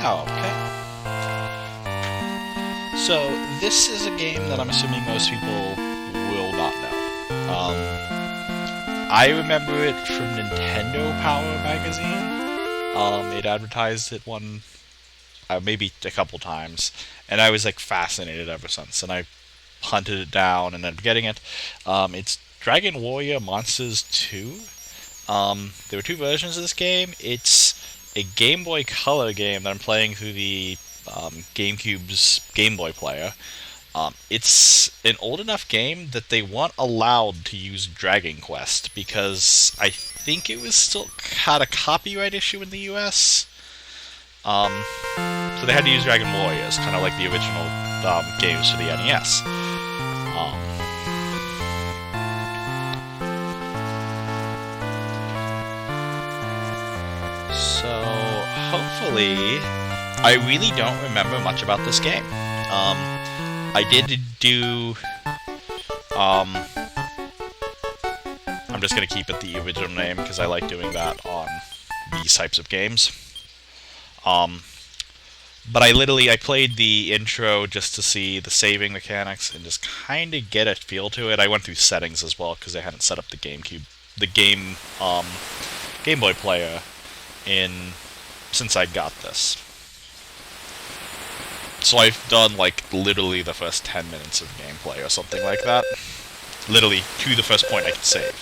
Oh, okay. So, this is a game that I'm assuming most people will not know. I remember it from Nintendo Power magazine. It advertised it maybe a couple times, and I was like fascinated ever since. And I hunted it down and ended up getting it. It's Dragon Warrior Monsters 2. There were two versions of this game. It's a Game Boy Color game that I'm playing through the GameCube's Game Boy player. It's an old enough game that they weren't allowed to use Dragon Quest because I think it was still had a copyright issue in the US. So they had to use Dragon Warriors, kind of like the original games for the NES. So hopefully, I really don't remember much about this game. I did do. I'm just gonna keep it the original name because I like doing that on these types of games. But I played the intro just to see the saving mechanics and just kind of get a feel to it. I went through settings as well because I hadn't set up the Game Boy player since I got this. So I've done like literally the first 10 minutes of gameplay or something like that. Literally to the first point I could save.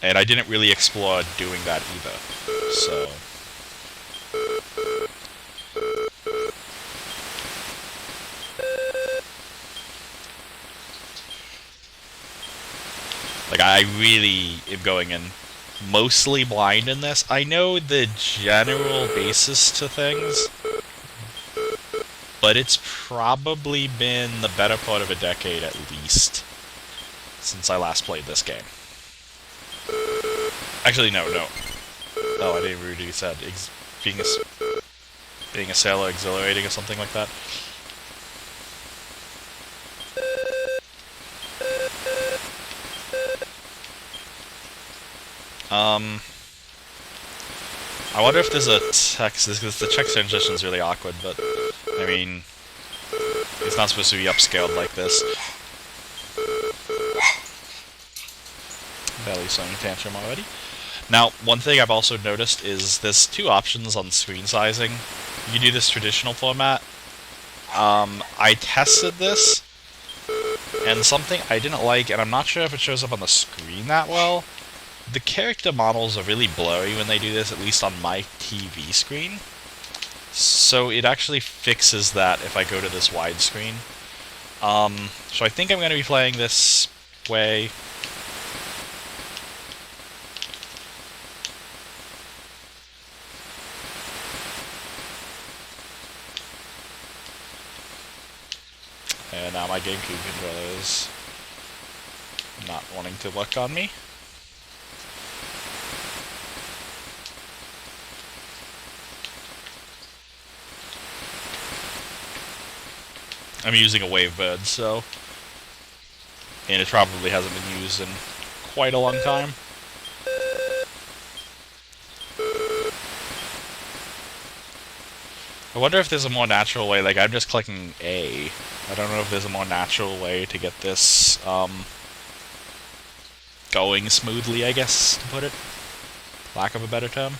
And I didn't really explore doing that either. So I really am going in mostly blind in this. I know the general basis to things, but it's probably been the better part of a decade at least since I last played this game. Actually, no. Oh, I didn't read what you said. Being a sailor exhilarating or something like that. I wonder if there's a text, because the text transition is really awkward, but, I mean, it's not supposed to be upscaled like this. Belly sewing tantrum already. Now, one thing I've also noticed is there's two options on screen sizing. You can do this traditional format. I tested this, and something I didn't like, and I'm not sure if it shows up on the screen that well, the character models are really blurry when they do this, at least on my TV screen. So it actually fixes that if I go to this widescreen. So I think I'm going to be playing this way. And now my GameCube controller is not wanting to work on me. I'm using a Wavebird, so... and it probably hasn't been used in quite a long time. I wonder if there's a more natural way, like I'm just clicking A. I don't know if there's a more natural way to get this, going smoothly, I guess, to put it. Lack of a better term.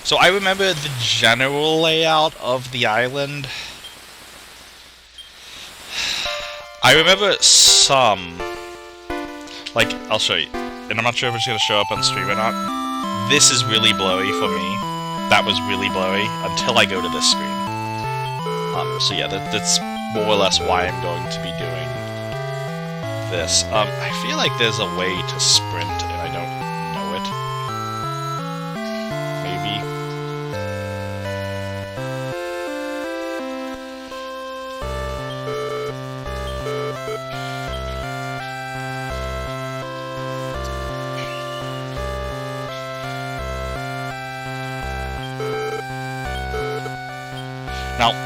So I remember the general layout of the island. I remember some. Like, I'll show you. And I'm not sure if it's going to show up on stream or not. This is really blurry for me. That was really blurry until I go to this screen. So yeah, that's more or less why I'm going to be doing this. I feel like there's a way to sprint and I don't know it. Maybe. Now,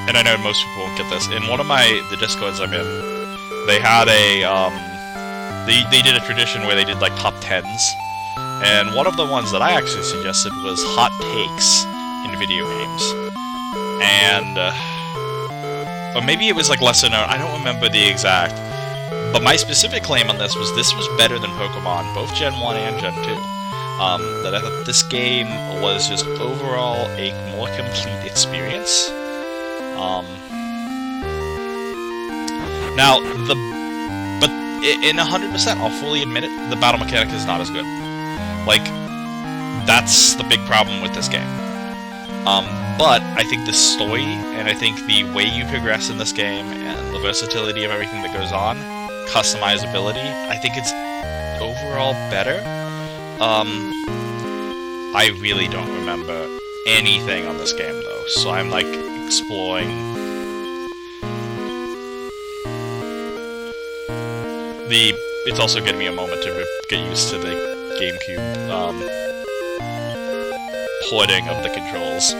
and I know most people won't get this, in one of the Discords I'm in, they had they did a tradition where they did, like, top 10s, and one of the ones that I actually suggested was hot takes in video games. And, or maybe it was, like, lesser known, I don't remember the exact, but my specific claim on this was better than Pokemon, both Gen 1 and Gen 2. That I thought this game was just overall a more complete experience. Now, but in 100%, I'll fully admit it, the battle mechanic is not as good. Like, that's the big problem with this game. But I think the story, and I think the way you progress in this game, and the versatility of everything that goes on, customizability, I think it's overall better. I really don't remember anything on this game, though, so I'm, like, exploring it's also getting me a moment to get used to the GameCube, porting of the controls.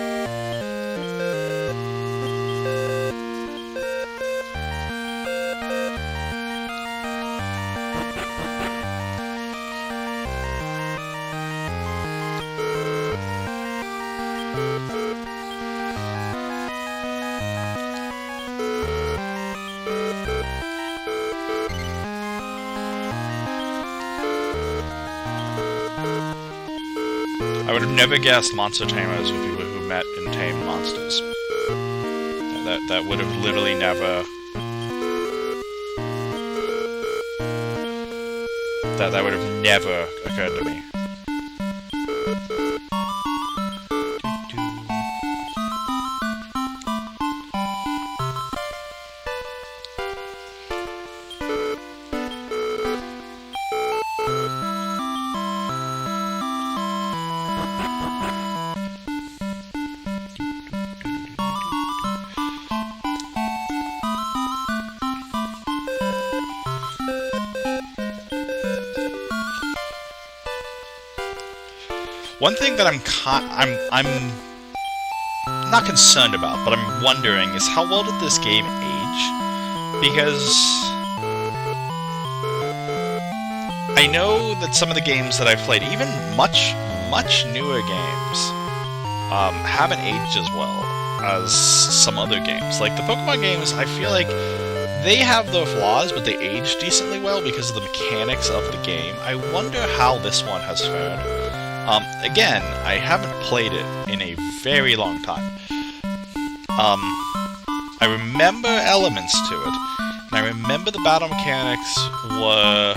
I would have never guessed monster tamers were people who met and tamed monsters. That would have literally never... That would have never occurred to me. One thing that I'm not concerned about, but I'm wondering is how well did this game age? Because I know that some of the games that I've played, even much newer games, haven't aged as well as some other games. Like the Pokemon games, I feel like they have their flaws, but they age decently well because of the mechanics of the game. I wonder how this one has fared. Again, I haven't played it in a very long time. I remember elements to it, and I remember the battle mechanics were...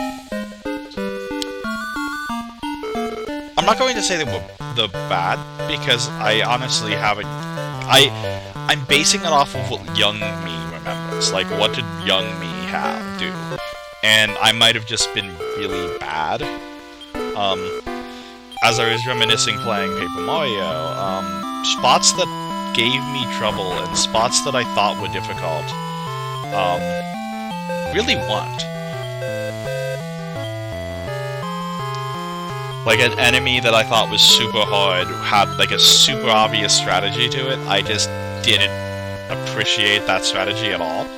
I'm not going to say they were bad, because I honestly haven't... I'm basing it off of what young me remembers. Like, what did young me do? And I might have just been really bad. As I was reminiscing playing Paper Mario, spots that gave me trouble and spots that I thought were difficult, really weren't. Like an enemy that I thought was super hard had like a super obvious strategy to it. I just didn't appreciate that strategy at all.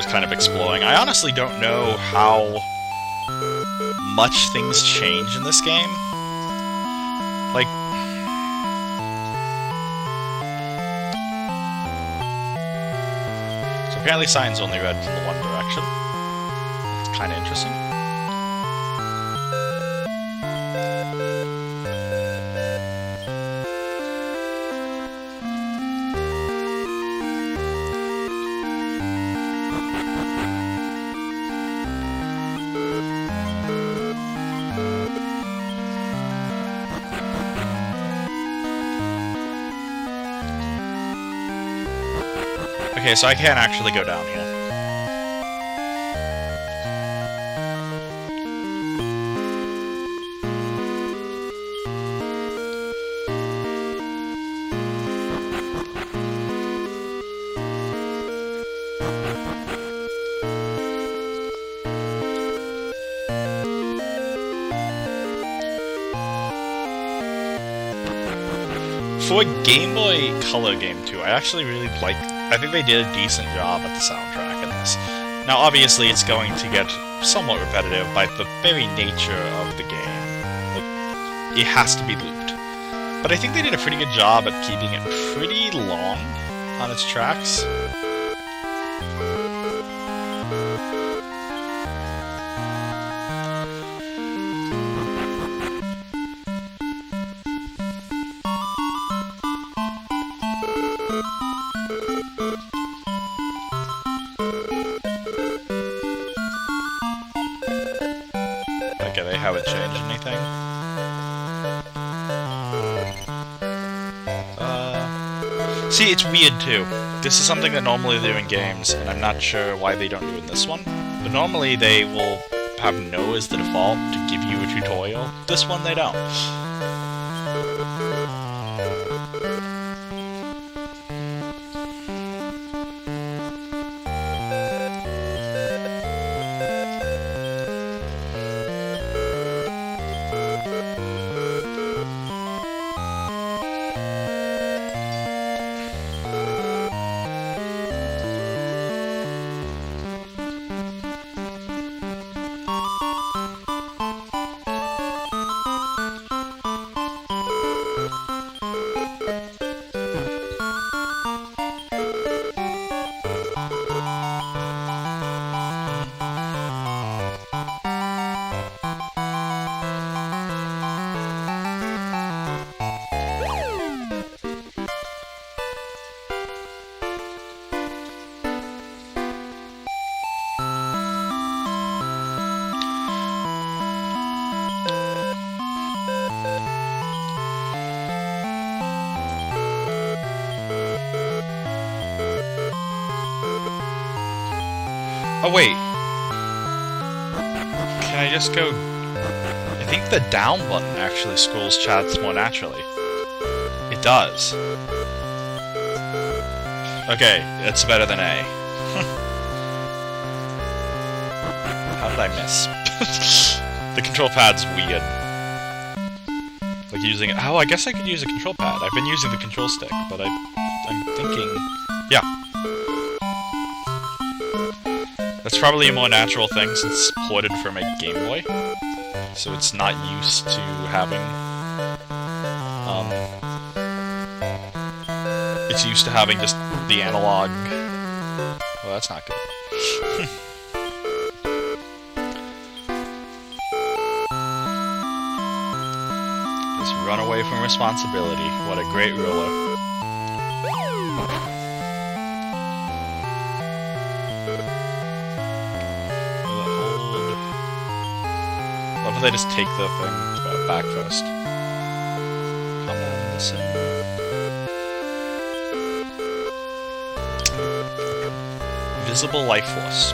Kind of exploring. I honestly don't know how much things change in this game. Like, so apparently signs only read from the one direction. That's kind of interesting. Okay, so I can't actually go down here. For a Game Boy Color game too, I actually really like. I think they did a decent job at the soundtrack in this. Now, obviously, it's going to get somewhat repetitive by the very nature of the game. Like, it has to be looped. But I think they did a pretty good job at keeping it pretty long on its tracks. Okay, they haven't changed anything. See, it's weird too. This is something that normally they do in games, and I'm not sure why they don't do it in this one. But normally they will have no as the default to give you a tutorial. This one they don't. Oh wait, can I just go... I think the down button actually scrolls chats more naturally. It does. Okay, it's better than A. How did I miss? The control pad's weird. Like using it... Oh, I guess I could use a control pad. I've been using the control stick, but I'm thinking... Yeah. That's probably a more natural thing since it's ported from a Game Boy. So it's not used to having... It's used to having just the analog... Well, that's not good. Just run away from responsibility. What a great ruler. They just take the thing back first. Come on, listen. Visible life force.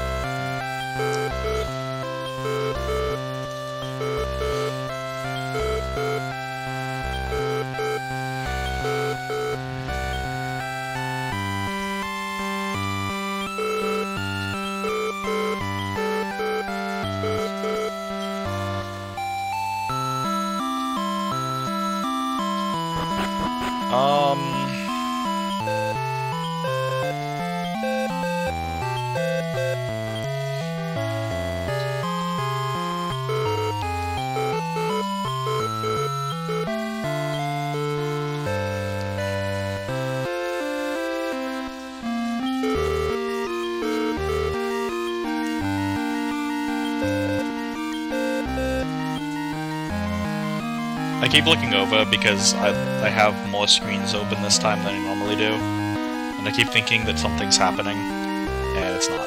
I keep looking over because I have more screens open this time than I normally do. And I keep thinking that something's happening, and it's not.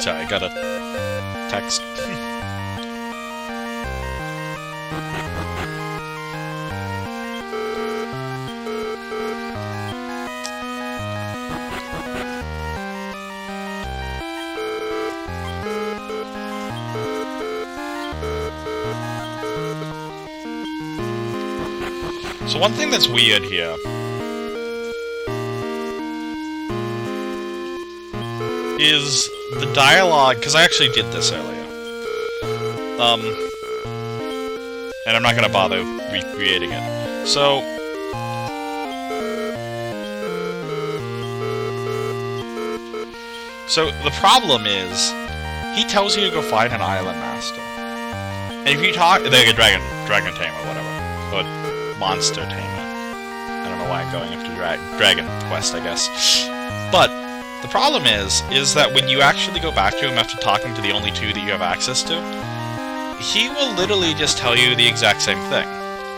Sorry, I got a text. So one thing that's weird here is the dialogue, because I actually did this earlier. And I'm not gonna bother recreating it. So the problem is, he tells you to go find an island master. And if you talk, like a dragon tamer, whatever, or monster tamer. I don't know why I'm going after Dragon Quest, I guess. But the problem is that when you actually go back to him after talking to the only two that you have access to, he will literally just tell you the exact same thing.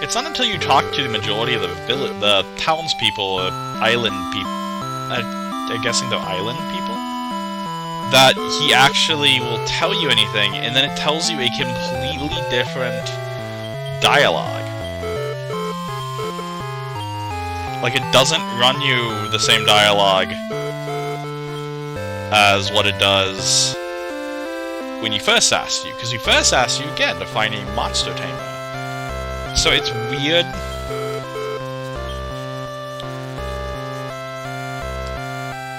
It's not until you talk to the majority of the townspeople or island people, I'm guessing they're island people, that he actually will tell you anything, and then it tells you a completely different dialogue. Like, it doesn't run you the same dialogue as what it does when you first asked you, because he first asked you again to find a monster tamer. So it's weird.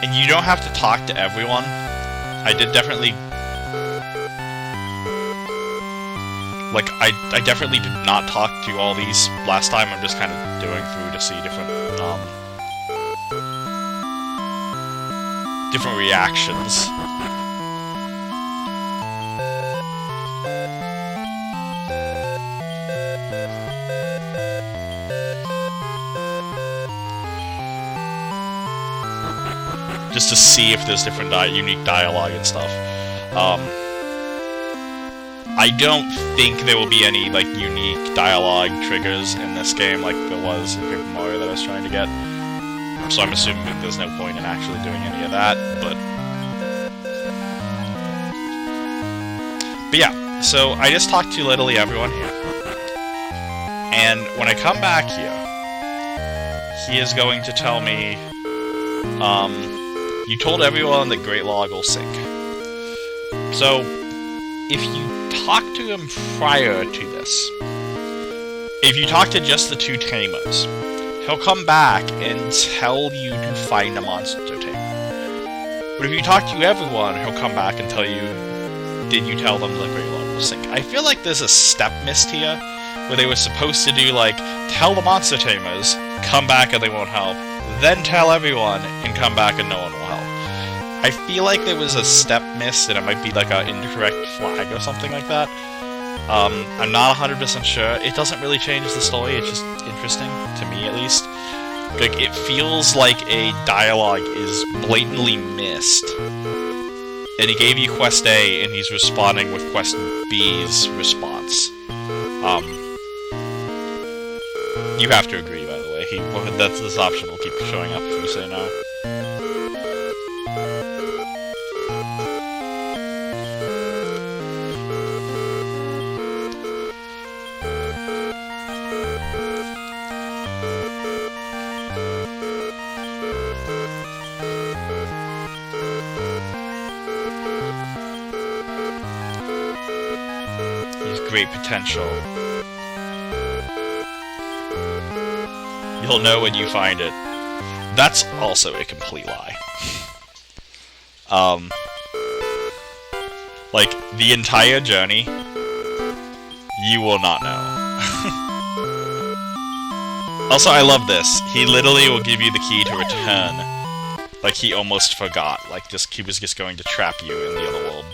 And you don't have to talk to everyone. I definitely did not talk to all these last time. I'm just kind of doing through to see different reactions. Just to see if there's different unique dialogue and stuff. I don't think there will be any, like, unique dialogue triggers in this game like there was in Paper Mario that I was trying to get. So I'm assuming that there's no point in actually doing any of that, but yeah, so I just talked to literally everyone here. And when I come back here, he is going to tell me, you told everyone that Great Log will sink. So, if you talk to him prior to this, if you talk to just the two tamers, he'll come back and tell you to find a monster tamer. But if you talk to everyone, he'll come back and tell you, did you tell them that Great Log will sink? I feel like there's a step missed here, where they were supposed to do, like, tell the monster tamers, come back and they won't help, then tell everyone, and come back and no one will help. I feel like there was a step missed, and it might be like an incorrect flag or something like that. I'm not 100% sure. It doesn't really change the story, it's just interesting, to me at least. Like, it feels like a dialogue is blatantly missed. And he gave you Quest A, and he's responding with Quest B's response. You have to agree, by the way. This option will keep showing up if you say no. Great potential. You'll know when you find it. That's also a complete lie. Like, the entire journey, you will not know. Also, I love this. He literally will give you the key to return. Like, he almost forgot. Like, he was just going to trap you in the other world.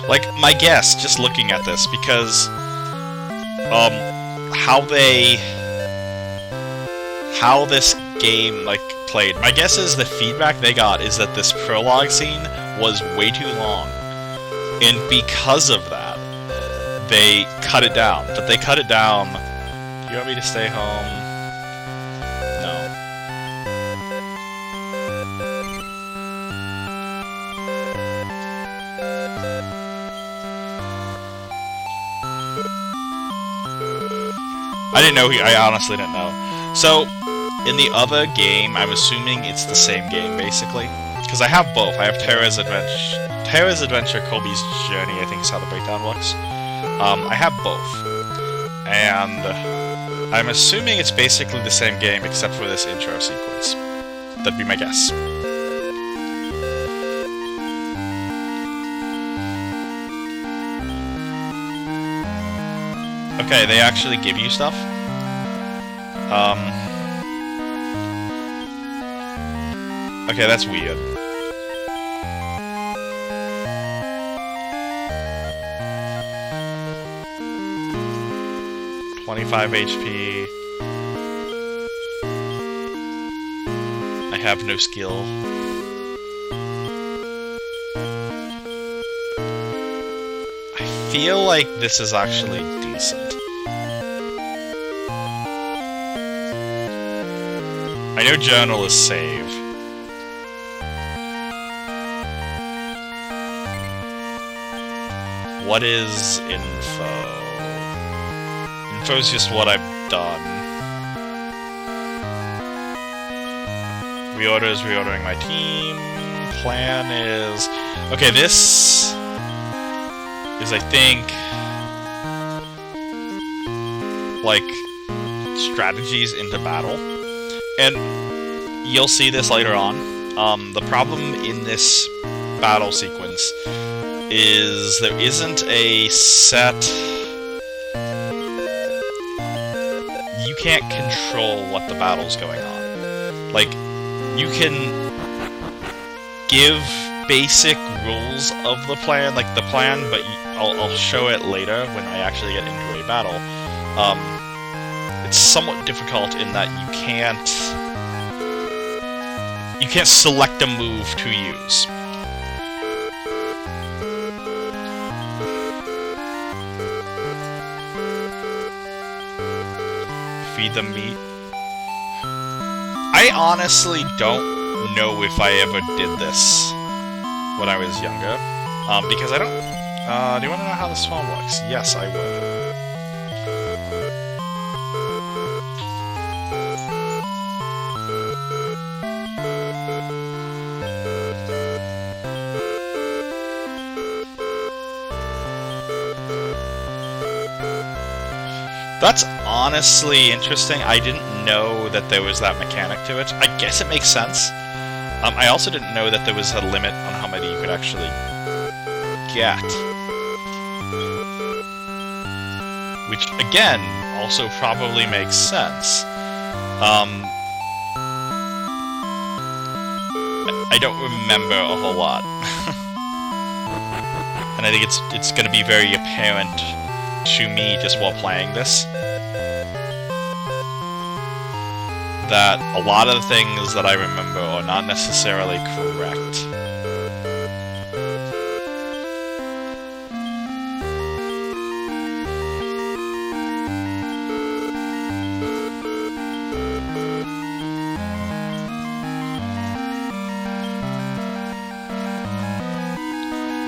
Like, my guess, just looking at this, because, how this game, like, played, my guess is the feedback they got is that this prologue scene was way too long, and because of that, they cut it down, but they cut it down. You want me to stay home? No. I didn't know. I honestly didn't know. So, in the other game, I'm assuming it's the same game, basically. Because I have both. I have Terra's Adventure, Cobi's Journey, I think is how the breakdown looks. I have both. And I'm assuming it's basically the same game, except for this intro sequence. That'd be my guess. Okay, they actually give you stuff. Okay, that's weird. $25 HP. I have no skill. I feel like this is actually decent. I know journal is save. What is info? Info is just what I've done. Reorder is reordering my team. Plan is... Okay, this is, I think, like, strategies into battle. And you'll see this later on. The problem in this battle sequence is there isn't a set... You can't control what the battle's going on. Like, you can give basic rules of the plan, like the plan, but I'll show it later when I actually get into a battle. It's somewhat difficult in that you can't select a move to use. Feed them meat. I honestly don't know if I ever did this when I was younger, because I don't... do you want to know how the swan works? Yes, I would. That's honestly interesting. I didn't know that there was that mechanic to it. I guess it makes sense. I also didn't know that there was a limit on how many you could actually get. Which, again, also probably makes sense. I don't remember a whole lot. And I think it's going to be very apparent to me just while playing this that a lot of the things that I remember are not necessarily correct.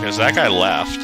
Because that guy left.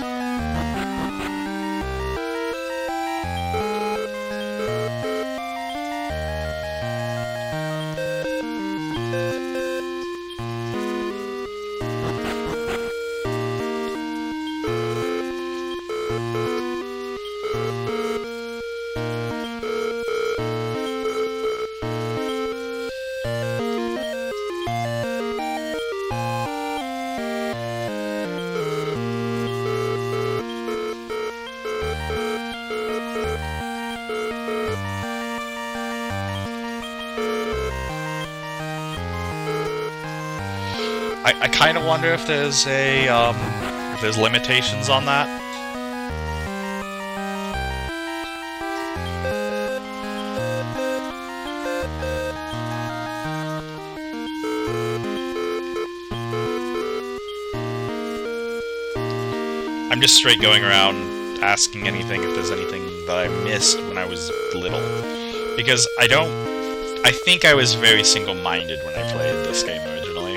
I kind of wonder if there's if there's limitations on that. I'm just straight going around asking anything if there's anything that I missed when I was little. Because I think I was very single-minded when I played this game originally.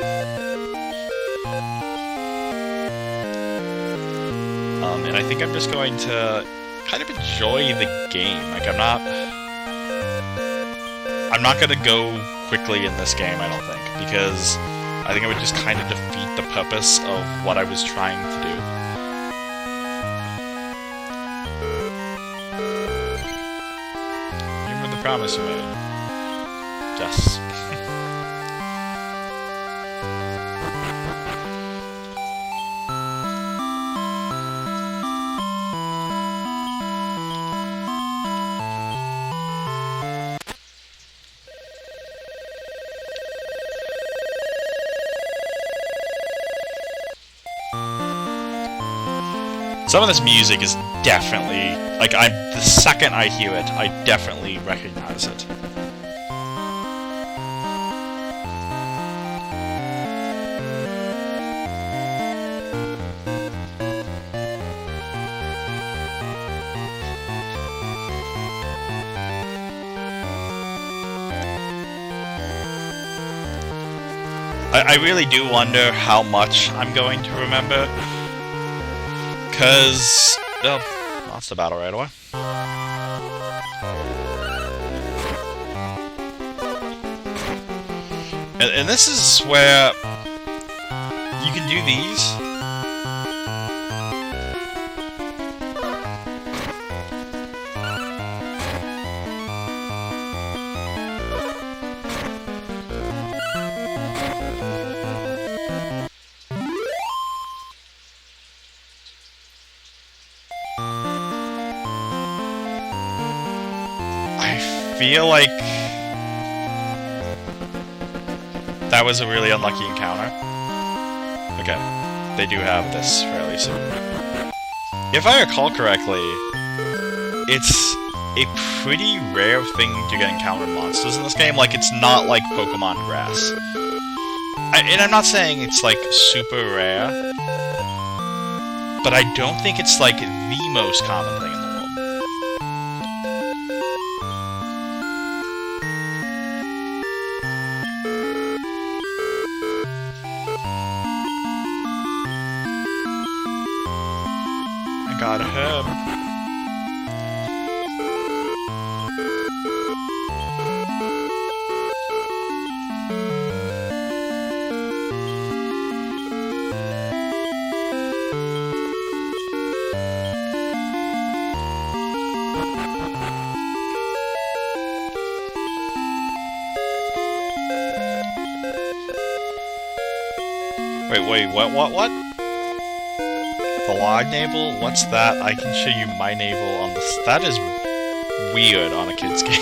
And I think I'm just going to kind of enjoy the game. Like, I'm not I'm not gonna go quickly in this game, I don't think, because I think it would just kind of defeat the purpose of what I was trying to do. You remember the promise you made? Yes. Some of this music is definitely, like, the second I hear it, I definitely recognize it. I really do wonder how much I'm going to remember. Because, oh, lost the battle right away. And this is where you can do these. I feel like that was a really unlucky encounter. Okay, they do have this fairly soon. If I recall correctly, it's a pretty rare thing to get encountered monsters in this game. Like, it's not like Pokemon Grass. And I'm not saying it's, like, super rare, but I don't think it's, like, the most common thing in the world. I got a herb. Wait, what? The log navel? What's that? I can show you my navel on the... That is weird on a kid's game.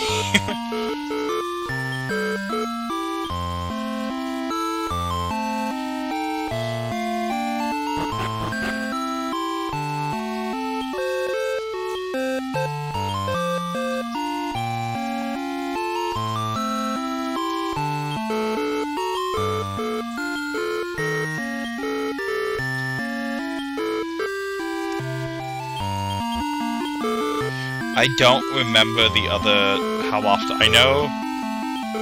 I don't remember the other, how often, I know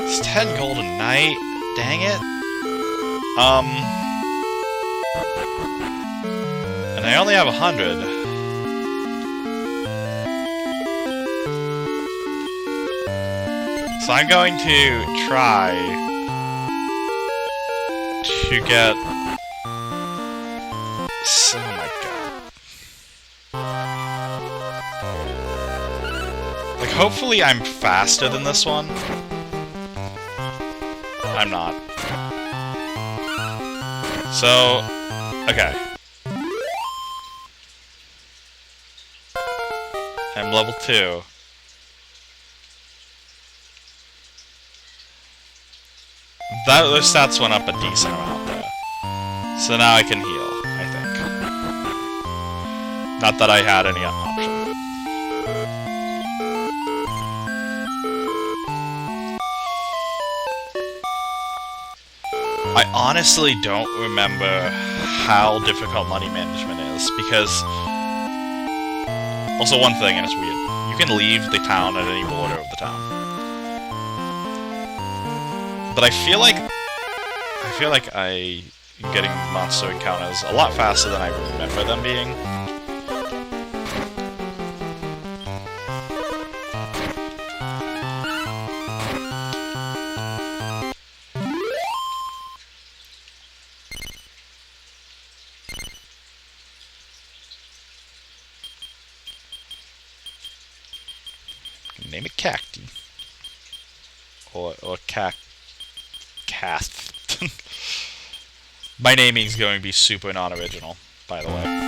it's 10 gold a night, dang it. And I only have 100. So I'm going to try to get, oh my god. Like, hopefully I'm faster than this one. I'm not. So, okay. I'm level 2. Those stats went up a decent amount there. So now I can heal, I think. Not that I had any option. I honestly don't remember how difficult money management is, because... Also, one thing, and it's weird. You can leave the town at any border of the town. But I feel like I'm getting monster encounters a lot faster than I remember them being. name it Cacti. Or Cast. My naming is going to be super non-original, by the way.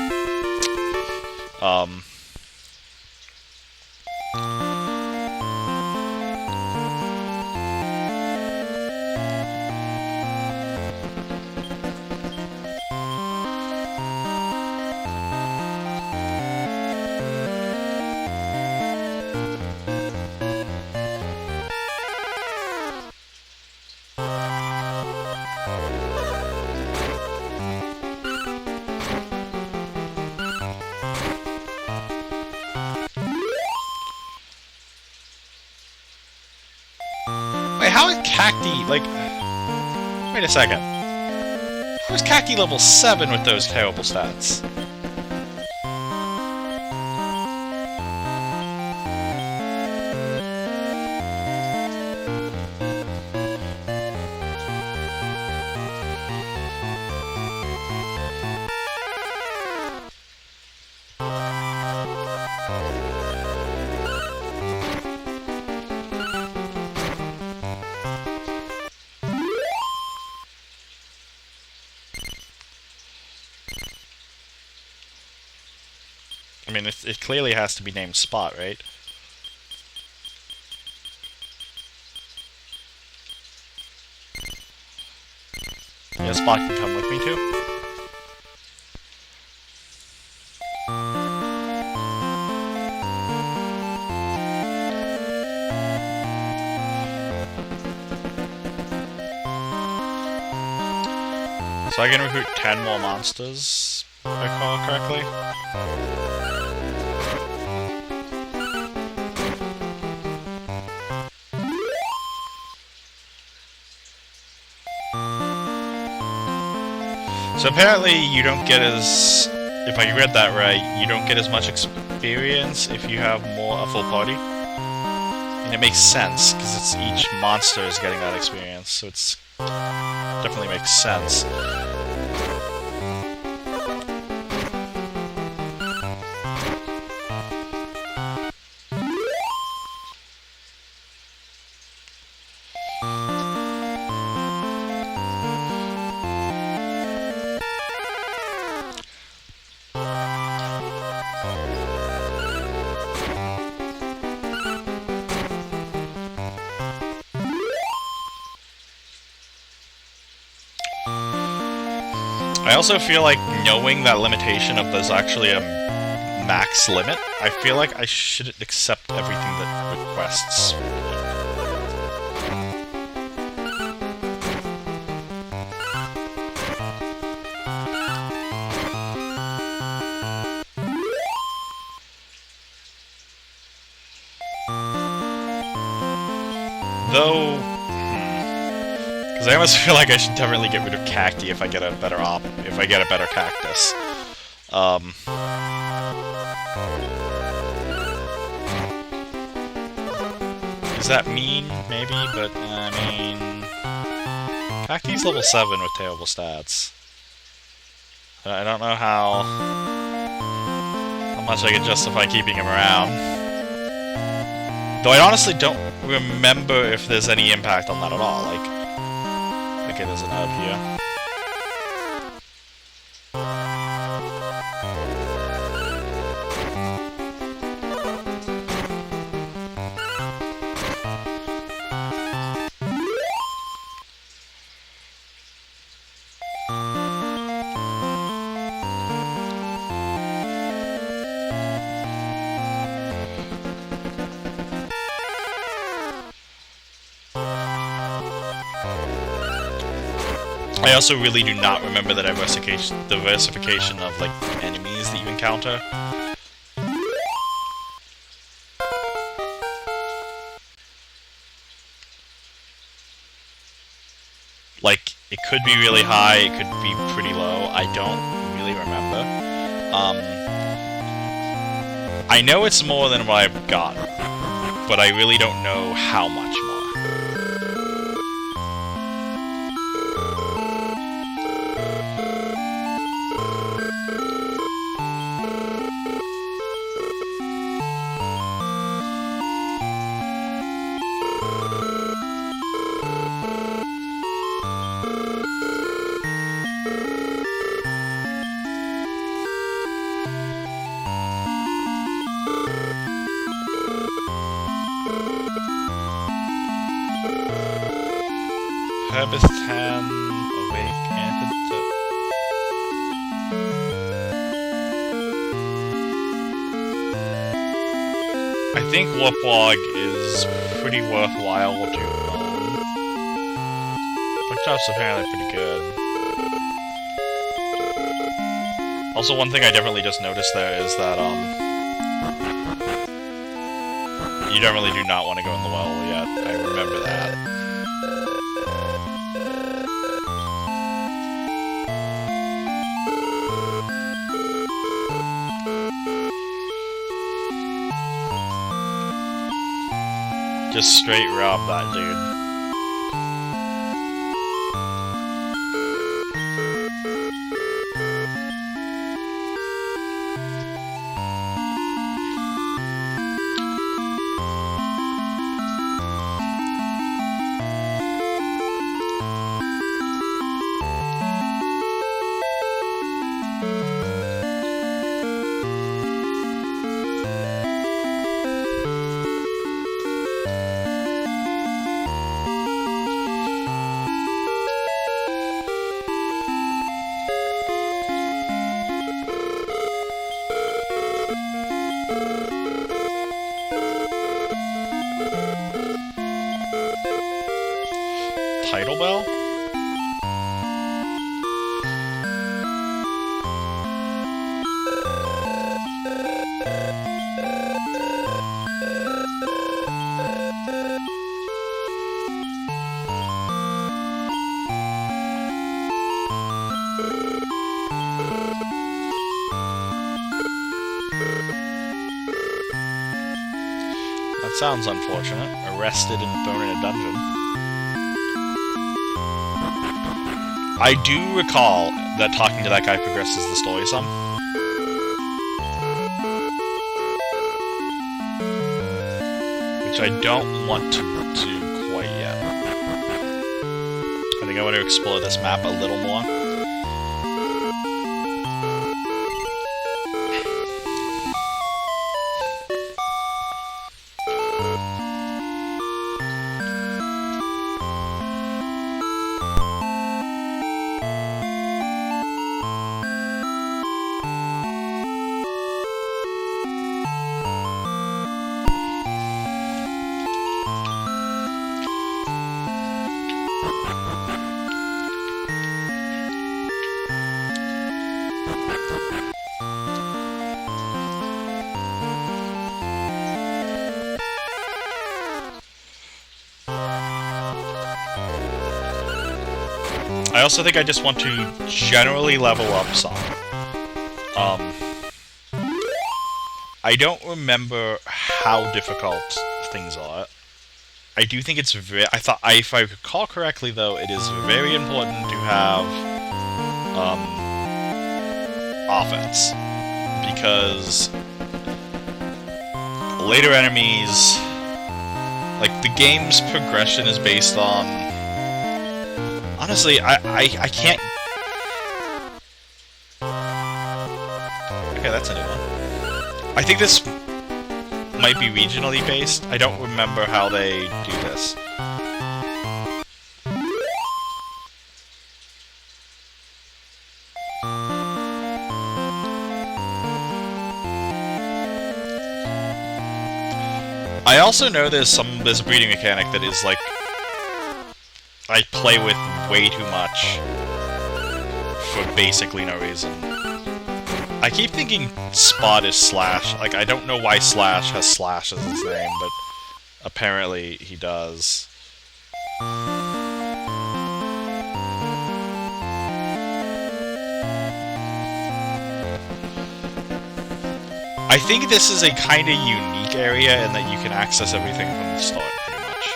Wait, how is Cacti, like... Wait a second. How is Cacti level 7 with those terrible stats? I mean, it clearly has to be named Spot, right? Yeah, Spot can come with me too. So I can recruit 10 more monsters, if I recall correctly. So apparently you don't get as... If I read that right, you don't get as much experience if you have a full party. And it makes sense, because it's each monster is getting that experience, so it's... definitely makes sense. I also feel like knowing that limitation of there's actually a max limit, I feel like I shouldn't accept everything that requests. Though... I almost feel like I should definitely get rid of Cacti if I get a better cactus. Is that mean? Maybe, but I mean... Cacti's level 7 with terrible stats. I don't know how much I can justify keeping him around. Though I honestly don't remember if there's any impact on that at all. Like, okay, there's an herb here. I also really do not remember the diversification of, like, enemies that you encounter. Like, it could be really high, it could be pretty low, I don't really remember. I know it's more than what I've got, but I really don't know how much more. think prologue is pretty worthwhile to own. Bookshelf's apparently pretty good. Also, one thing I definitely just noticed there is that, you definitely do not want to go in the well yet. I remember that. Just straight rob that dude. Title bell? That sounds unfortunate. Arrested and thrown in a dungeon. I do recall that talking to that guy progresses the story some. Which I don't want to do quite yet. I think I want to explore this map a little more. I also think I just want to generally level up some. I don't remember how difficult things are. I do think it's very... if I recall correctly, though, it is very important to have offense. Because later enemies... Like, the game's progression is based on... Honestly, I can't... Okay, that's a new one. I think this might be regionally based. I don't remember how they do this. I also know there's a breeding mechanic that is like I play with way too much for basically no reason. I keep thinking Spot is Slash. Like, I don't know why Slash has Slash as his name, but apparently he does. I think this is a kind of unique area in that you can access everything from the start, pretty much.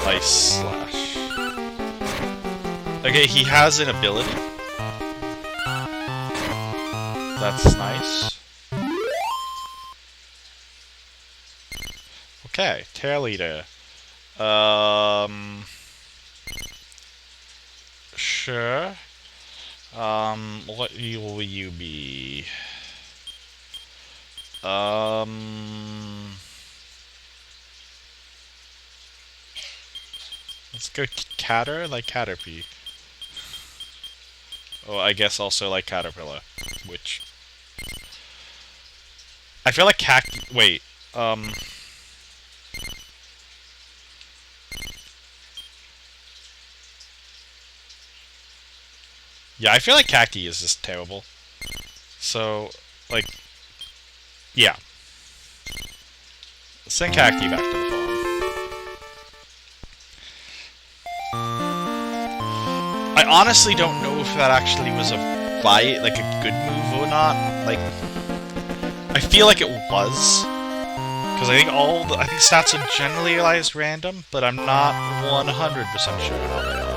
Nice Slash. Okay, he has an ability. That's nice. Okay, Tear Leader. Sure. What will you be? Let's go Catter, like Caterpie. Oh, I guess also like Caterpillar, which I feel like wait, yeah, I feel like Cacti is just terrible. So, like, yeah. Send Cacti back to the farm. I honestly don't know if that actually was a like a good move or not. Like, I feel like it was, because I think I think stats are generalized random, but I'm not 100% sure how they are.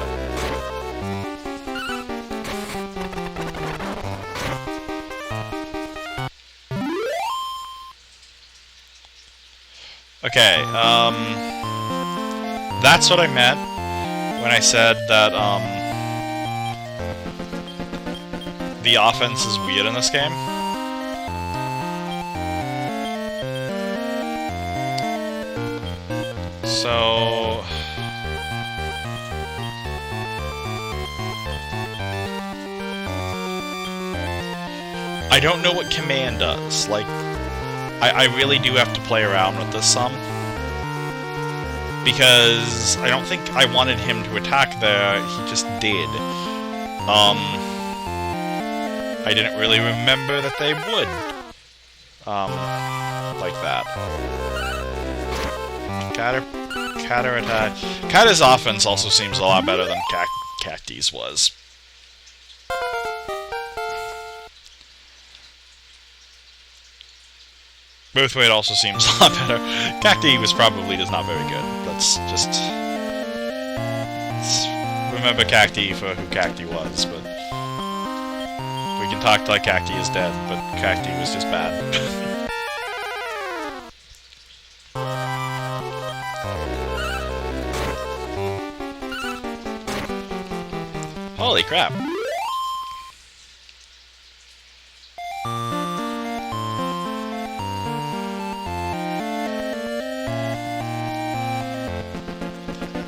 Okay, that's what I meant when I said that, the offense is weird in this game. So... I don't know what command does. Like, I really do have to play around with this some. Because I don't think I wanted him to attack there, he just did. I didn't really remember that they would. Like that. Catter attack. Catter's offense also seems a lot better than Cacti's was. Both way it also seems a lot better. Cacti was probably just not very good. Let's just... remember Cacti for who Cacti was, but... we can talk like Cacti is dead, but Cacti was just bad. Holy crap.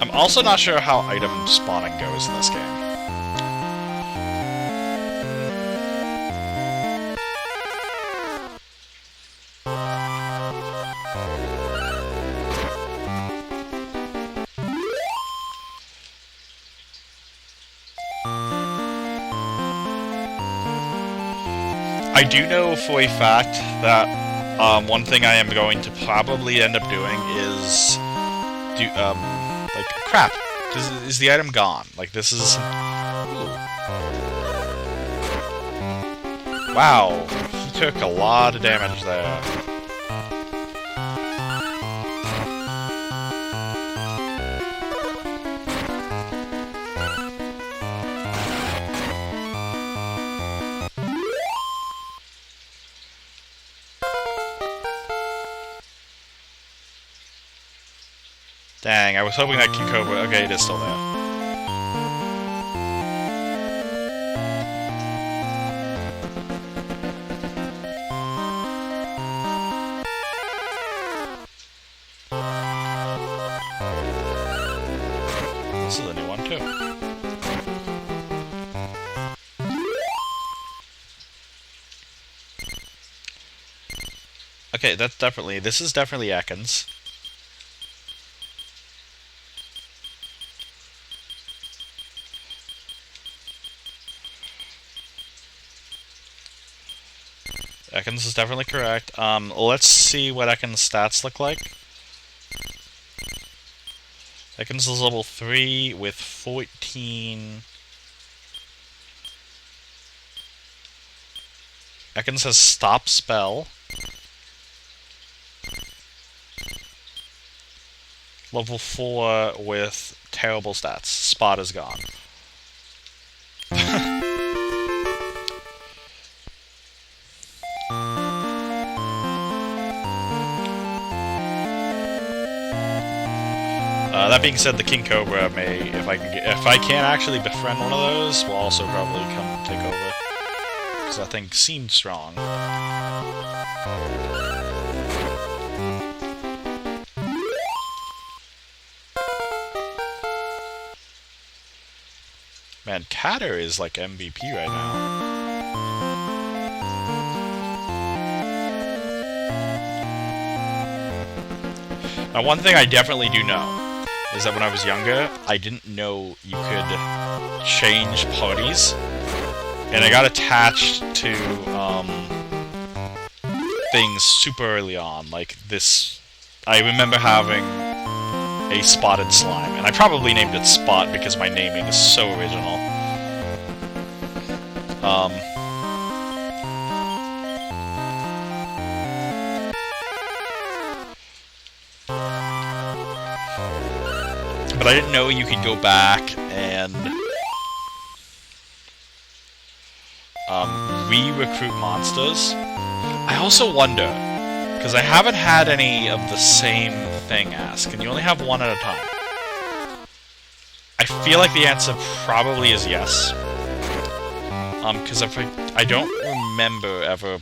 I'm also not sure how item spawning goes in this game. I do know for a fact that one thing I am going to probably end up doing is like, crap, is the item gone? Like, this is... Ooh. Wow, he took a lot of damage there. Dang, I was hoping that King Cobra... Okay, it is still there. This is a new one, too. Okay, that's definitely... This is definitely Ekans. Ekans is definitely correct. Let's see what Ekans' stats look like. Ekans is level 3 with 14... Ekans has Stop Spell. Level 4 with terrible stats. Spot is gone. That being said, the King Cobra may, if I can actually befriend one of those, will also probably come take over, because that thing seemed strong. Man, Catter is like MVP right now. Now, one thing I definitely do know is that when I was younger, I didn't know you could change parties, and I got attached to things super early on, like this. I remember having a spotted slime, and I probably named it Spot because my naming is so original. But I didn't know you could go back and re-recruit monsters. I also wonder, because I haven't had any of the same thing asked, and you only have one at a time. I feel like the answer probably is yes. Because if I don't remember ever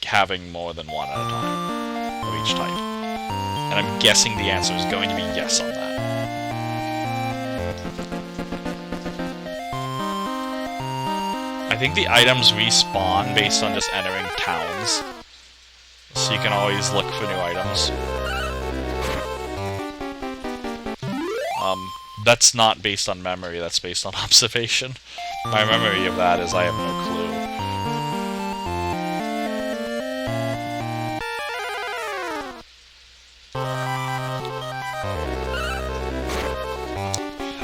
having more than one at a time of each type. And I'm guessing the answer is going to be yes on that. I think the items respawn based on just entering towns. So you can always look for new items. That's not based on memory, that's based on observation. My memory of that is I have no clue.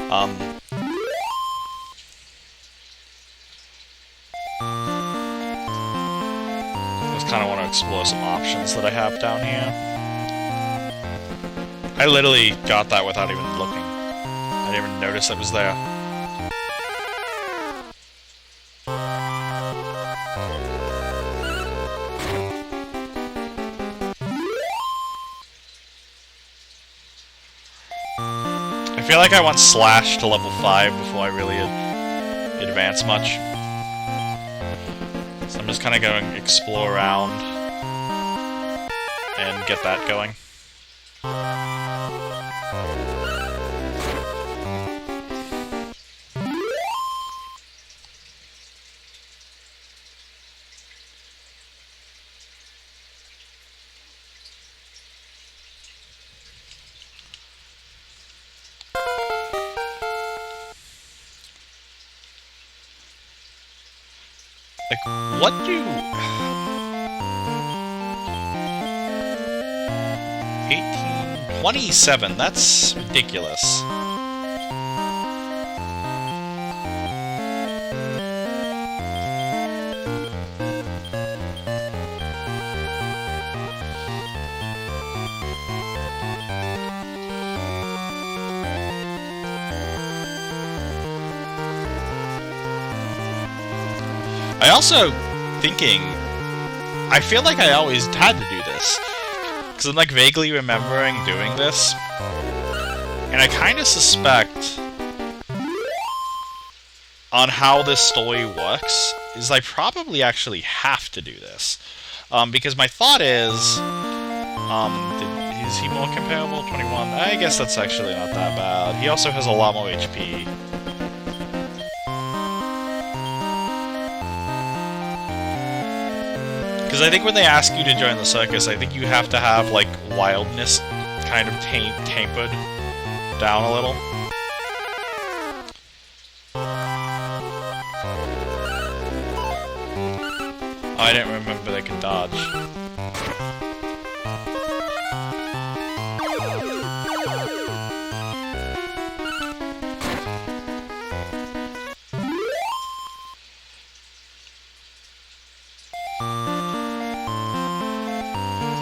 I just kind of want to explore some options that I have down here. I literally got that without even looking. I didn't even notice it was there. I feel like I want Slash to level 5 before I really advance much. So I'm just kind of going to explore around and get that going. Like, what do... 1827, that's ridiculous. I also thinking, I feel like I always had to do this, because I'm like vaguely remembering doing this, and I kind of suspect on how this story works is I probably actually have to do this, because my thought is, is he more comparable? 21? I guess that's actually not that bad. He also has a lot more HP. Because I think when they ask you to join the circus, I think you have to have, like, wildness kind of tapered down a little. Oh, I didn't remember they could dodge.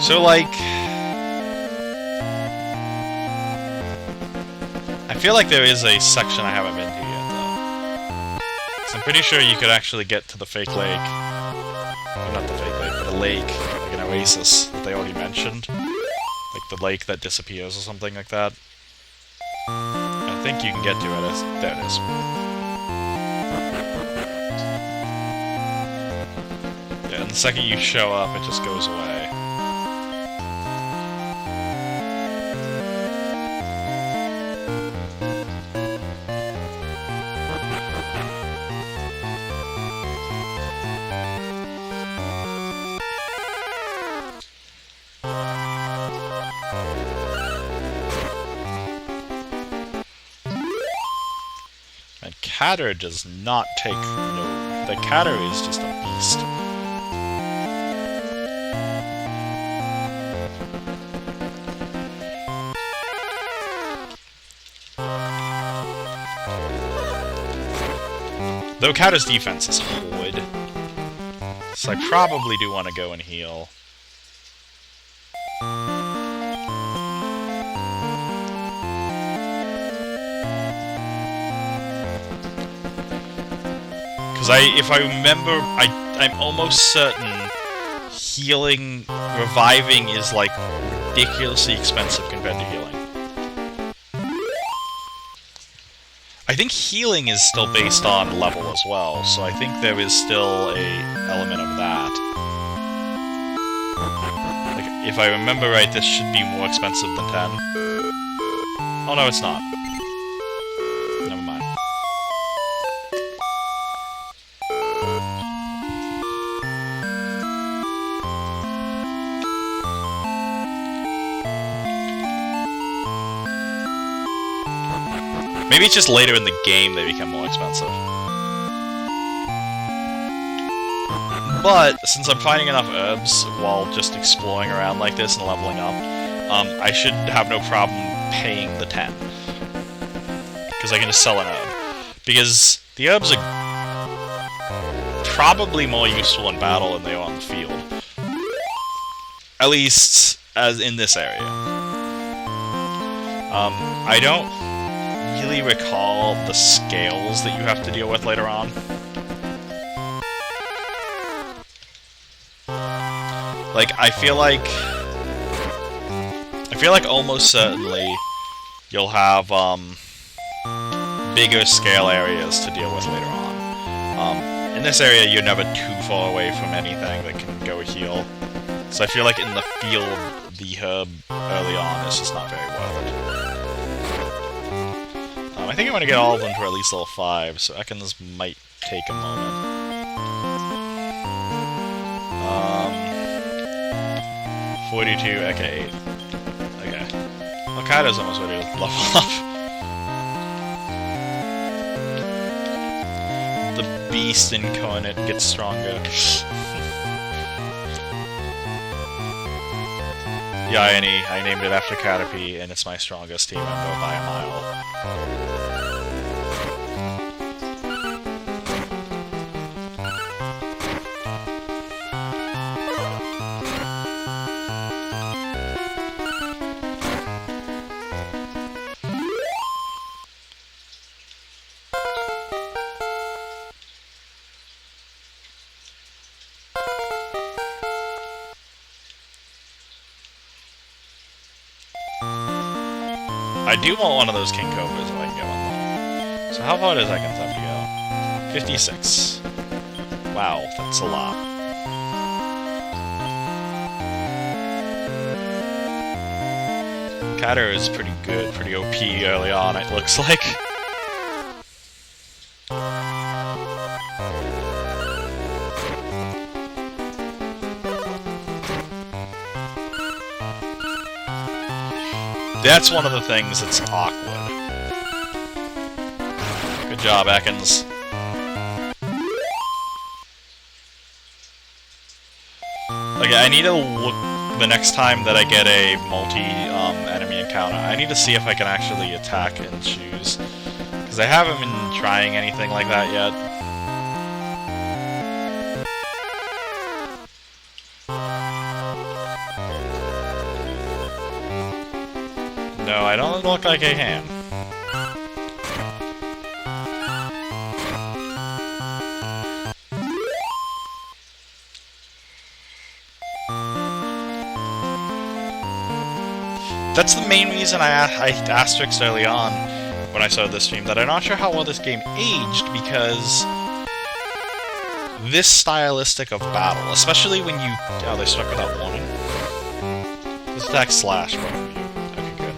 So, like, I feel like there is a section I haven't been to yet, though. 'Cause I'm pretty sure you could actually get to the fake lake. Well, not the fake lake, but a lake, like an oasis that they already mentioned. Like the lake that disappears or something like that. I think you can get to it. There it is. Yeah, and the second you show up, it just goes away. And Catter does not take no. The Catter is just a beast. Though Catter's defense is horrid, so I probably do want to go and heal. Because if I remember, I'm almost certain healing, reviving is like ridiculously expensive compared to healing. I think healing is still based on level as well, so I think there is still a element of that. Like, if I remember right, this should be more expensive than 10. Oh no, it's not. Never mind. Maybe it's just later in the game they become more expensive. But, since I'm finding enough herbs while just exploring around like this and leveling up, I should have no problem paying the 10. Because I can just sell an herb. Because the herbs are probably more useful in battle than they are on the field. At least, as in this area. I don't really recall the scales that you have to deal with later on. Like, I feel like almost certainly you'll have bigger scale areas to deal with later on. In this area, you're never too far away from anything that can go heal. So I feel like in the field, the herb early on is just not very worth it. I think I want to get all of them to at least level 5, so Ekans might take a moment. 42, okay, 8. Okay. Well, Kaido's almost ready to level up. The beast incarnate gets stronger. Yeah, I named it after Caterpie, and it's my strongest team member by a mile. I do want one of those King Cobras if I can get one though. So how far does Ekans have to go? 56. Wow, that's a lot. Catter is pretty good, pretty OP early on, it looks like. That's one of the things that's awkward. Good job, Ekans. Okay, I need to look the next time that I get a multi-enemy encounter. I need to see if I can actually attack and choose. Because I haven't been trying anything like that yet. No, I don't look like I can. That's the main reason I asterisked early on when I saw this stream, that I'm not sure how well this game aged, because this stylistic of battle, especially when you... Oh, they struck without warning. This attack slash, both of you. Okay, good.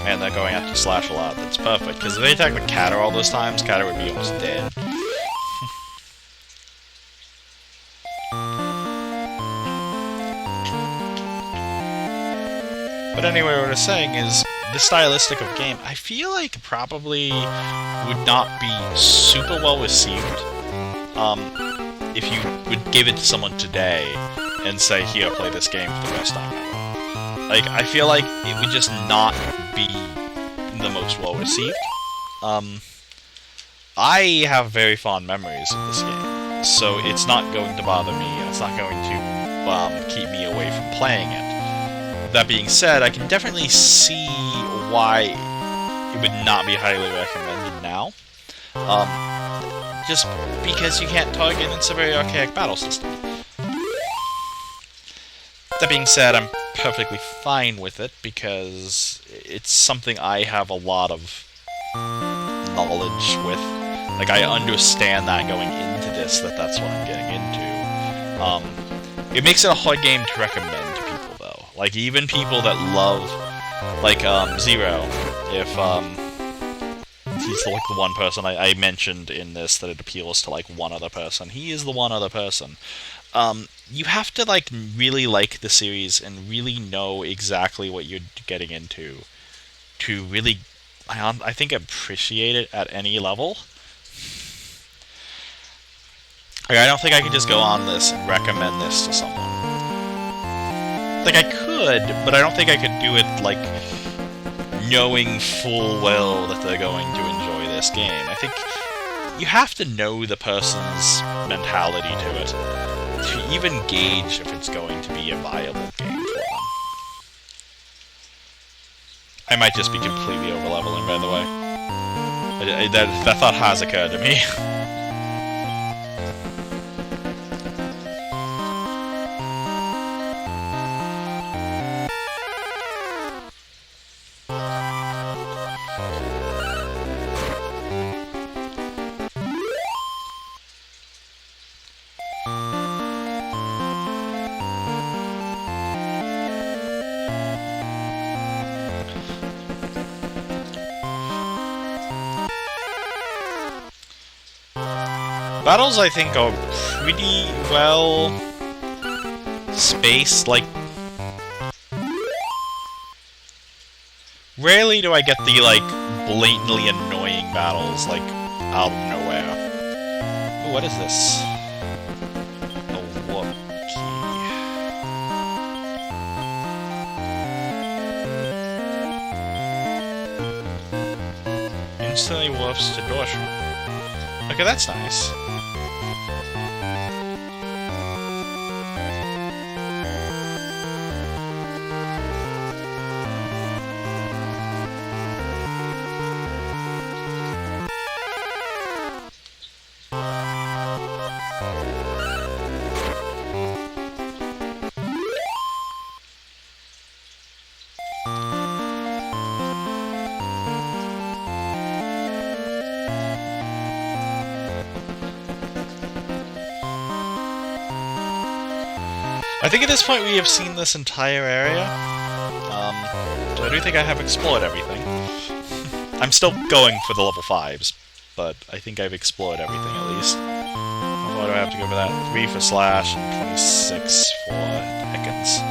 Man, they're going after Slash a lot. That's perfect, because if they attack the Catter all those times, Catter would be almost dead. But anyway, what I was saying is, the stylistic of game, I feel like probably would not be super well received if you would give it to someone today and say, here, play this game for the first time ever. Like, I feel like it would just not be the most well received. I have very fond memories of this game, so it's not going to bother me, and it's not going to keep me away from playing it. That being said, I can definitely see why it would not be highly recommended now. Just because you can't target, and it's a very archaic battle system. That being said, I'm perfectly fine with it, because it's something I have a lot of knowledge with. Like, I understand that going into this, that's what I'm getting into. It makes it a hard game to recommend to people, though. Like, even people that love, like, Zero, if, he's like the one person I mentioned in this that it appeals to, like, one other person. He is the one other person. You have to, like, really like the series and really know exactly what you're getting into to really, I think, appreciate it at any level. Like, I don't think I could just go on this and recommend this to someone. Like, I could, but I don't think I could do it, like, knowing full well that they're going to enjoy this game. I think you have to know the person's mentality to it to even gauge if it's going to be a viable game for them. I might just be completely over-leveling, by the way. That thought has occurred to me. Battles, I think, are pretty well spaced. Like, rarely do I get the, like, blatantly annoying battles, like, out of nowhere. Ooh, what is this? A warp key. Instantly warps to door shrine. Okay, that's nice. I think at this point we have seen this entire area, so I do think I have explored everything. I'm still going for the level 5s, but I think I've explored everything at least. Why do I have to go for that? 3 for slash and 26 for Ekans.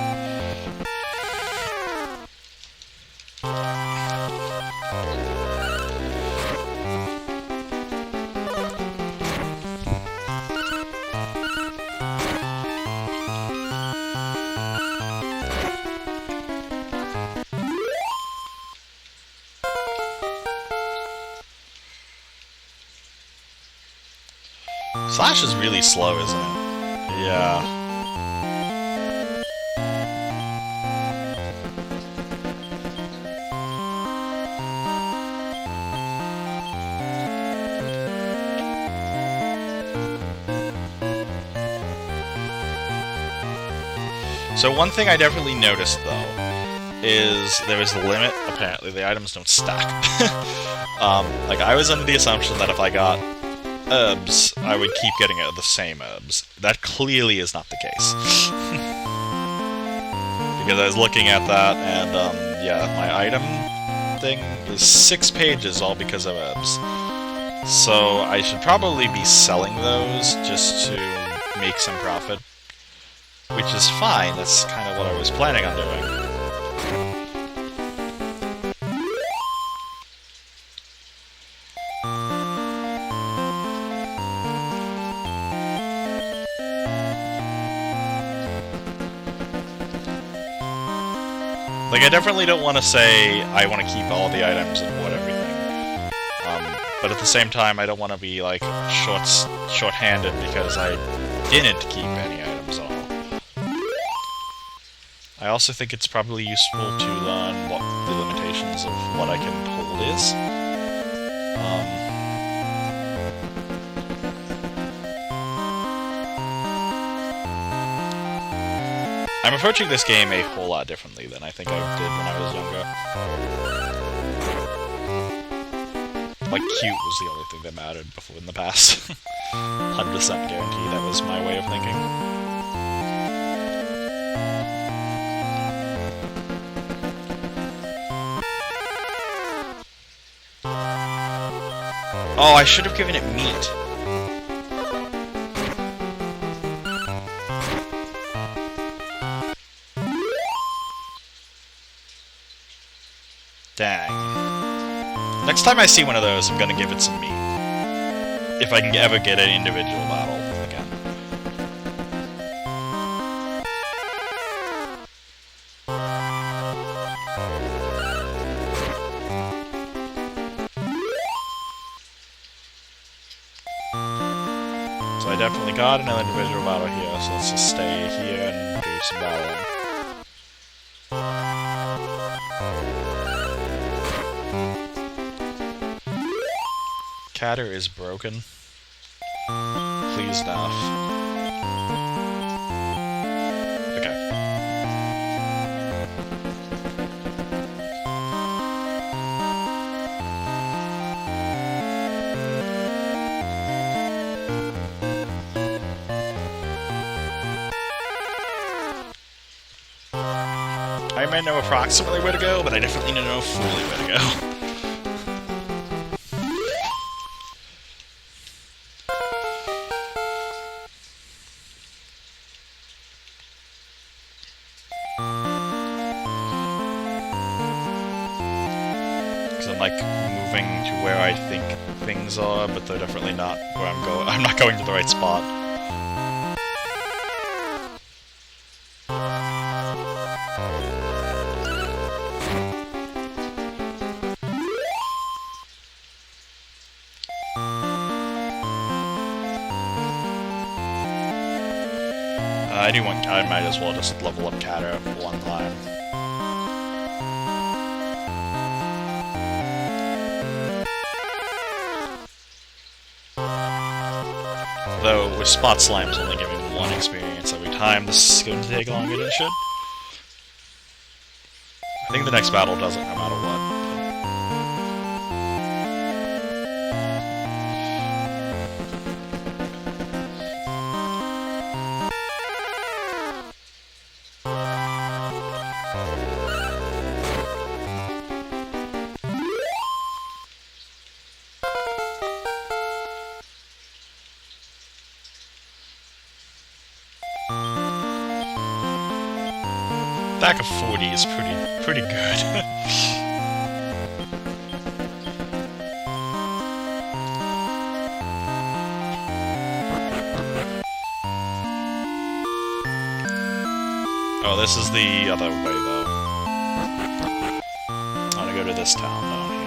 Slash is really slow, isn't it? Yeah. So one thing I definitely noticed, though, is there is a limit. Apparently, the items don't stack. Like, I was under the assumption that if I got herbs, I would keep getting the same herbs. That clearly is not the case. Because I was looking at that, and, yeah, my item thing is 6 pages, all because of herbs. So I should probably be selling those just to make some profit. Which is fine, that's kind of what I was planning on doing. Like, I definitely don't want to say I want to keep all the items and hoard everything. But at the same time, I don't want to be, like, short-handed because I didn't keep any items at all. I also think it's probably useful to learn what the limitations of what I can hold is. I'm approaching this game a whole lot differently than I think I did when I was younger. Like, cute was the only thing that mattered before in the past. 100% guarantee that was my way of thinking. Oh, I should have given it meat. Dang. Next time I see one of those, I'm gonna give it some meat. If I can ever get an individual battle again. So I definitely got another individual battle here, so let's just stay here and do some battling. Catter is broken. Please enough. Okay. I may know approximately where to go, but I definitely don't know fully where to go. I'm like moving to where I think things are, but they're definitely not where I'm going. I'm not going to the right spot. I might as well just level up Catter one time. Though, with Spot Slimes only giving 1 experience every time, this is going to take longer than it should. I think the next battle does it no matter what. Stack of 40 is pretty good. Oh, this is the other way, though. I want to go to this town down here.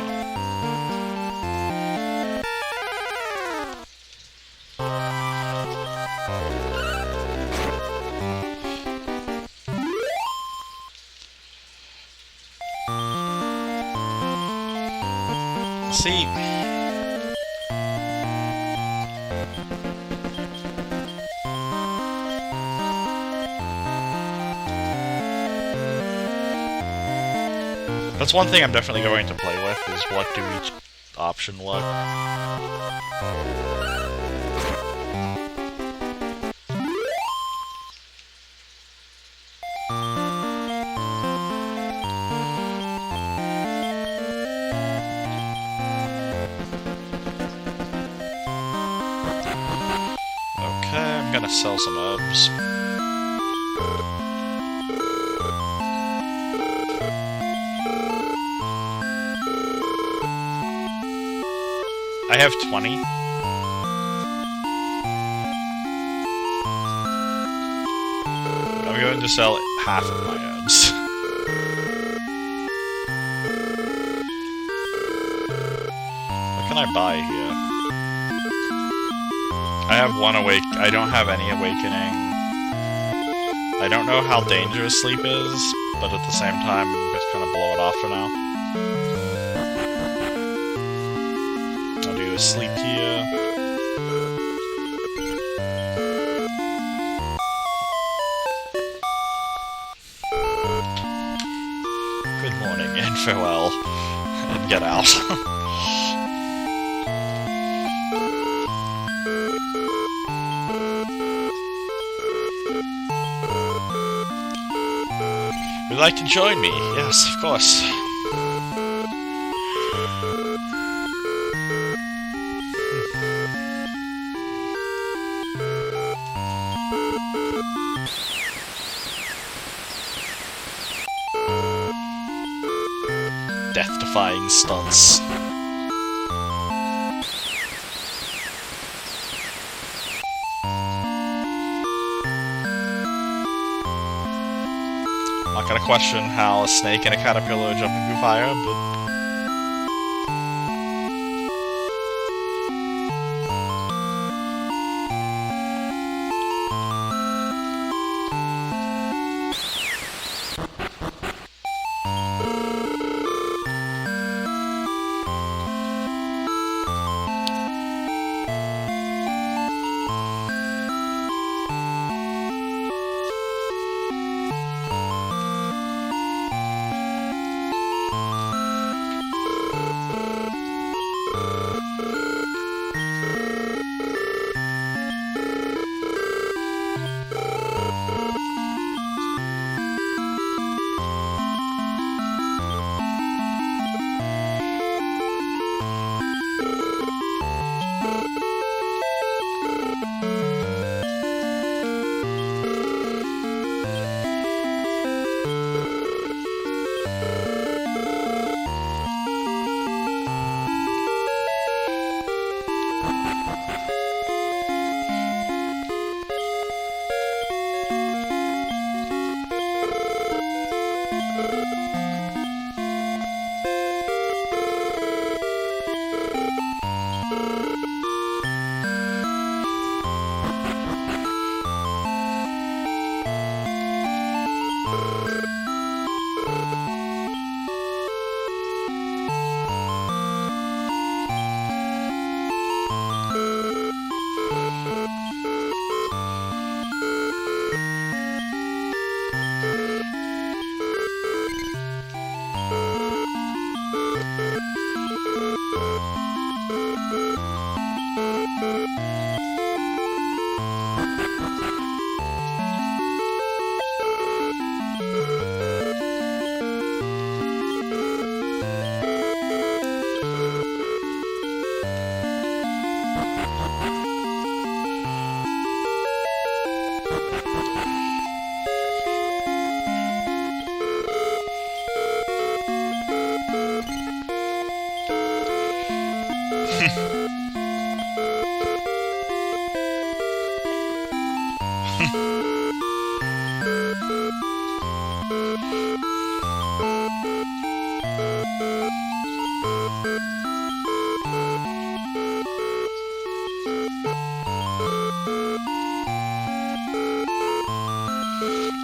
See. That's one thing I'm definitely going to play with, is what do each option look. I'm gonna sell some herbs. I have 20. I'm going to sell half of my herbs. can I buy here? I have one I don't have any awakening. I don't know how dangerous sleep is, but at the same time, I'm just gonna blow it off for now. I'll do a sleep here. Good morning and farewell. And get out. Would you like to join me? Yes, of course. Death-defying stunts. I'm not gonna question how a snake and a caterpillar are jumping through fire, but...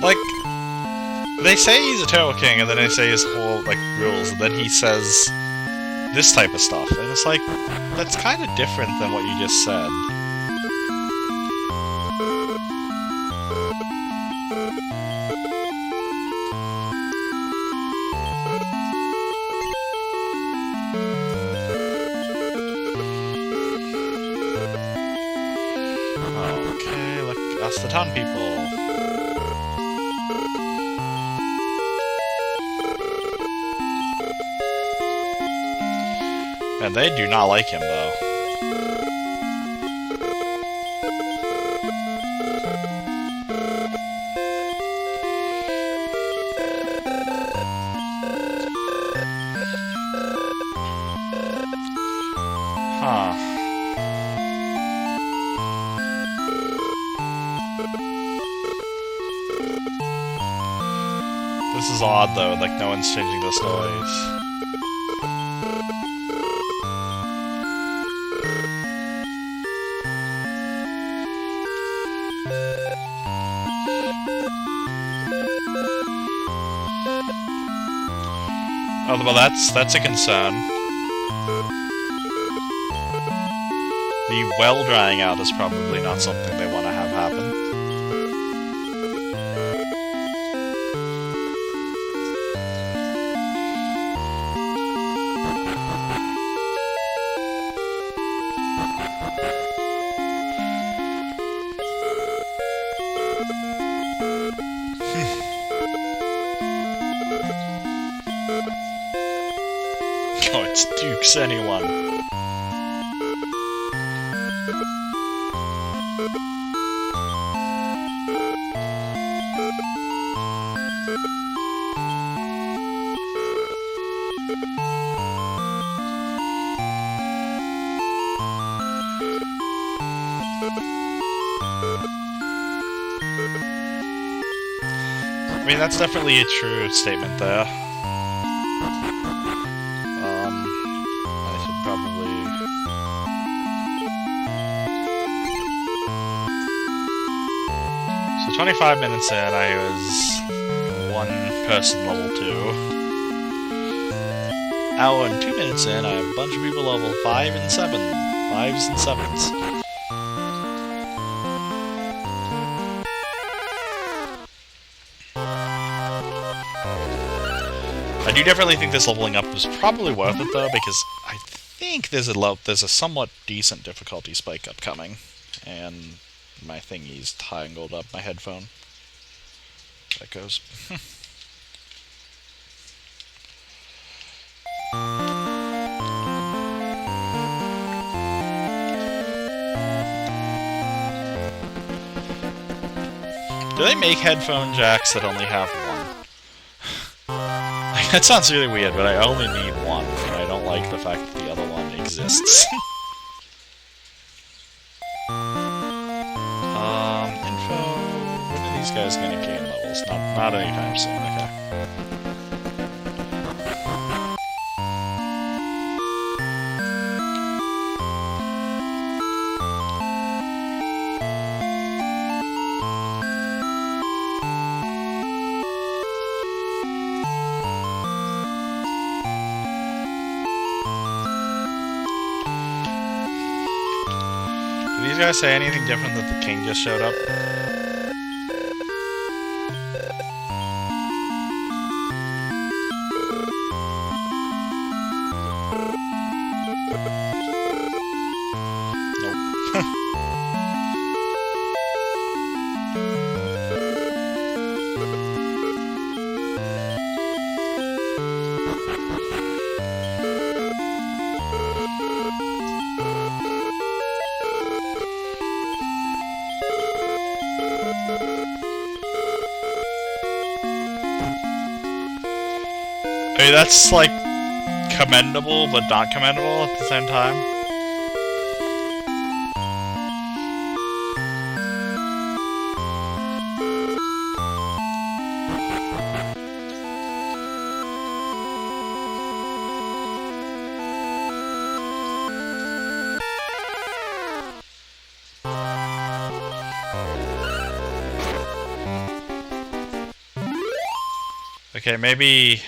Like, they say he's a Tarot King, and then they say his whole, like, rules, and then he says this type of stuff, and it's like, that's kind of different than what you just said. Okay, look, that's the town people. And they do not like him, though. Huh. This is odd, though, like no one's changing this noise. Oh, well, that's a concern. The well drying out is probably not something they want to have happen. Oh, it's Dukes anyone. I mean, that's definitely a true statement there. I should probably... So 25 minutes in, I was one person level 2. Hour and 2 minutes in, I have a bunch of people level 5 and 7. 5s and 7s. I do definitely think this leveling up was probably worth it, though, because I think there's a somewhat decent difficulty spike upcoming, and my thingy's tangled up my headphone. That goes. Do they make headphone jacks that only have one? That sounds really weird, but I only need one, and I don't like the fact that the other one exists. Info... When are these guys gonna gain levels? Not anytime soon, okay. Did these guys say anything different that the king just showed up? Nope. I mean, that's, like, commendable, but not commendable at the same time. Okay, maybe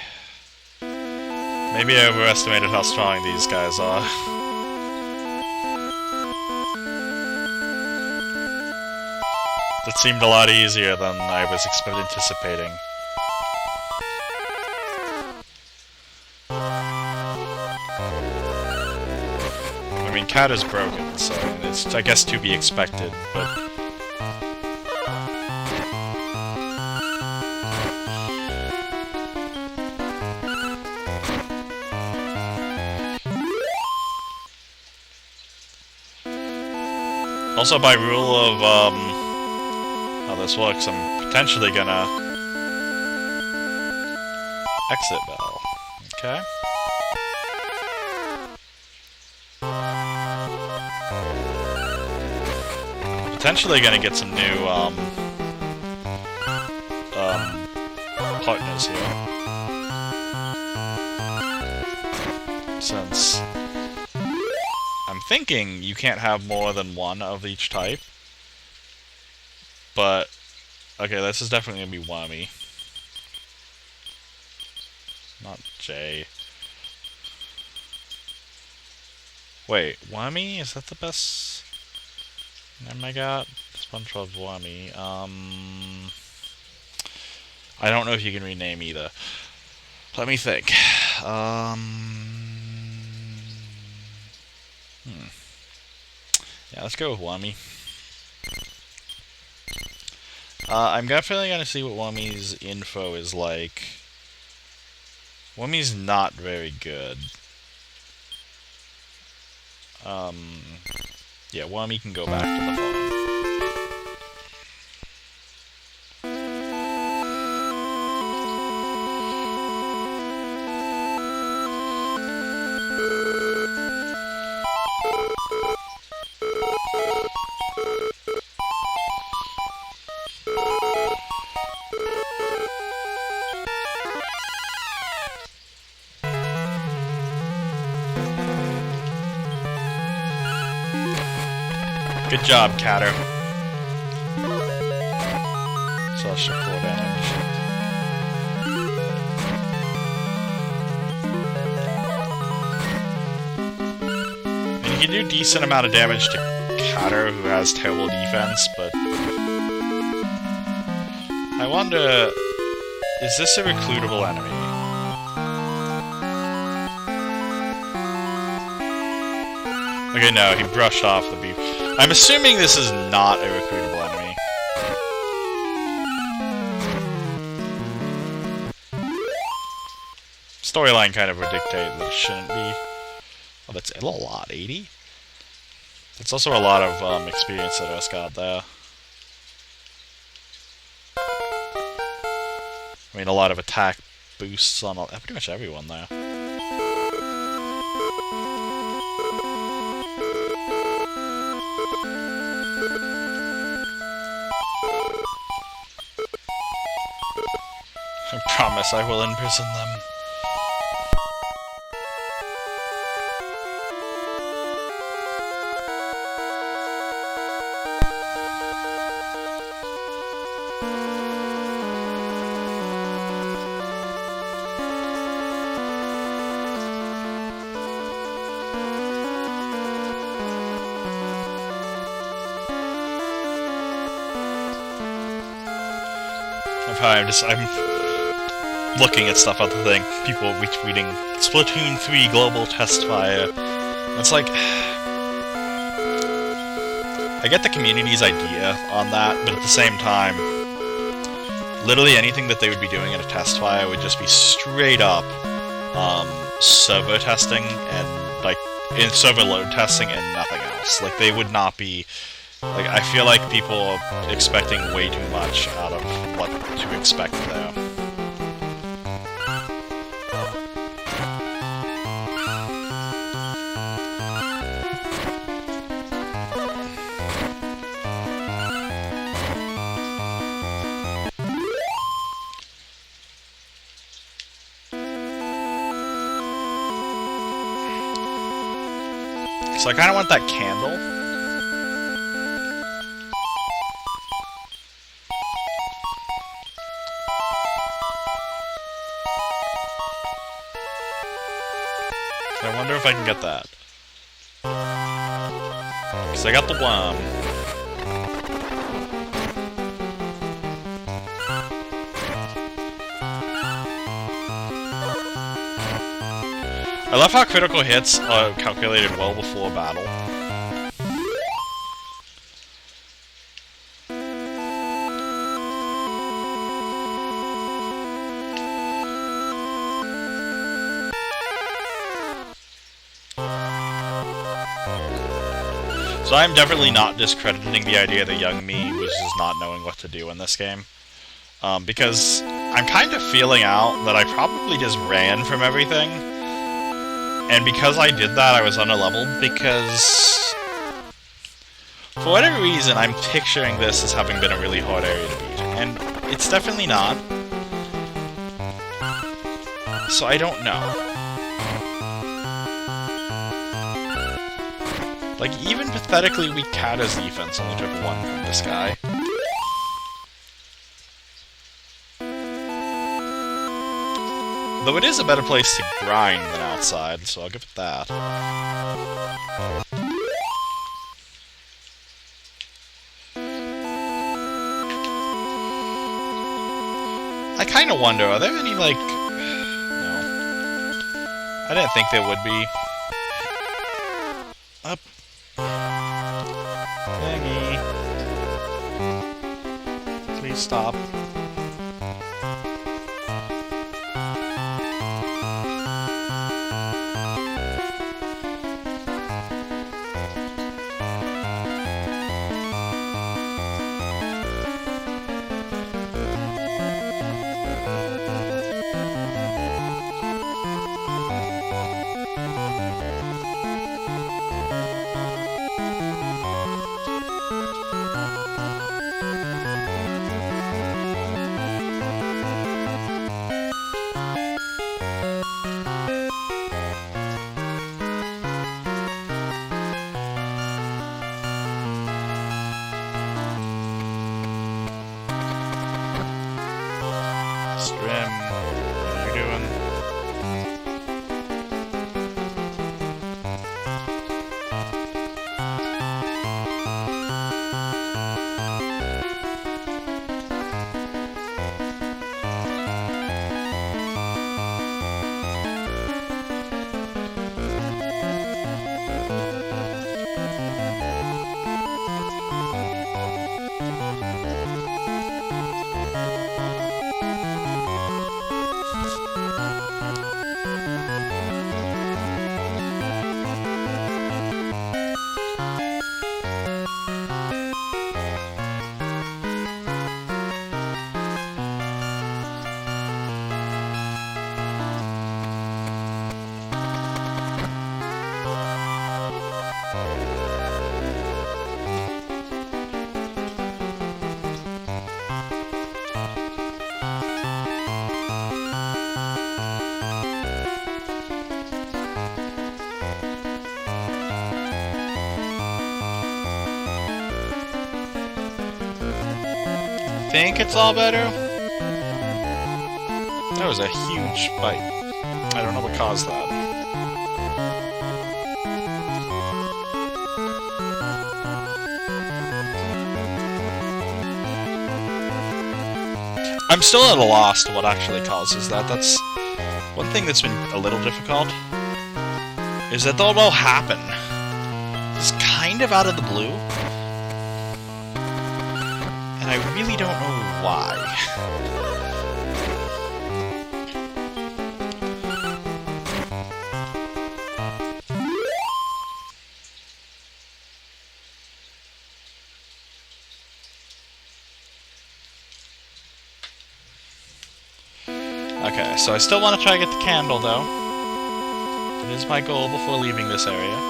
I overestimated how strong these guys are. That seemed a lot easier than I was anticipating. I mean, Cat is broken, so it's, I guess, to be expected, but... Also, by rule of, how this works, I'm potentially gonna exit Bell. Okay. Potentially gonna get some new, partners here. Since... I'm thinking you can't have more than one of each type. But, okay, this is definitely gonna be Whammy. Not J. Wait, Whammy? Is that the best name I got? SpongeBob Whammy. I don't know if you can rename either. Let me think. Yeah, let's go with Whammy. I'm definitely gonna see what Whammy's info is like. Whammy's not very good. Yeah, Whammy can go back to the phone. Good job, Catter. Slash support damage. And you can do a decent amount of damage to Catter, who has terrible defense, but... I wonder... Is this a recruitable enemy? Okay, no, he brushed off the beef. I'm assuming this is not a recruitable enemy. Storyline kind of would dictate that it shouldn't be. Oh, that's a lot, 80? That's also a lot of experience that I just got there. I mean, a lot of attack boosts on pretty much everyone there. I promise I will imprison them. I'm looking at stuff on the thing. People retweeting Splatoon 3 global test fire. It's like... I get the community's idea on that, but at the same time, literally anything that they would be doing in a test fire would just be straight up server testing and, like, in server load testing and nothing else. Like, they would not be... Like, I feel like people are expecting way too much out of what to expect there. So I kind of want that candle. I wonder if I can get that. Because I got the worm. I love how critical hits are calculated well before battle. So I'm definitely not discrediting the idea that young me was just not knowing what to do in this game. Because I'm kind of feeling out that I probably just ran from everything. And because I did that, I was underleveled, because... For whatever reason, I'm picturing this as having been a really hard area to beat. And it's definitely not. So I don't know. Like, even pathetically weak Kata's defense only took 1 from this guy. Though it is a better place to grind than outside, so I'll give it that. I kind of wonder, are there any, like... No. I didn't think there would be. Up. Thingy. Please stop. Strim, what are you doing? Think it's all better? That was a huge bite. I don't know what caused that. I'm still at a loss to what actually causes that. That's one thing that's been a little difficult, is that they'll all happen just kind of out of the blue. And I really don't know why. Okay, so I still want to try to get the candle, though. It is my goal before leaving this area.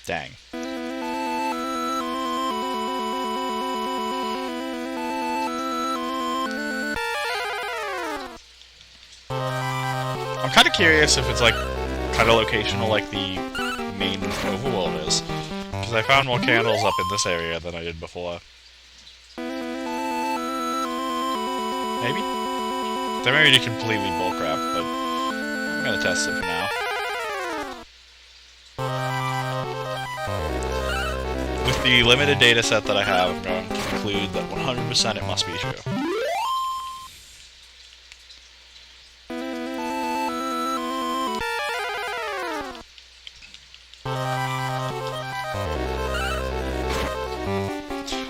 Dang. I'm kind of curious if it's like kind of locational like the main overworld is, because I found more candles up in this area than I did before. Maybe? They may be completely bullcrap, but I'm gonna test it for now. With the limited data set that I have, I'm going to conclude that 100% it must be true.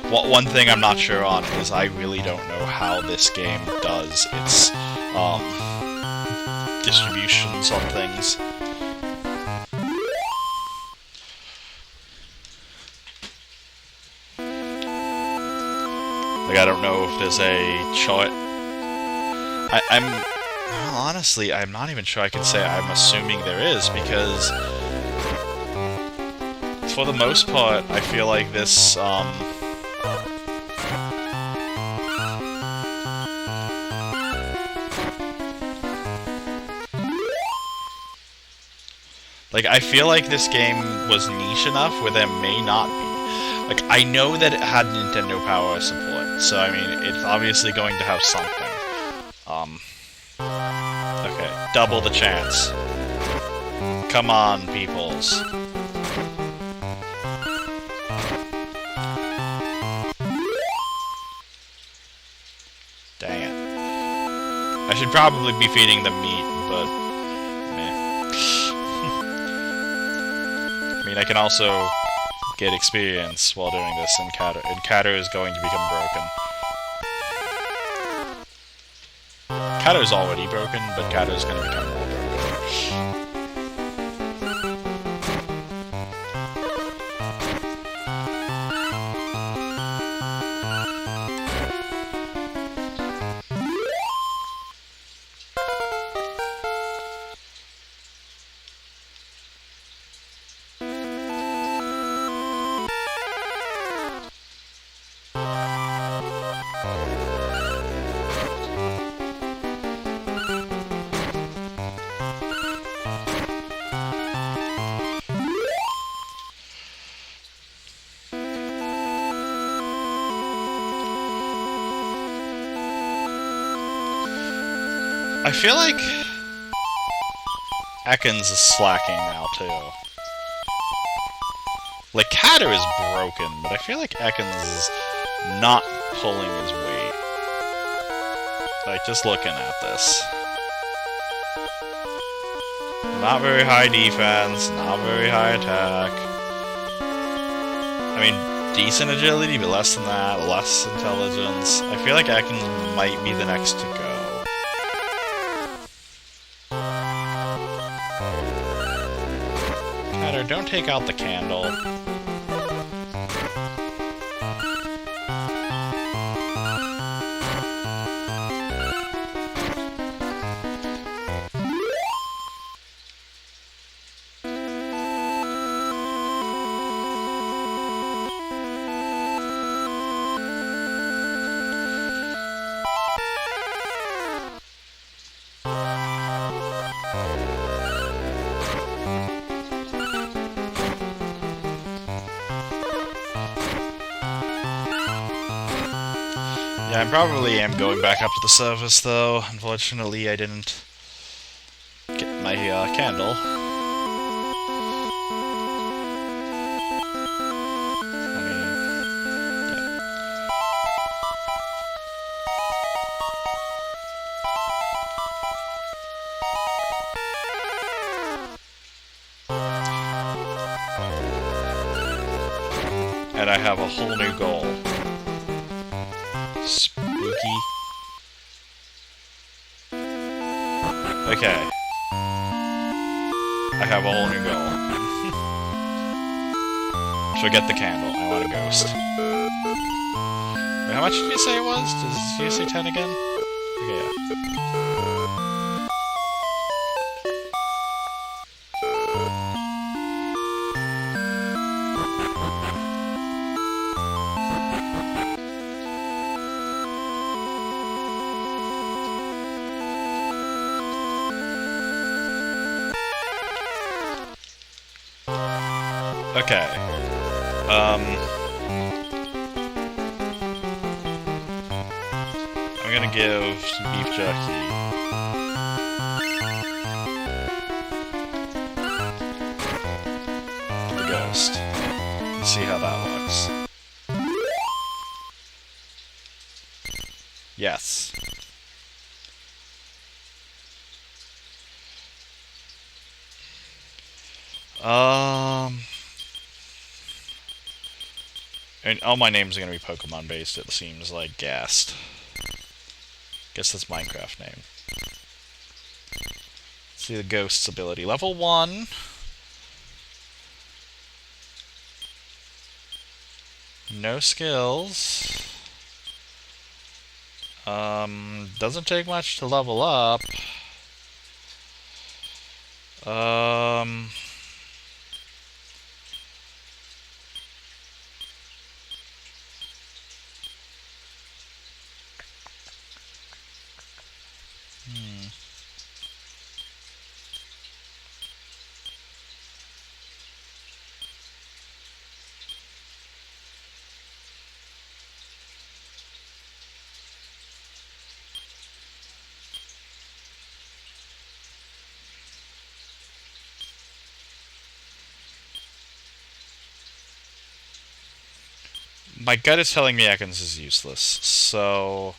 One thing I'm not sure on is I really don't know how this game does its distributions on things. Like, I don't know if there's a chart well, honestly, I'm not even sure I can say I'm assuming there is, because for the most part, I feel like this, like, I feel like this game was niche enough where there may not be. Like, I know that it had Nintendo Power support, so, I mean, it's obviously going to have something. Okay, double the chance. Come on, peoples. Dang it. I should probably be feeding them meat, but meh. I mean, I can also get experience while doing this, and Kato is going to become broken. Kato's already broken, but Kato's going to become more broken. I feel like Ekans is slacking now, too. Like, Kato is broken, but I feel like Ekans is not pulling his weight. Like, just looking at this. Not very high defense, not very high attack. I mean, decent agility, but less than that, less intelligence. I feel like Ekans might be the next to go. Don't take out the candle. Yeah, I probably am going back up to the surface, though. Unfortunately, I didn't get my candle. And I have a whole new goal. Spooky. Okay. I have a whole new goal. Forget the candle. I want a ghost. Wait, how much did you say it was? Did you say 10 again? Okay, yeah. Okay. I'm gonna give some beef jerky. To the ghost. And see how that looks. Yes. And all my names are gonna be Pokemon based, it seems like. Gast. Guess that's Minecraft name. Let's see the Ghost's ability. Level 1. No skills. Doesn't take much to level up. Um... My gut is telling me Ekans is useless, so...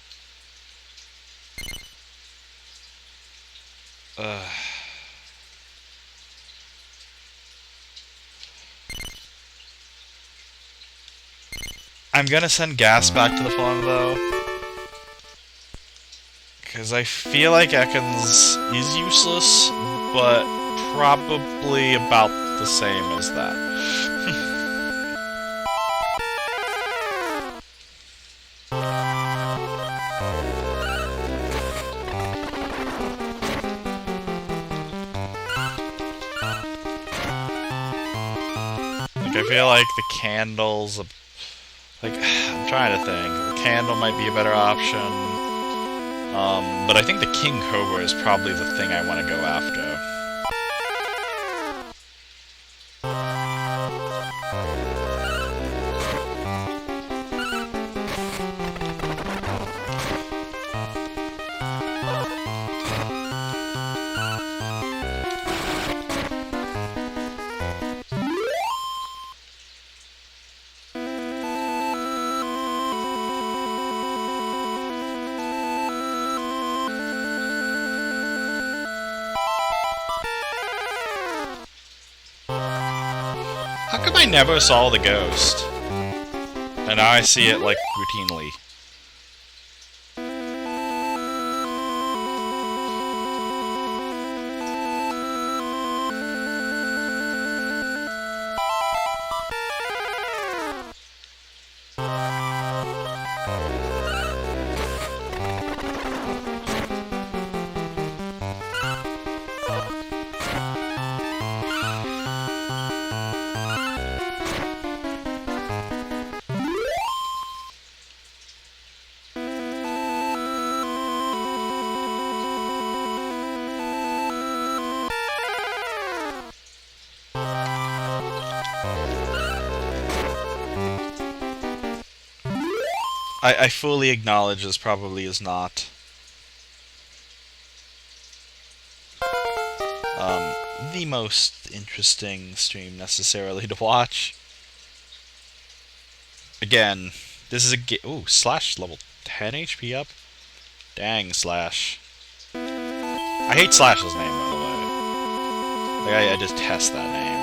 I'm gonna send Gas back to the farm, though. Because I feel like Ekans is useless, but probably about the same as that. I feel like the candles... Like, I'm trying to think. The candle might be a better option. But I think the King Cobra is probably the thing I want to go after. How come I never saw the ghost? And now I see it, like, routinely. I fully acknowledge this probably is not the most interesting stream necessarily to watch. Again, this is a ooh, Slash level 10 HP up? Dang, Slash. I hate Slash's name, by the way. Like, I just test that name.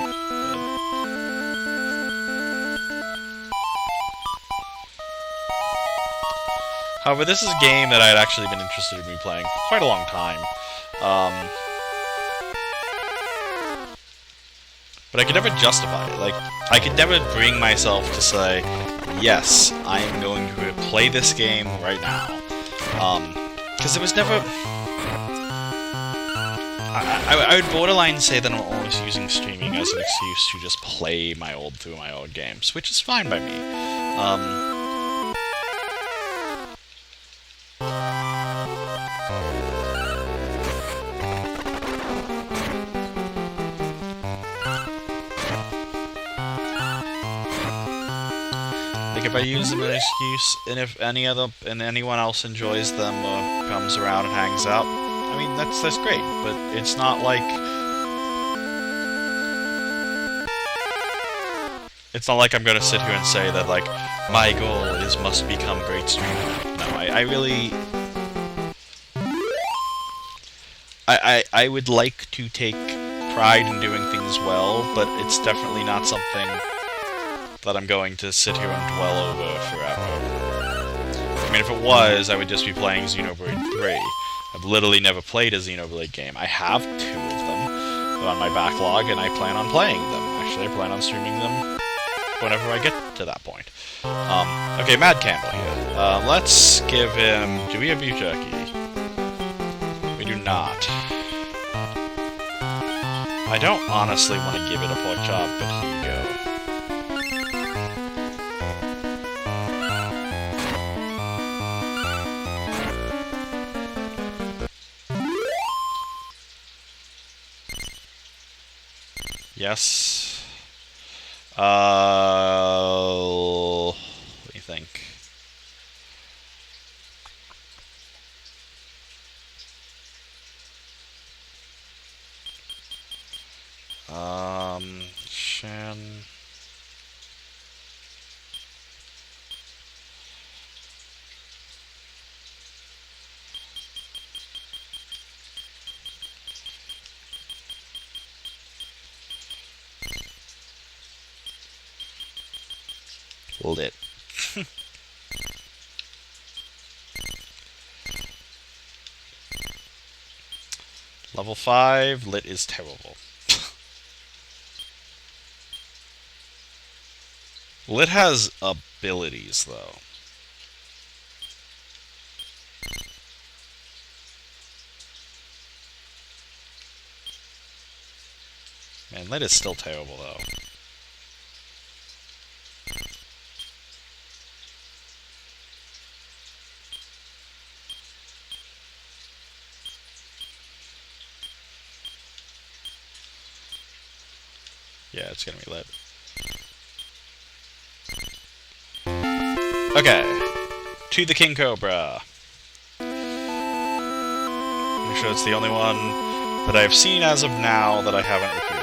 However, this is a game that I'd actually been interested in me playing for quite a long time. But I could never justify it. Like, I could never bring myself to say, yes, I am going to play this game right now. Because it was never... I would borderline say that I'm almost using streaming as an excuse to just play through my old games, which is fine by me. If I use them as an excuse, and if anyone else enjoys them or comes around and hangs out, I mean, that's great, but it's not like... It's not like I'm gonna sit here and say that, like, my goal is must become great streamer. No, I really... I would like to take pride in doing things well, but it's definitely not something that I'm going to sit here and dwell over forever. I mean, if it was, I would just be playing Xenoblade 3. I've literally never played a Xenoblade game. I have 2 of them. They're on my backlog, and I plan on playing them. Actually, I plan on streaming them whenever I get to that point. Okay, Mad Candle here. Let's give him... Do we have beef jerky? We do not. I don't honestly want to give it a pork chop, but here you go. Yes. What do you think? Shan. Lit. Level 5, lit is terrible. Lit has abilities, though. Man, lit is still terrible, though. Yeah, it's gonna be lit. Okay, to the King Cobra. I'm sure it's the only one that I've seen as of now that I haven't recruited.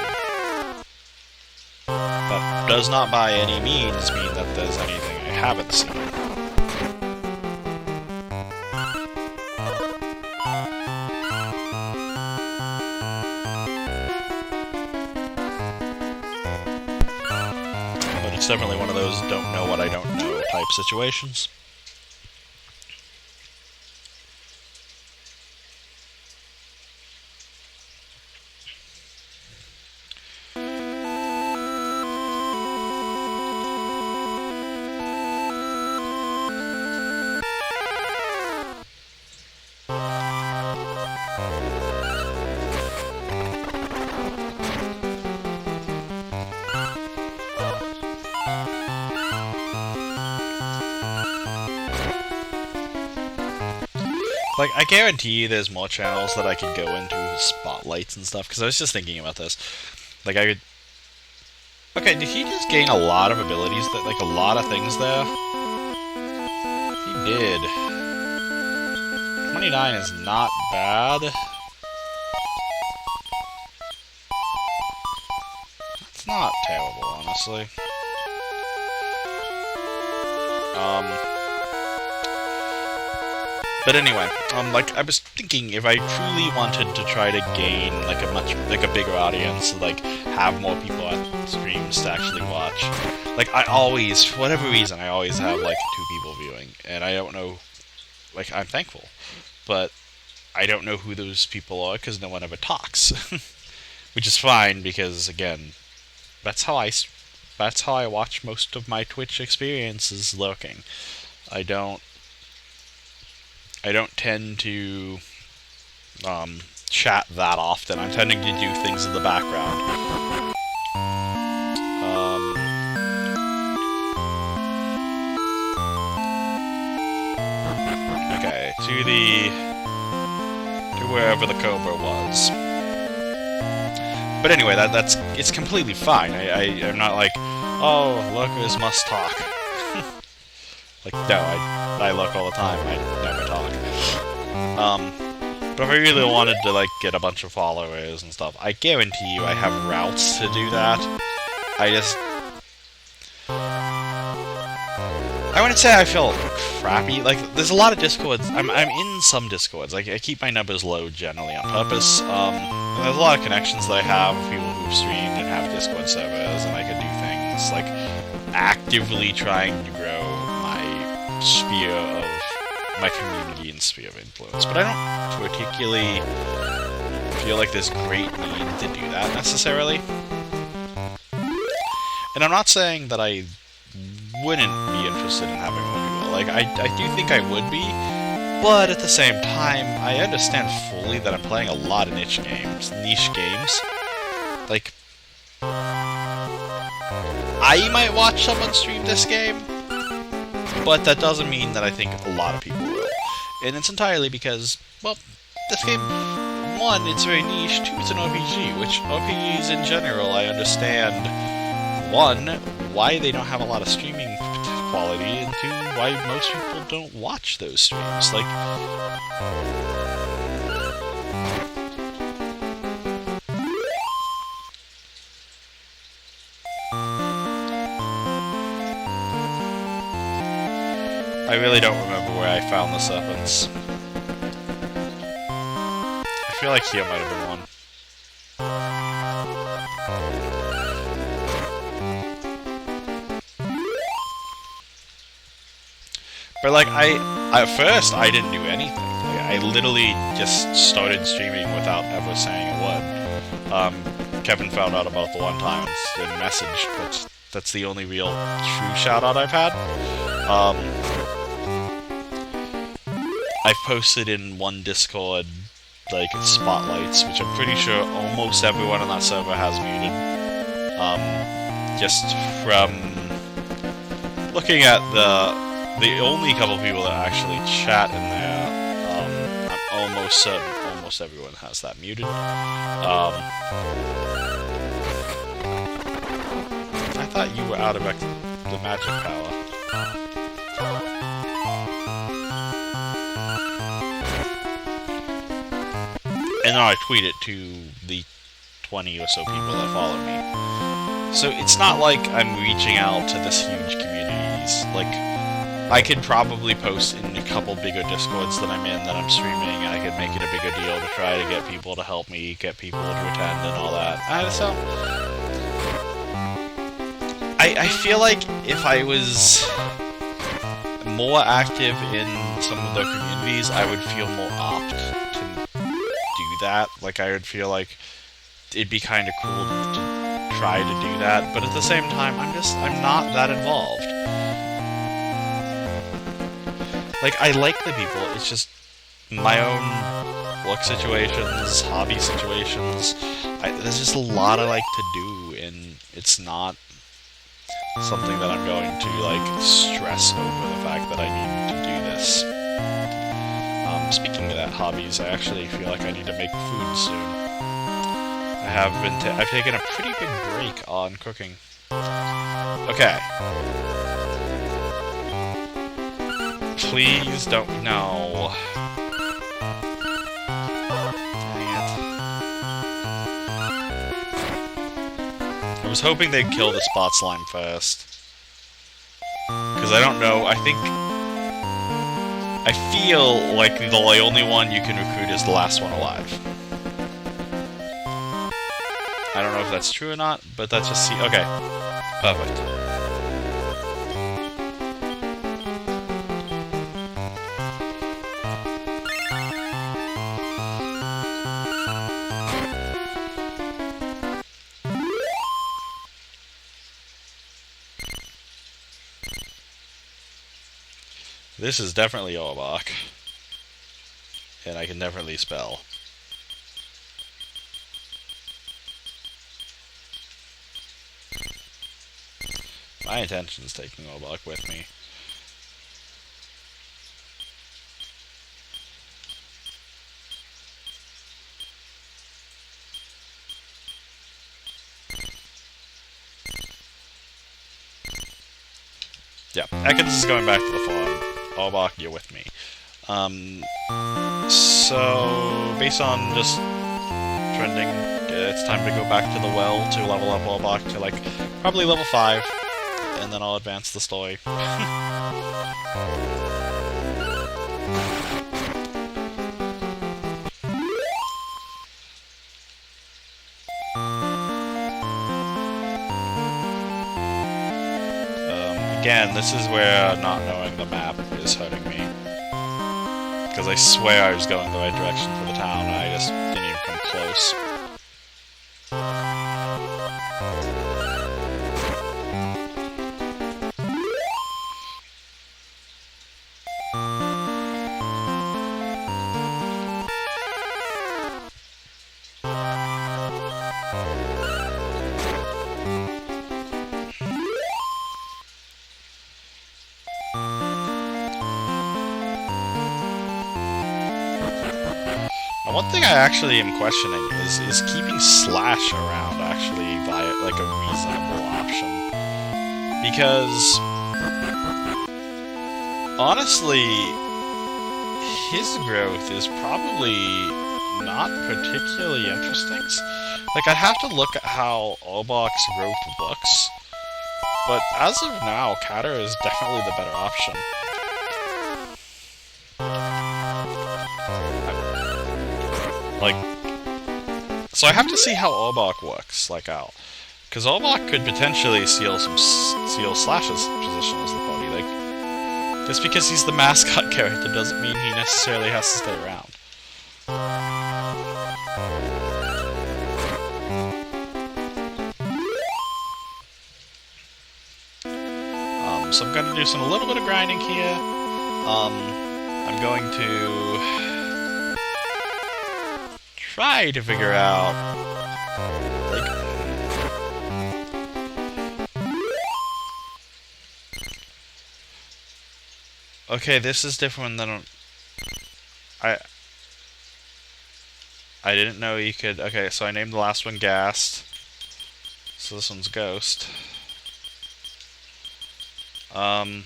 That does not by any means mean that there's anything I haven't seen. But it's definitely one of those don't know what I don't know type situations. Like, I guarantee you there's more channels that I could go into with spotlights and stuff, because I was just thinking about this. Like, I could... Okay, did he just gain a lot of abilities, that like, a lot of things there? He did. 29 is not bad. It's not terrible, honestly. But anyway, like, I was thinking if I truly wanted to try to gain, like, a bigger audience, like, have more people at streams to actually watch, like, I always, for whatever reason, I always have, like, 2 people viewing, and I don't know, like, I'm thankful, but I don't know who those people are, because no one ever talks, which is fine, because, again, that's how I watch most of my Twitch experiences, lurking. I don't tend to chat that often. I'm tending to do things in the background. Okay, to wherever the Cobra was. But anyway, it's completely fine. I'm not like, oh, lurkers must talk. Like, no, I look all the time, I never talk. But if I really wanted to, like, get a bunch of followers and stuff, I guarantee you I have routes to do that. I wouldn't say I feel crappy. Like, there's a lot of Discords. I'm in some Discords. Like, I keep my numbers low generally on purpose. And there's a lot of connections that I have with people who've streamed and have Discord servers, and I can do things like actively trying to grow sphere of my community and sphere of influence, but I don't particularly feel like there's great need to do that necessarily. And I'm not saying that I wouldn't be interested in having more people Like, I do think I would be, but at the same time, I understand fully that I'm playing a lot of niche games. Like, I might watch someone stream this game, but that doesn't mean that I think a lot of people will. And it's entirely because, well, this game, one, it's very niche, two, it's an RPG, which RPGs in general, I understand, one, why they don't have a lot of streaming quality, and two, why most people don't watch those streams. Like, I really don't remember where I found the serpents. I feel like here might have been one. But like, at first I didn't do anything. Like, I literally just started streaming without ever saying a word. Kevin found out about the one time and messaged, but that's the only real true shout out I've had. I've posted in one Discord, like, spotlights, which I'm pretty sure almost everyone on that server has muted. Just from looking at the only couple people that actually chat in there, I'm almost certain almost everyone has that muted. I thought you were out of the magic power. And then I tweet it to the 20 or so people that follow me. So it's not like I'm reaching out to this huge communities. Like, I could probably post in a couple bigger Discords that I'm in that I'm streaming, and I could make it a bigger deal to try to get people to help me, get people to attend and all that. So, I feel like if I was more active in some of the communities, I would feel more apt that. Like, I would feel like it'd be kind of cool to try to do that, but at the same time, I'm not that involved. Like, I like the people, it's just my own work situations, hobby situations, there's just a lot I like to do, and it's not something that I'm going to, like, stress over the fact that I need to do this. Speaking of that, hobbies, I actually feel like I need to make food soon. I've taken a pretty big break on cooking. Okay. Please don't, no. Dang it. I was hoping they'd kill the spot slime first. Because I don't know, I feel like the only one you can recruit is the last one alive. I don't know if that's true or not, but that's just okay. Perfect. This is definitely Oasis, and I can definitely spell. My intention is taking Oasis with me. Yeah, Ekans is going back to the farm. Oasis, you're with me. So, based on just trending, it's time to go back to the well to level up Oasis to, like, probably level 5, and then I'll advance the story. Again, this is where not knowing the map is hurting me. Because I swear I was going the right direction for the town, and I just didn't even come close. One thing I actually am questioning is keeping Slash around actually like a reasonable option. Because honestly, his growth is probably not particularly interesting. Like, I'd have to look at how Obak's growth looks, but as of now, Katter is definitely the better option. So I have to see how Obak works, like out. Because Obak could potentially steal Slash's position as the pony. Like, just because he's the mascot character doesn't mean he necessarily has to stay around. So I'm going to do a little bit of grinding here. I'm going to try to figure out, like, okay, this is different than I didn't know you could. Okay, so I named the last one Ghast, so this one's Ghost. I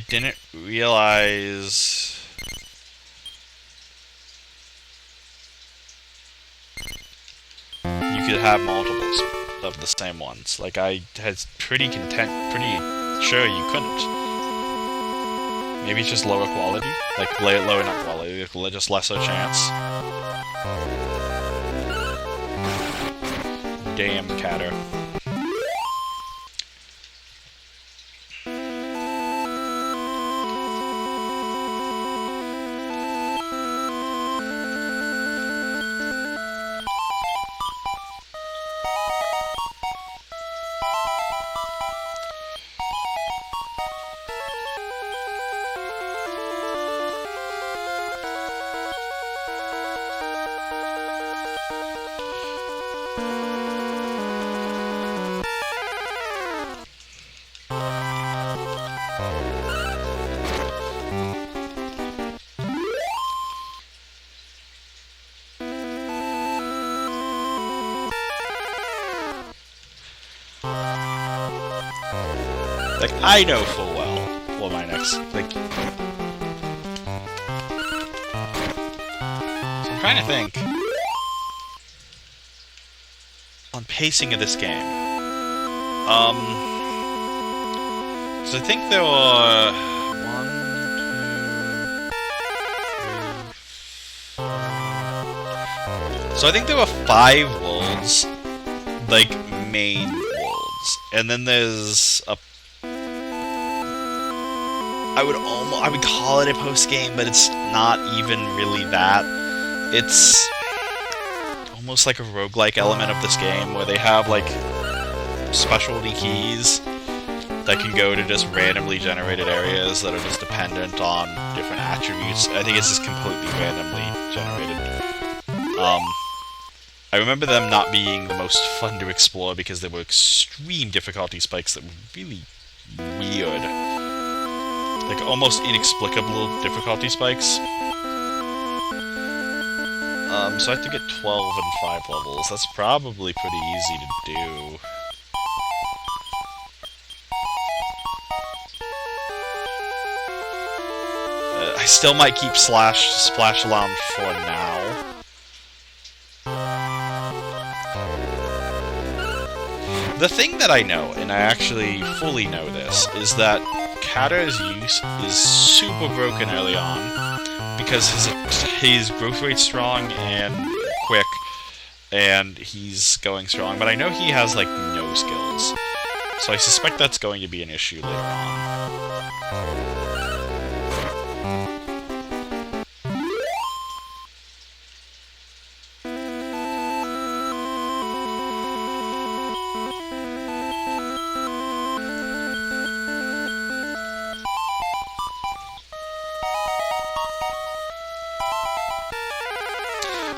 didn't realize you could have multiples of the same ones. Like, I was pretty sure you couldn't. Maybe it's just lower quality? Like, lower not quality, just lesser chance. Damn, Katter. Like, I know full well what my next, like... So I'm trying to think on pacing of this game. So I think there were 1, 2, 3, 4... So I think there were 5 worlds, like, main worlds. And then there's a... I would call it a post-game, but it's not even really that. It's almost like a roguelike element of this game, where they have, like, specialty keys that can go to just randomly generated areas that are just dependent on different attributes. I think it's just completely randomly generated. I remember them not being the most fun to explore because there were extreme difficulty spikes that were really weird. Like, almost inexplicable difficulty spikes. So I have to get 12 and 5 levels. That's probably pretty easy to do. I still might keep Splash Alarm for now. The thing that I know, and I actually fully know this, is that Katter's use is super broken early on, because his growth rate's strong and quick, and he's going strong, but I know he has, like, no skills. So I suspect that's going to be an issue later on.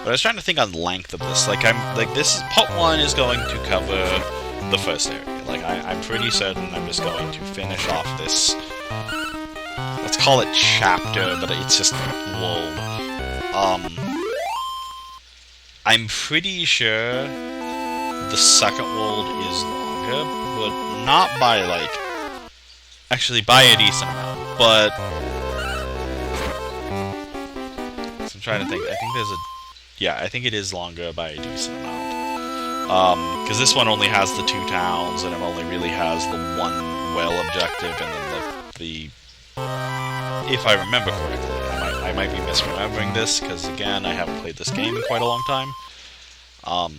But I was trying to think on length of this. Like, this part 1 is going to cover the first area. Like, I'm pretty certain I'm just going to finish off this, let's call it chapter, but it's just lulled. I'm pretty sure the second world is longer, but not by, like... Actually, by a decent amount, but... So I'm trying to think. I think there's a... Yeah, I think it is longer by a decent amount. Because this one only has the 2 towns, and it only really has the 1 well objective, and then the if I remember correctly, I might be misremembering this, because again, I haven't played this game in quite a long time. I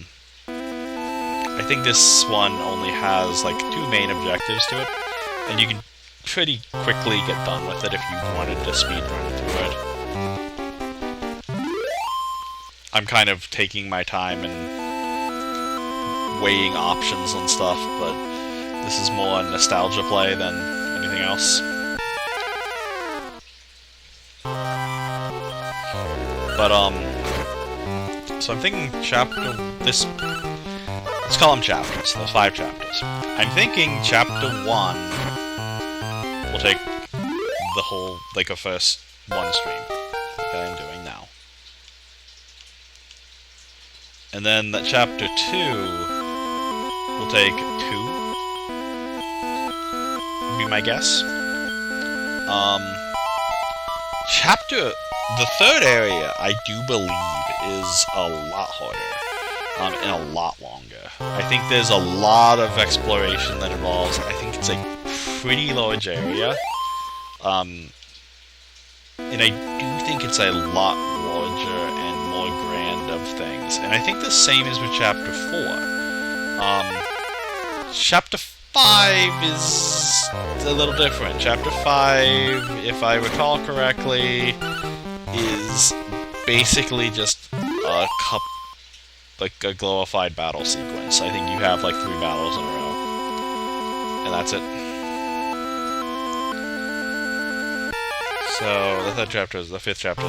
think this one only has like 2 main objectives to it, and you can pretty quickly get done with it if you wanted to speedrun through it. I'm kind of taking my time and weighing options and stuff, but this is more a nostalgia play than anything else. But, so I'm thinking let's call them chapters, the 5 chapters. I'm thinking chapter 1 will take the whole, like a first 1 stream, like I am doing now. And then that chapter 2 will take 2, would be my guess. The third area, I do believe, is a lot harder, and a lot longer. I think there's a lot of exploration that involves, I think it's a pretty large area, and I do think it's a lot larger and more grand of things. And I think the same is with Chapter 4. Chapter 5 is a little different. Chapter 5, if I recall correctly, is basically just like a glorified battle sequence. I think you have like 3 battles in a row, and that's it. So the 3rd chapter is the 5th chapter.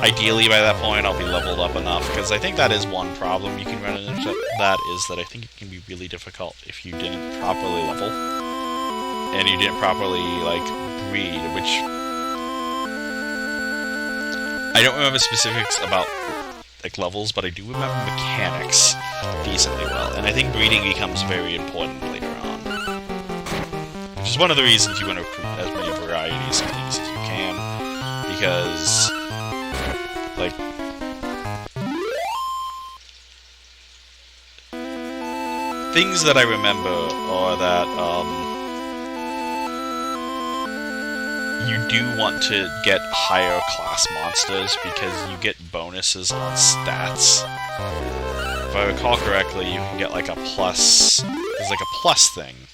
Ideally, by that point, I'll be leveled up enough, because I think that is one problem you can run into. That is that I think it can be really difficult if you didn't properly level and you didn't properly like breed, which I don't remember specifics about like levels, but I do remember mechanics decently well, and I think breeding becomes very important later on, which is one of the reasons you want to recruit as many varieties of things as you can, because like things that I remember are that you do want to get higher class monsters because you get bonuses on stats. If I recall correctly, you can get like a plus, there's like a plus thing,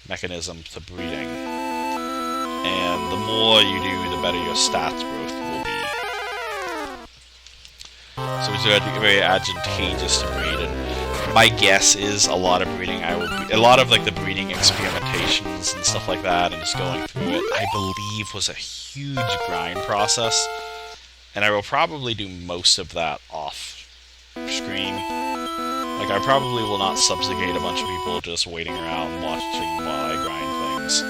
mechanism to breeding. And the more you do, the better your stats growth will be. So it's very advantageous to breed, and my guess is a lot of breeding, a lot of like the breeding experimentations and stuff like that, and just going through it, I believe was a huge grind process, and I will probably do most of that off screen. Like I probably will not subjugate a bunch of people just waiting around watching while I grind things.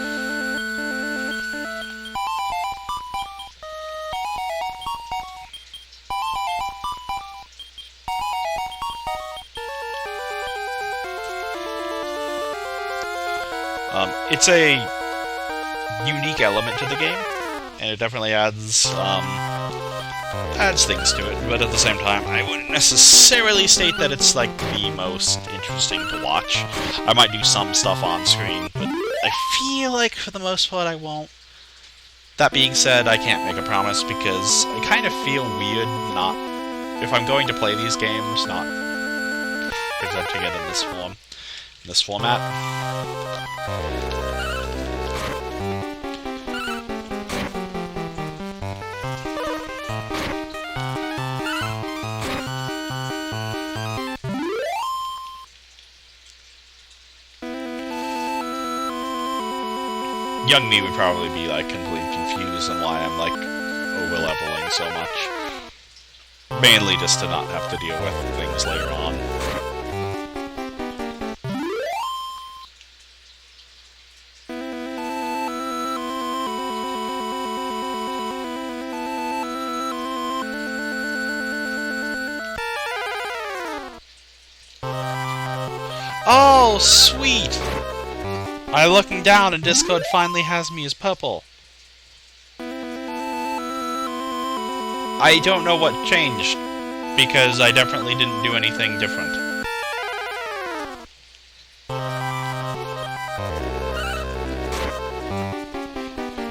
It's a unique element to the game, and it definitely adds things to it, but at the same time, I wouldn't necessarily state that it's like the most interesting to watch. I might do some stuff on screen, but I feel like for the most part I won't. That being said, I can't make a promise, because I kind of feel weird not, if I'm going to play these games, not presenting it in this format. Young me would probably be like completely confused on why I'm like over-leveling so much. Mainly just to not have to deal with things later on. Oh, sweet! I'm looking down and Discord finally has me as purple. I don't know what changed, because I definitely didn't do anything different.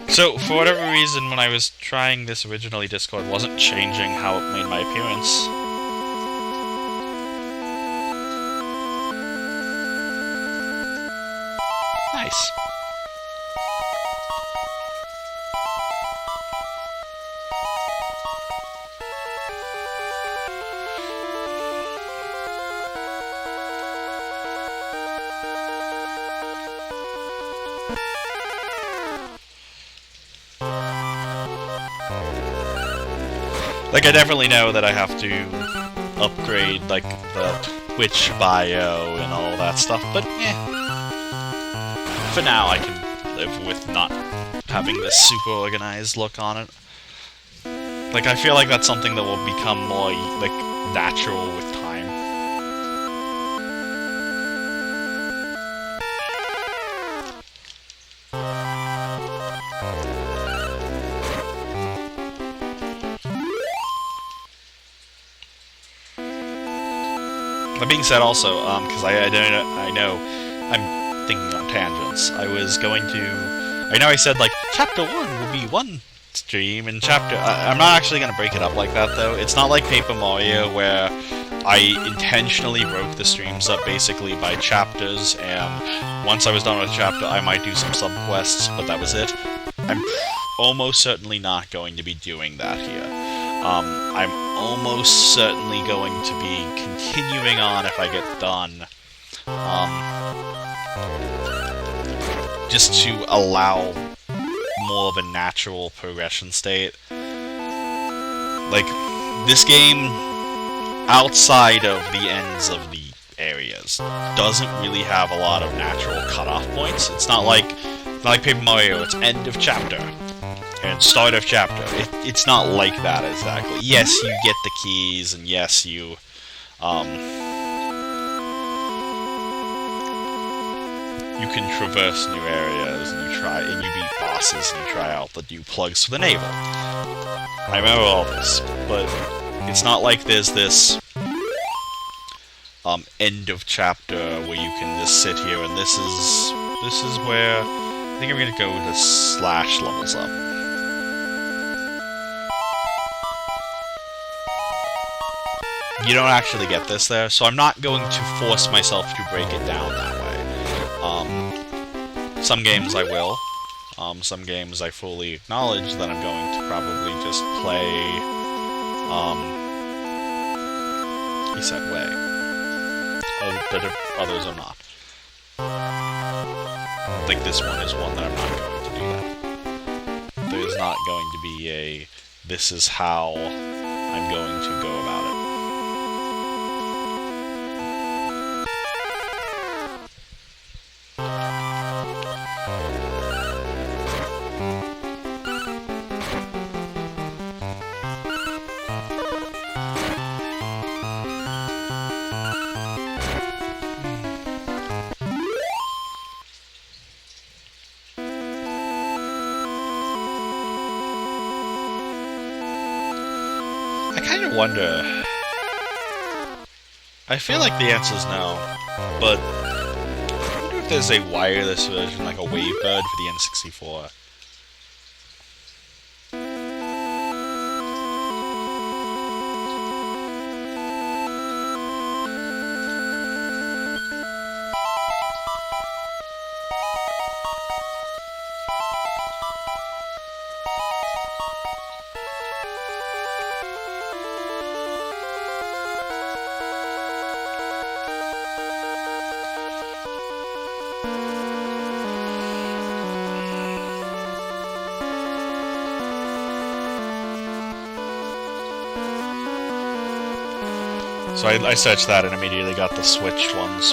So, for whatever reason, when I was trying this originally, Discord wasn't changing how it made my appearance. Nice. Like, I definitely know that I have to upgrade, like, the Twitch bio and all that stuff, but, for now, I can live with not having this super organized look on it. Like, I feel like that's something that will become more, like, natural with time. That being said, also, because I know I'm thinking on tangents. I was going to... I know I said, like, Chapter 1 will be one stream, and Chapter... I'm not actually going to break it up like that, though. It's not like Paper Mario, where I intentionally broke the streams up, basically, by chapters, and once I was done with a chapter, I might do some sub-quests, but that was it. I'm almost certainly not going to be doing that here. I'm almost certainly going to be continuing on if I get done. Just to allow more of a natural progression state. Like, this game, outside of the ends of the areas, doesn't really have a lot of natural cutoff points. It's not like Paper Mario, it's end of chapter. And start of chapter. It's not like that exactly. Yes, you get the keys, and yes, you can traverse new areas, and you beat bosses, and you try out the new plugs for the navel. I remember all this, but it's not like there's this end of chapter where you can just sit here, and this is where I think I'm gonna go to slash levels up. You don't actually get this there, so I'm not going to force myself to break it down that way. Some games I will. Some games I fully acknowledge that I'm going to probably just play, a set way. But others are not. I think this one is one that I'm not going to do that. There's not going to be a, this is how I'm going to go about it. Wonder. I feel like the answer is no, but I wonder if there's a wireless version, like a Wavebird for the N64. So I searched that and immediately got the Switch ones.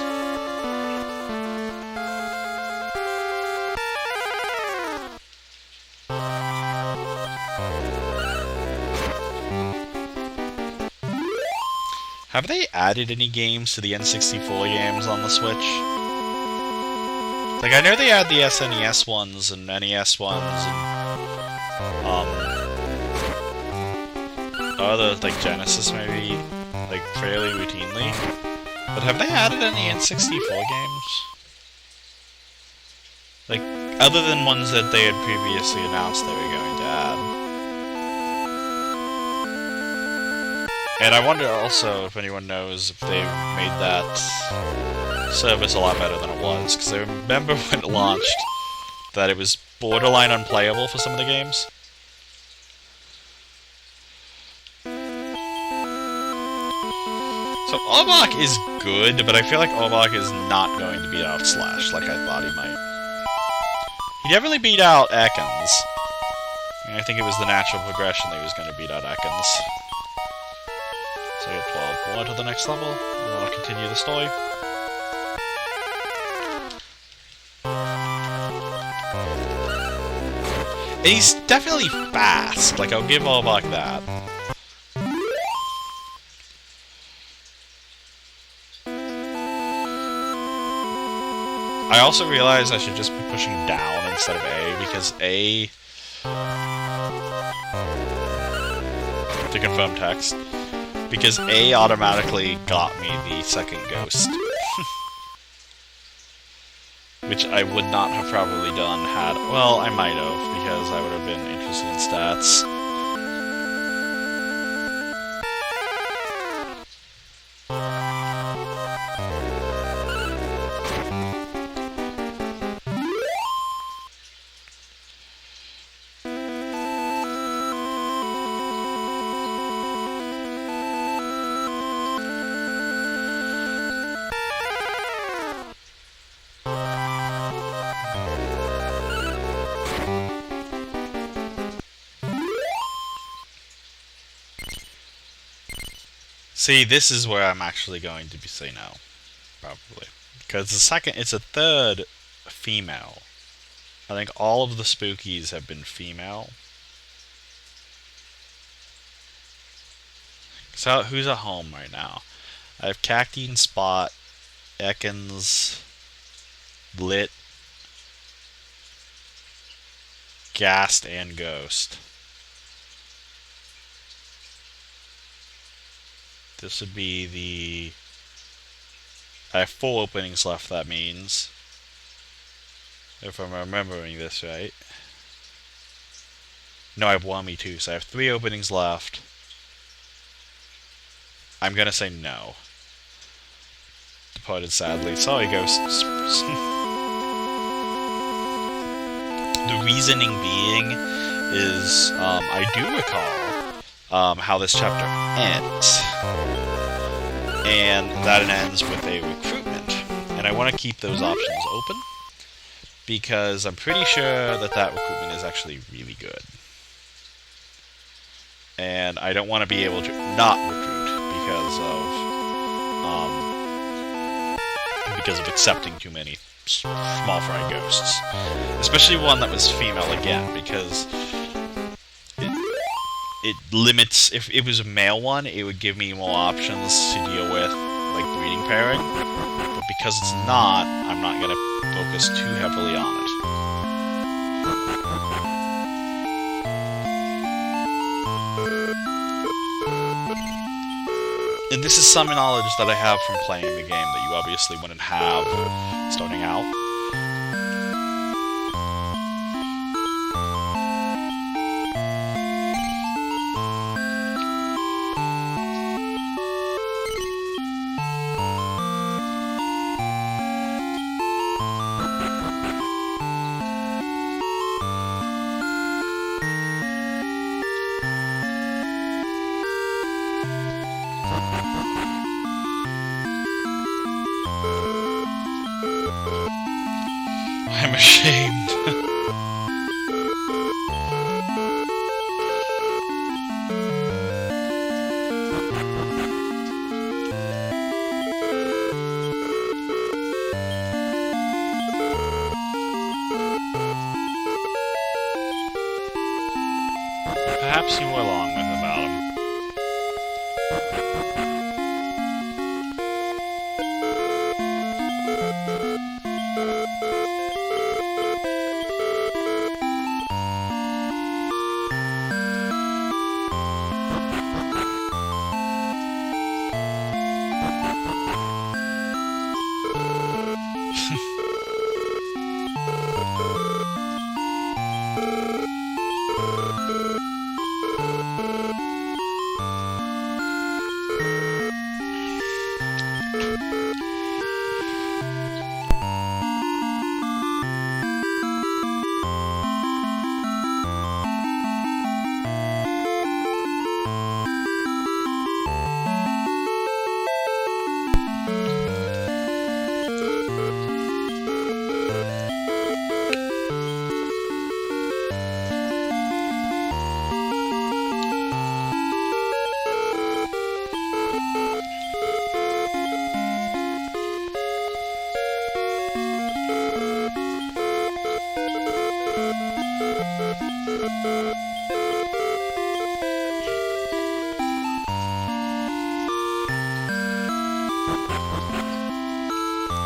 Have they added any games to the N64 games on the Switch? Like, I know they had the SNES ones and NES ones and, other, like, Genesis maybe, like, fairly routinely. But have they added any N64 games? Like, other than ones that they had previously announced they were going to add. And I wonder also if anyone knows if they've made that service a lot better than it was, because I remember when it launched that it was borderline unplayable for some of the games. So Orbach is good, but I feel like Orbach is not going to beat out Slash like I thought he might. He definitely beat out Ekans. I think it was the natural progression that he was going to beat out Ekans. So I get 12 more to the next level, and I'll continue the story. And he's definitely fast, like I'll give Orbach that. I also realized I should just be pushing down instead of A, because A... to confirm text. Because A automatically got me the second ghost. Which I would not have probably done had... Well, I might have, because I would have been interested in stats. See, this is where I'm actually going to say no. Probably. Because it's a third female. I think all of the spookies have been female. So, who's at home right now? I have Cacti, Spot, Ekans, Lit, Ghast, and Ghost. This would be the... I have 4 openings left, that means. If I'm remembering this right. No, I have Wami too, so I have 3 openings left. I'm gonna say no. Departed sadly. Sorry, Ghosts. The reasoning being is, I do recall how this chapter ends. And that it ends with a recruitment. And I want to keep those options open, because I'm pretty sure that that recruitment is actually really good. And I don't want to be able to not recruit because of accepting too many small fry ghosts. Especially one that was female again, because it limits... If it was a male one, it would give me more options to deal with, like, breeding pairing. But because it's not, I'm not going to focus too heavily on it. And this is some knowledge that I have from playing the game that you obviously wouldn't have starting out. I'm ashamed. Perhaps you were long with about him.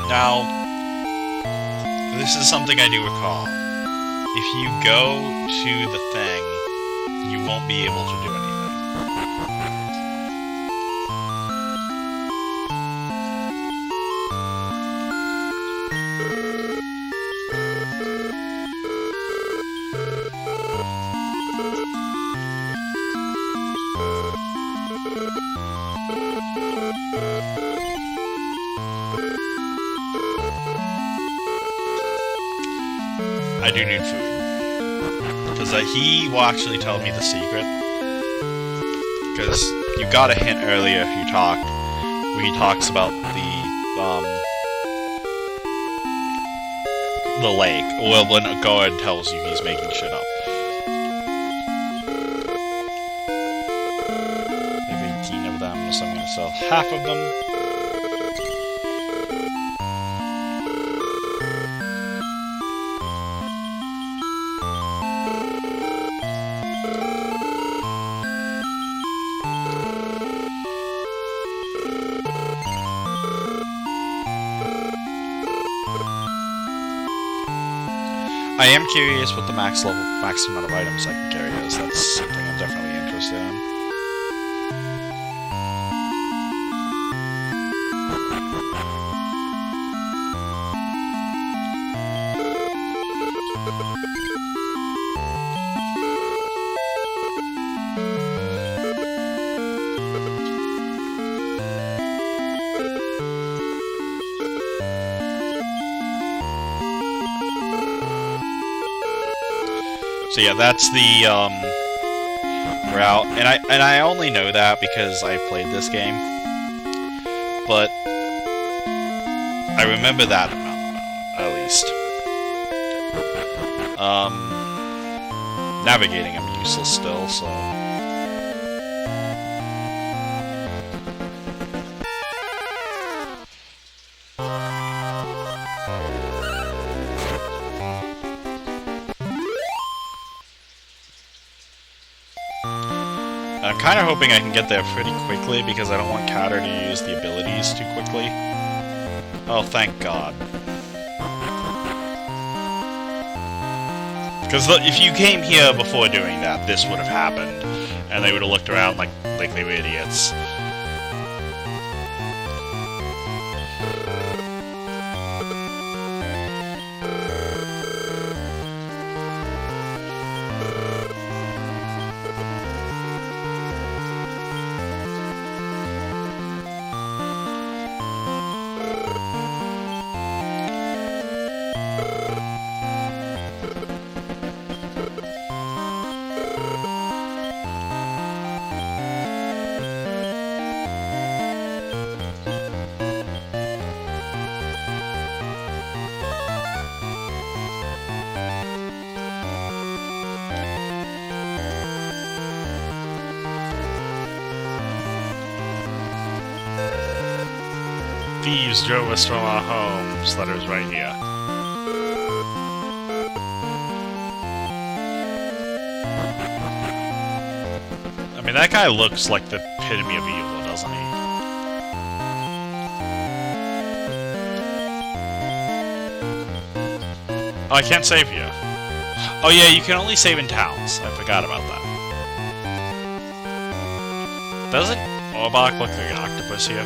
Now, this is something I do recall. If you go to the thing, you won't be able to do anything. I do need food. Because he will actually tell me the secret. Because you got a hint earlier if you talked, where he talks about the lake. Well, when a guard tells you he's making shit up. I have 18 of them, so I'm gonna sell half of them. I am curious what the max amount of items I can carry is. That's something I'm definitely interested in. So yeah, that's the route, and I only know that because I played this game, but I remember that amount, at least. Navigating I'm useless still, so. I'm kind of hoping I can get there pretty quickly because I don't want Catter to use the abilities too quickly. Oh, thank God. Because if you came here before doing that, this would have happened, and they would have looked around like they were idiots. Thieves drove us from our homes. Letter's right here. I mean, that guy looks like the epitome of evil, doesn't he? Oh, I can't save here. Oh yeah, you can only save in towns. I forgot about that. Doesn't Orbach look like an octopus here?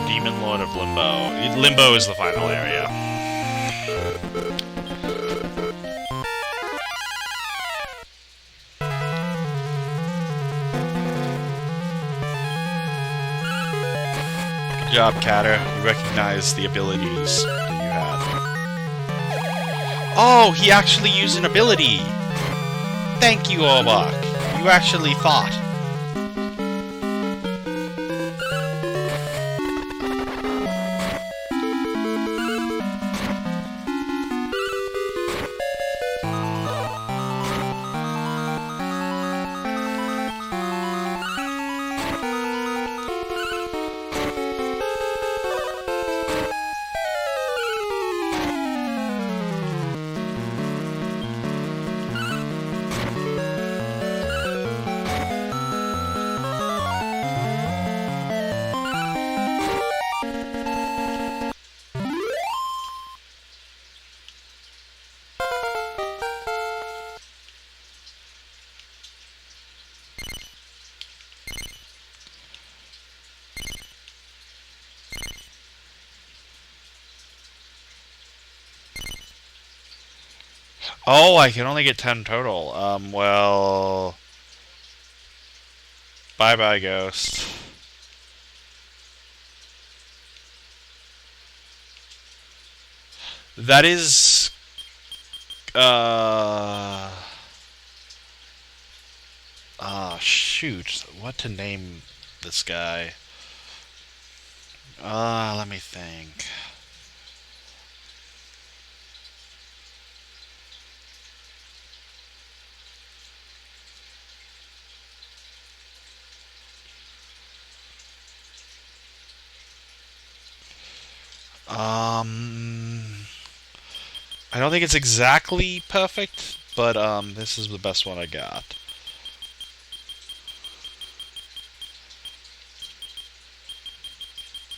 Demon Lord of Limbo. Limbo is the final area. Good job, Catter. You recognize the abilities that you have. Oh, he actually used an ability! Thank you, Orbach. You actually thought. Oh, I can only get 10 total. Well... Bye-bye, Ghost. That is... shoot. What to name this guy? Let me think. I don't think it's exactly perfect, but this is the best one I got.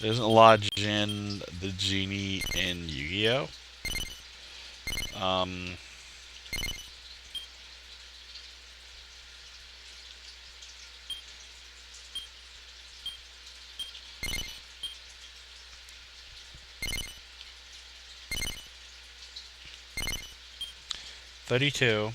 There isn't a lot of Jin, the genie, in Yu-Gi-Oh. 32.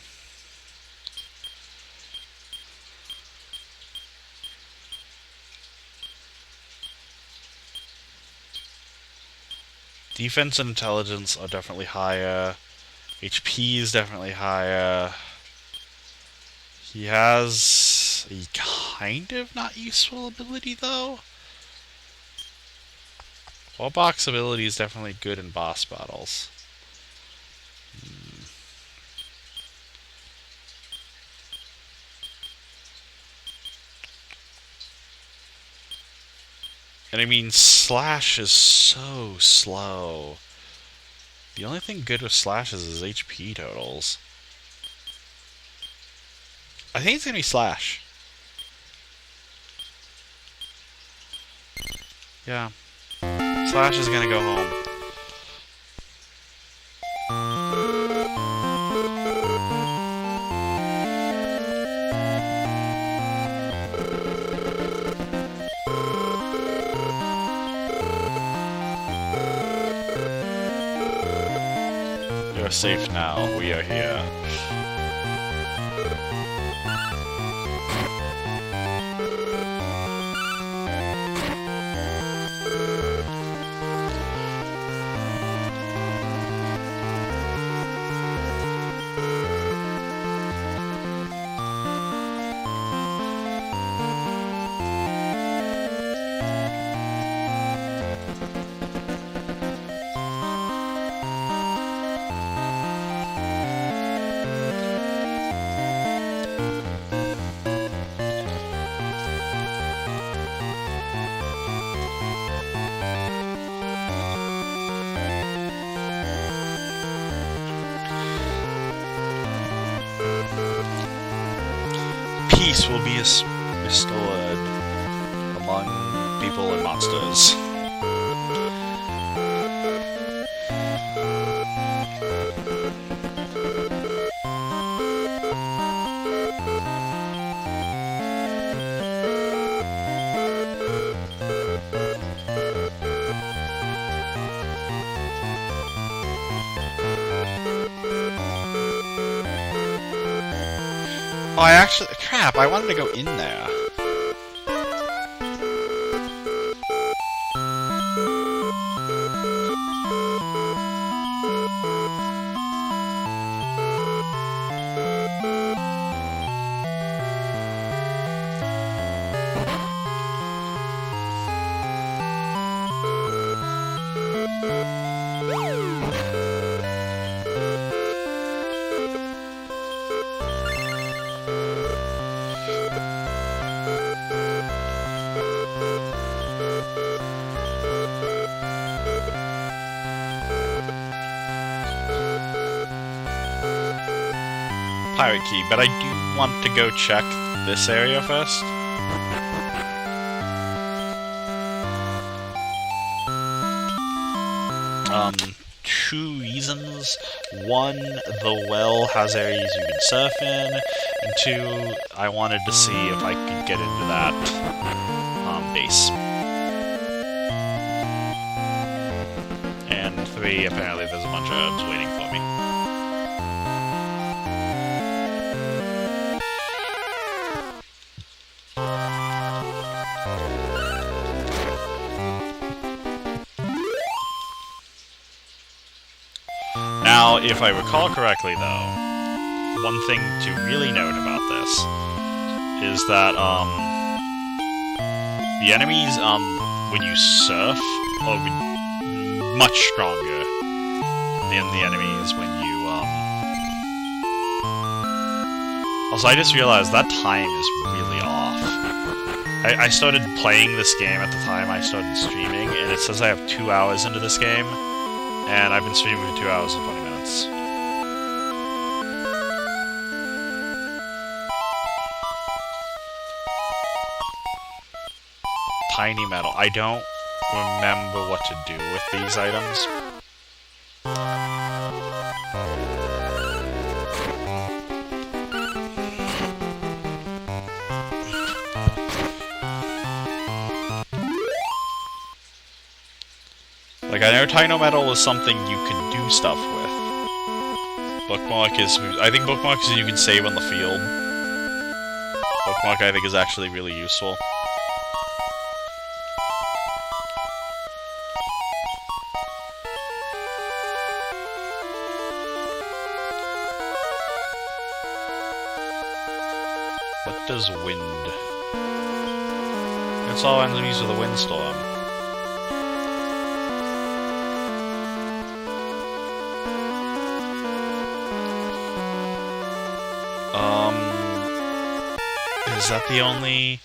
Defense and intelligence are definitely higher. HP is definitely higher. He has a kind of not useful ability, though. Wallbox ability is definitely good in boss battles. And I mean, Slash is so slow. The only thing good with Slash is his HP totals. I think it's gonna be Slash. Yeah. Slash is gonna go home. You're safe now. We are here. Peace will be restored among people and monsters. Oh, I actually... Crap, I wanted to go in there. Pirate key, but I do want to go check this area first. Two reasons. One, the well has areas you can surf in, and two, I wanted to see if I could get into that base. And three, apparently there's a bunch of herbs waiting for me. Now, if I recall correctly, though, one thing to really note about this is that, the enemies, when you surf, are much stronger than the enemies when you, Also, I just realized that time is really off. I started playing this game at the time I started streaming, and it says I have 2 hours into this game, and I've been streaming for 2 hours and 20 minutes. Tiny metal. I don't remember what to do with these items. Like, I know Tino Metal is something you can do stuff with. Bookmark is... I think Bookmark is you can save on the field. Bookmark, I think, is actually really useful. What does wind? It's all enemies with a windstorm. Is that the only...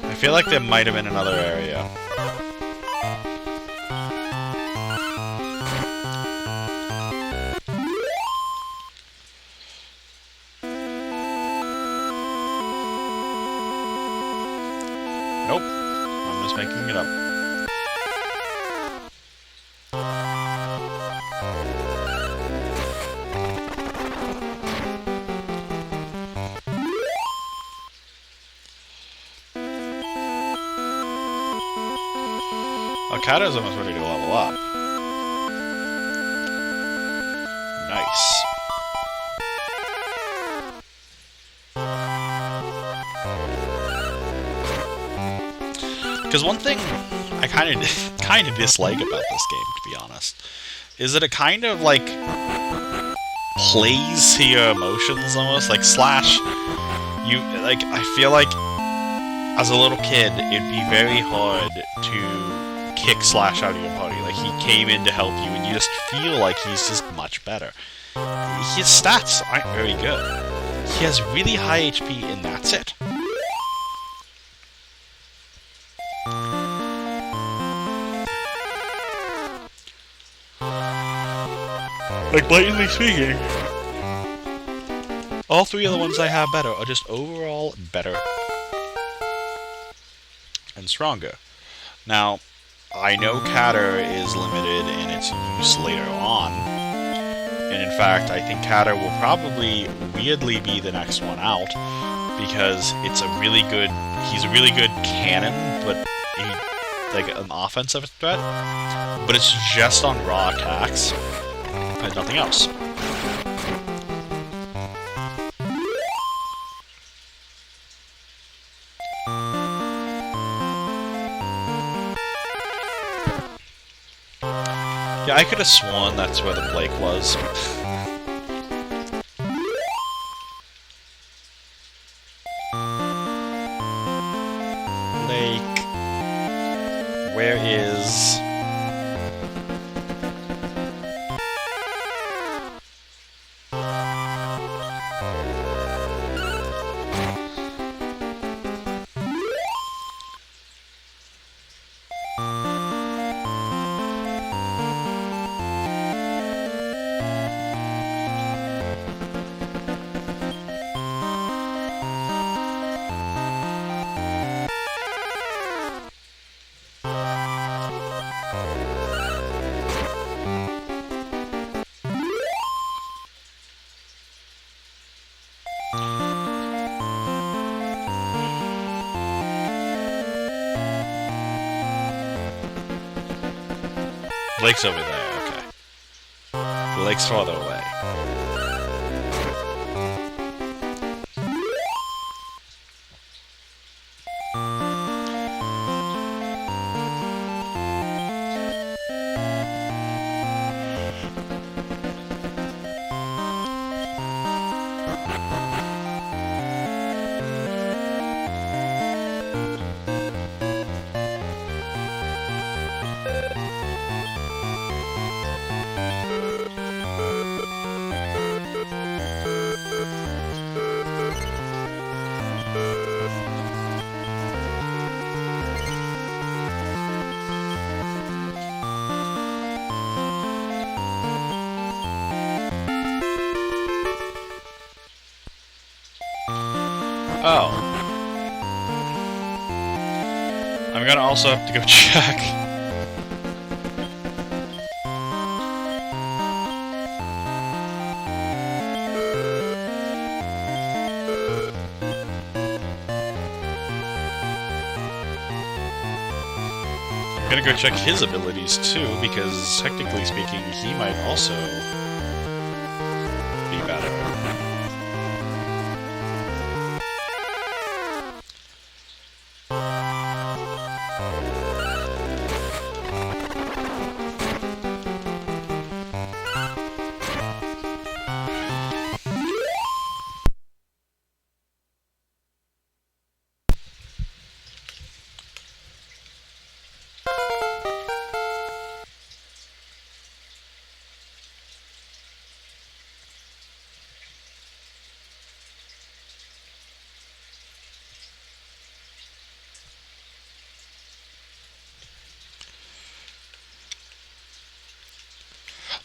I feel like there might have been another area. Nope. I'm just making it up. Kata's almost ready to level up. Nice. Because one thing I kind of dislike about this game, to be honest, is that it kind of like plays to your emotions almost. Like Slash, I feel like as a little kid, it'd be very hard to kick Slash out of your party. Like, he came in to help you, and you just feel like he's just much better. His stats aren't very good. He has really high HP, and that's it. Like, blatantly speaking, all three of the ones I have better are just overall better and stronger. Now, I know Catter is limited in its use later on, and in fact, I think Catter will probably weirdly be the next one out, because it's a really good, he's a really good cannon, but like an offensive threat, but it's just on raw attacks, and nothing else. Yeah, I could have sworn that's where the Blake was. Blake... Where is... Blake's over there, okay. Blake's farther away. Oh. I'm gonna also have to go check. I'm gonna go check his abilities too, because technically speaking, he might also be better.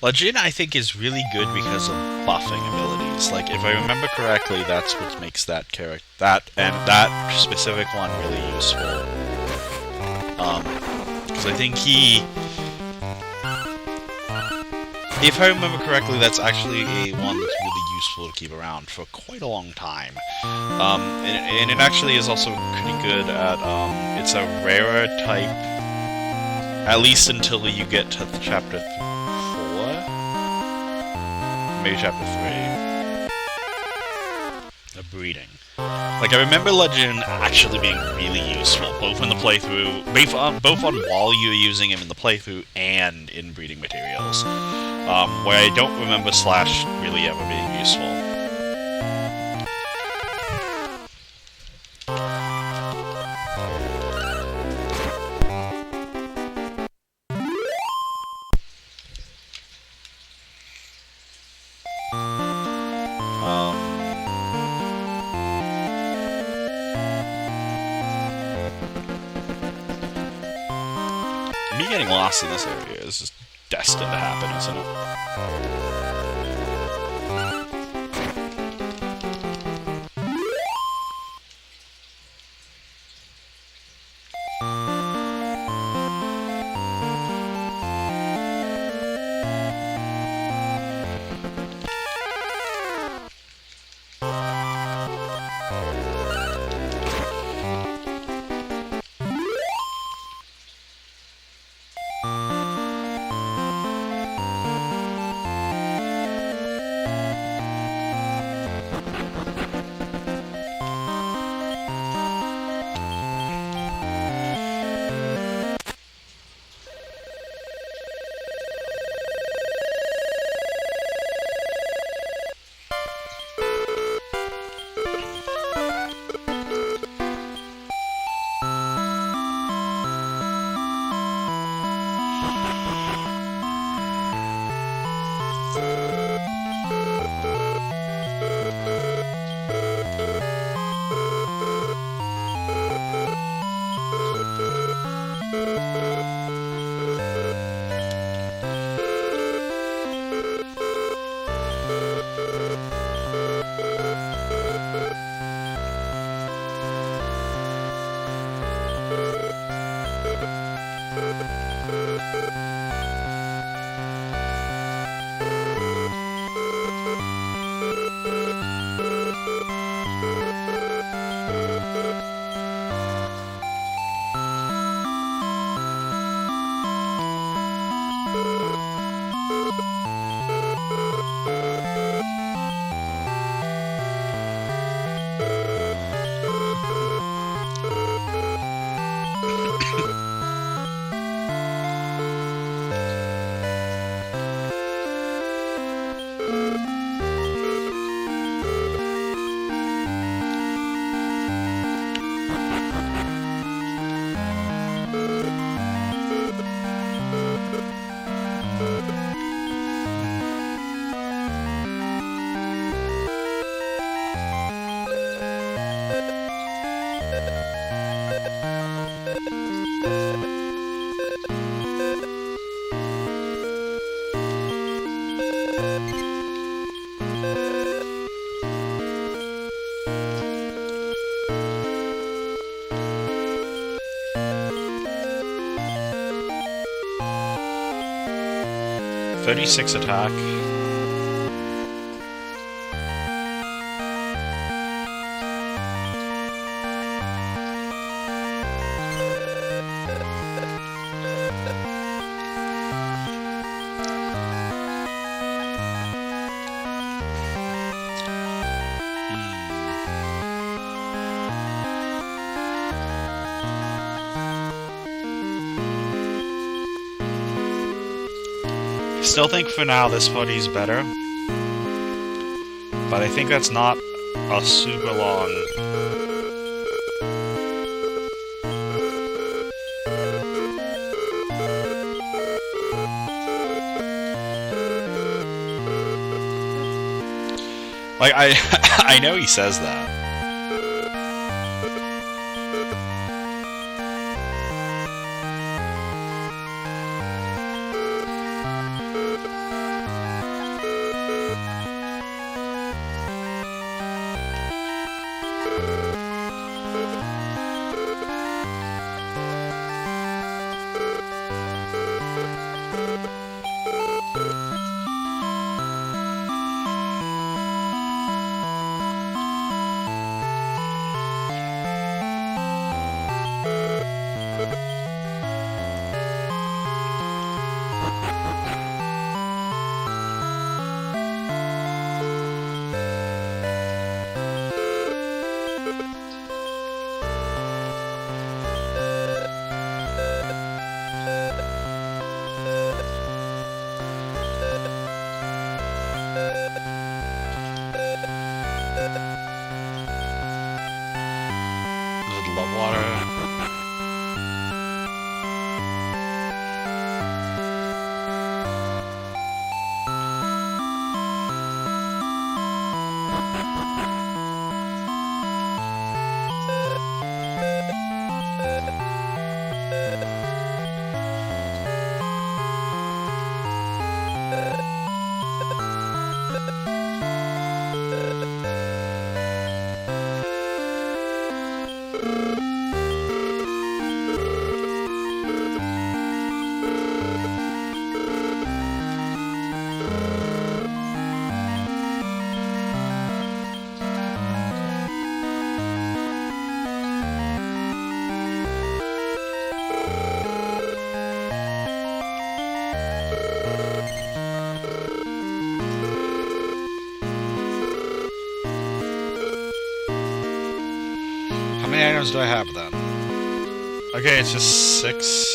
Legend, I think, is really good because of buffing abilities. Like, if I remember correctly, that's what makes that character, that specific one really useful. Because I think if I remember correctly, that's actually one that's really useful to keep around for quite a long time. And it actually is also pretty good at, it's a rarer type, at least until you get to chapter 4? Maybe chapter 3. Of breeding. Like, I remember Legend actually being really useful, both in the playthrough, both on while you were using him in the playthrough and in breeding materials. Where I don't remember Slash really ever being useful. Me getting lost in this area is just destined to happen, isn't it? 36 attack. Still think for now this buddy's better, but I think that's not a super long. Like I know he says that. Love water. How many items do I have then? Okay, it's just 6.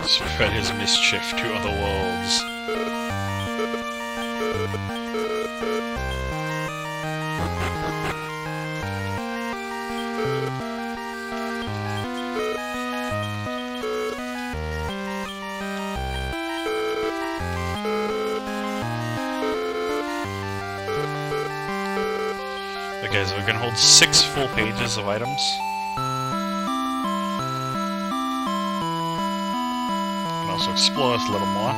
Spread his mischief to other worlds. Okay, so we can hold 6 full pages of items. Also explore us a little more.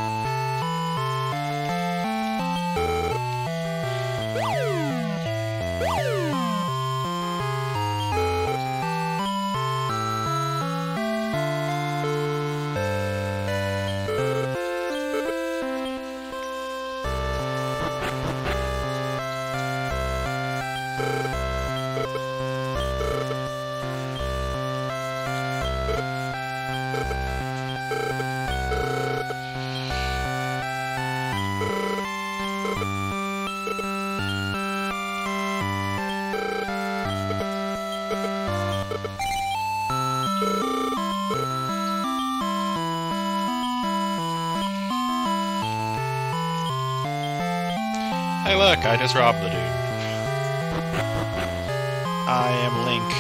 Hey look, I just robbed the dude. I am Link.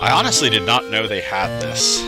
I honestly did not know they had this.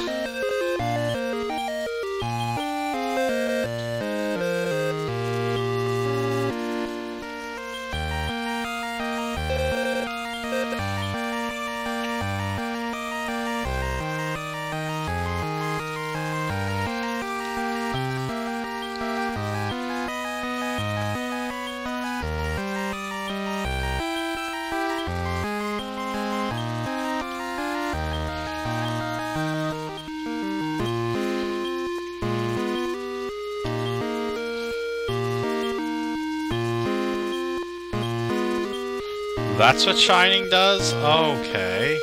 That's what Shining does? Okay.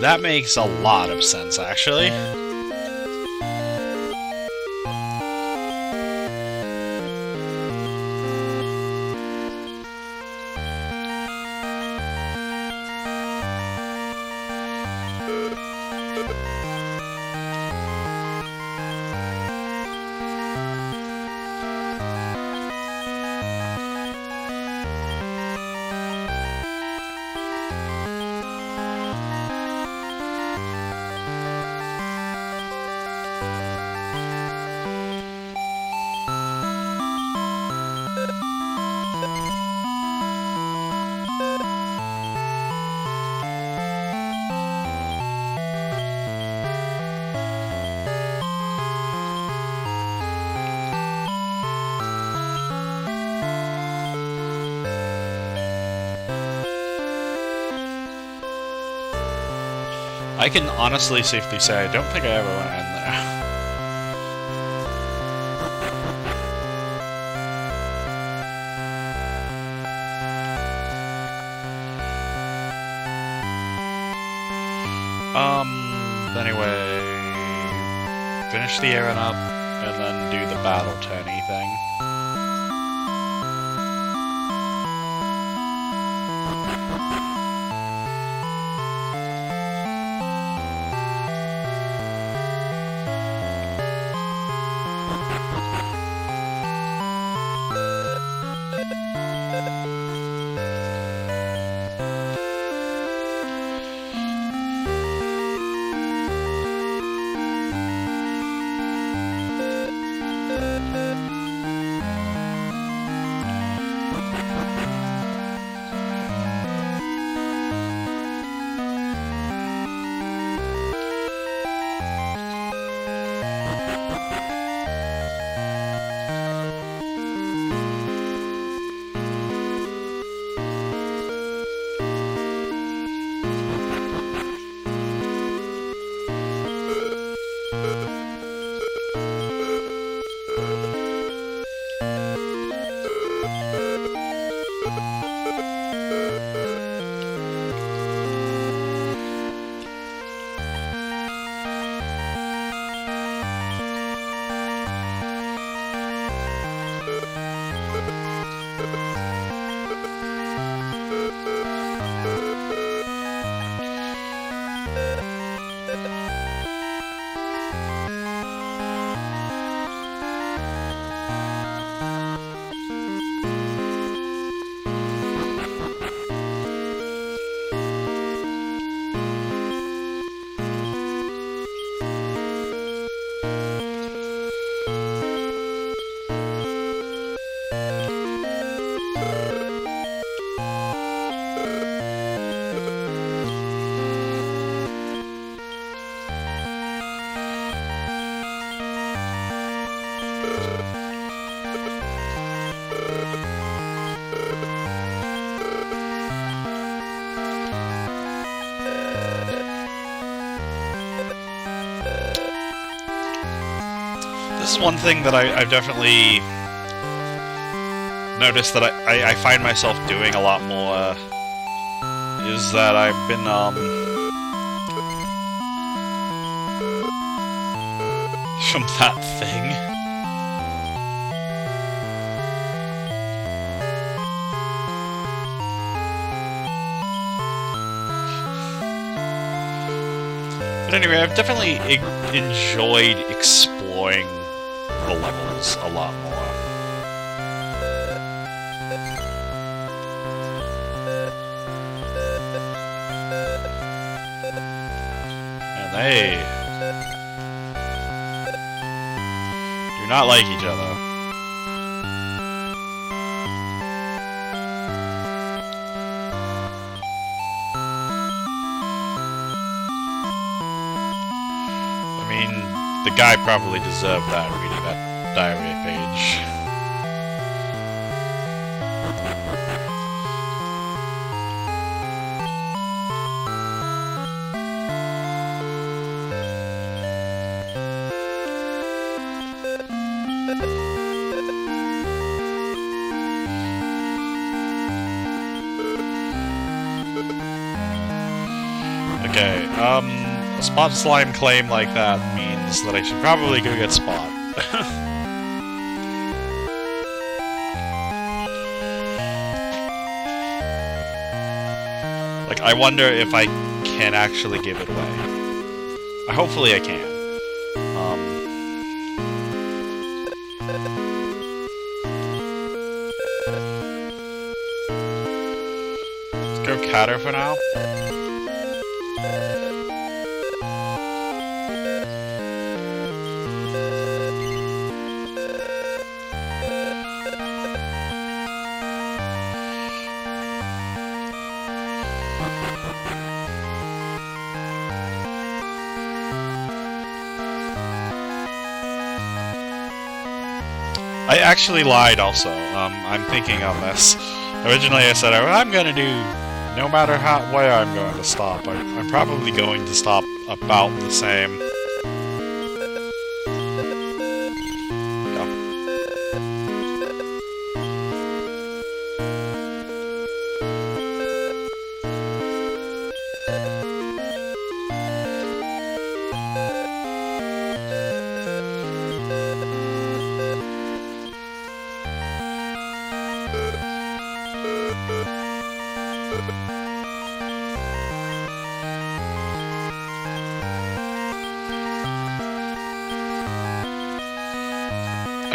That makes a lot of sense, actually. I can honestly safely say I don't think I ever went in there. Anyway, finish the errand up, and then do the battle tourney thing. is one thing that I've definitely noticed that I find myself doing a lot more, is that I've been, from that thing. But anyway, I've definitely enjoyed exploring the levels a lot more. And they do not like each other. The guy probably deserved that, reading that diary page. Okay, a spot slime claim like that means that I should probably go get Spot. Like, I wonder if I can actually give it away. Hopefully I can. Let's go Catter for now. I actually lied also. I'm thinking on this. Originally I said, I'm gonna do, no matter where I'm going to stop, I'm probably going to stop about the same.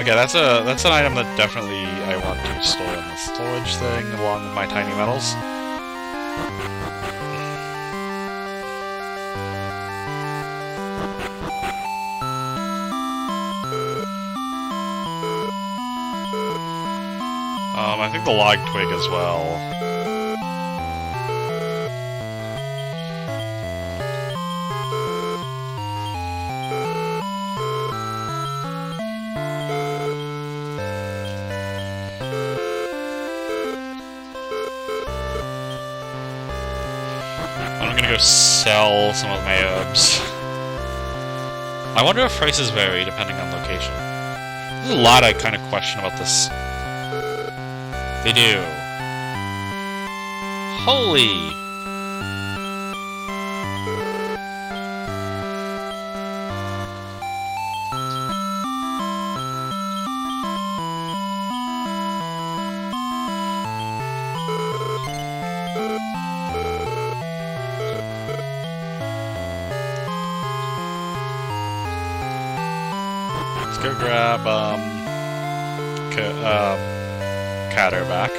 Okay, that's an item that definitely I want to store in the storage thing, along with my tiny metals. I think the log twig as well. I'm gonna go sell some of my herbs. I wonder if prices vary depending on location. There's a lot I kind of question about this. They do. Holy! Let's go grab, Catter back.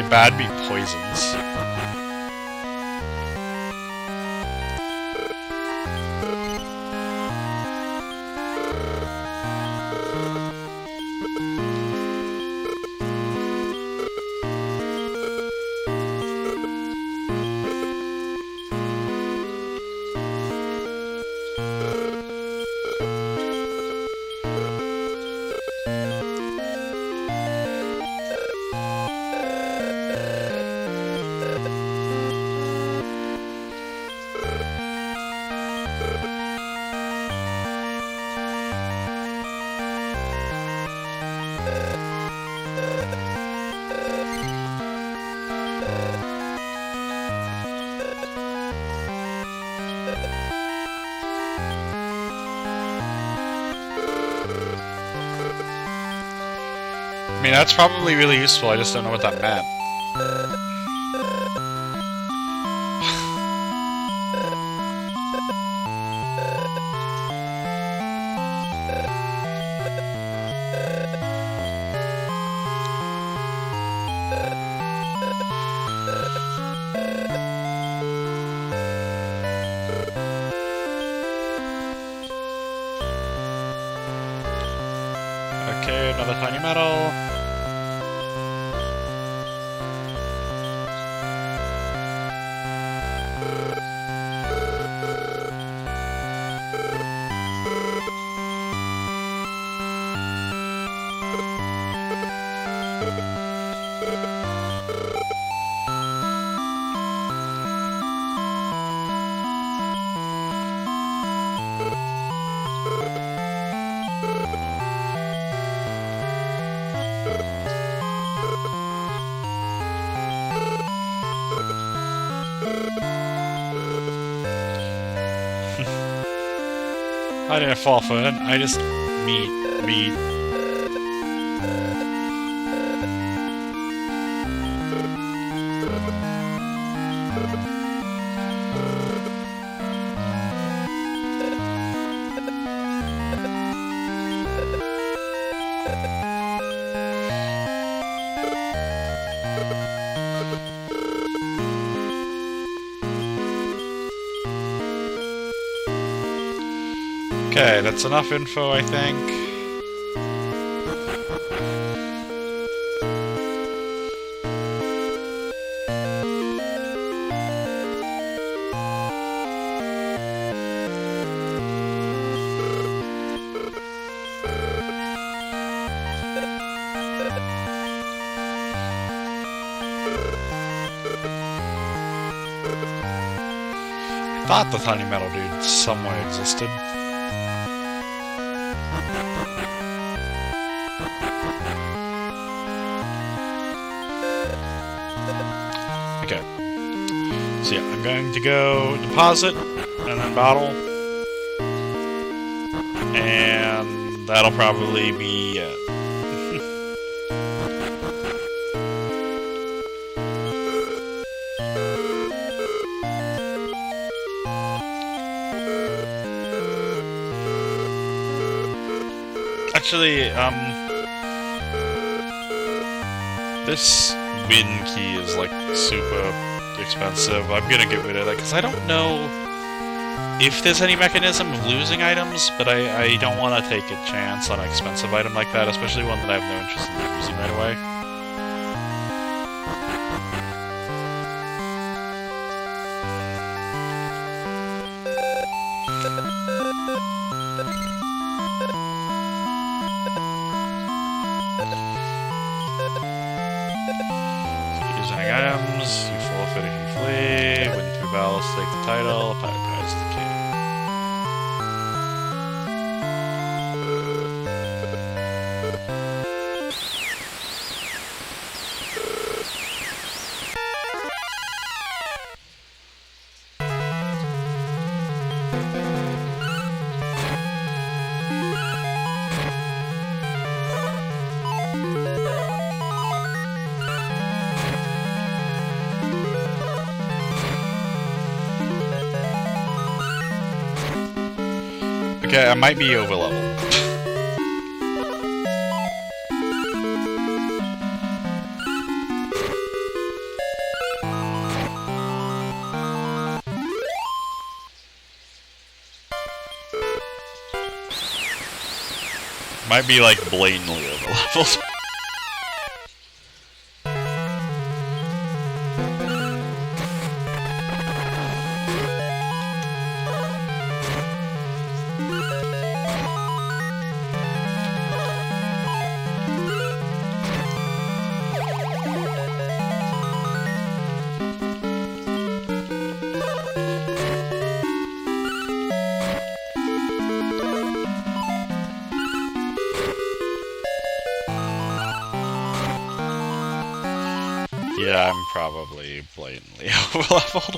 bad beat poisons. I mean, that's probably really useful, I just don't know what that meant. Okay, another tiny metal. I didn't fall for it, I just meat. Okay, that's enough info, I think. I thought the tiny metal dude somewhere existed. Okay. So yeah, I'm going to go deposit, and then battle. And that'll probably be it. Actually, this win key is like super expensive. I'm gonna get rid of that because I don't know if there's any mechanism of losing items, but I don't want to take a chance on an expensive item like that, especially one that I have no interest in using right away. Items, you forfeit if you flee, win through battles, take the title, prize the key. Okay, I might be over level. might be like blatantly overleveled. Yeah, I'm probably blatantly overleveled.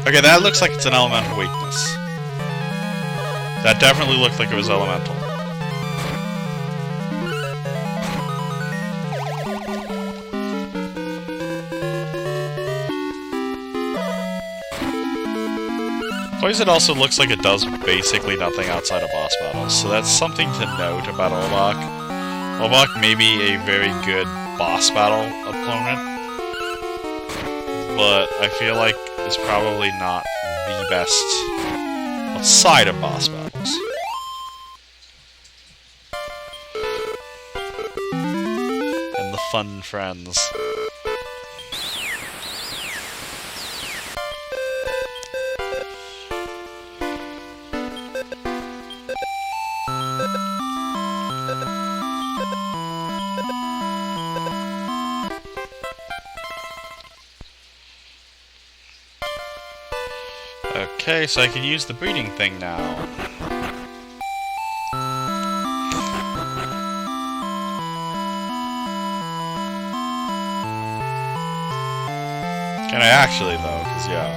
Okay, that looks like it's an elemental weakness. That definitely looked like it was elemental. Poison also looks like it does basically nothing outside of boss battles, so that's something to note about Orbach. Orbach may be a very good boss battle opponent, but I feel like it's probably not the best outside of boss battles. And the fun friends. Okay, so I can use the breeding thing now. Can I actually, though? Because, yeah.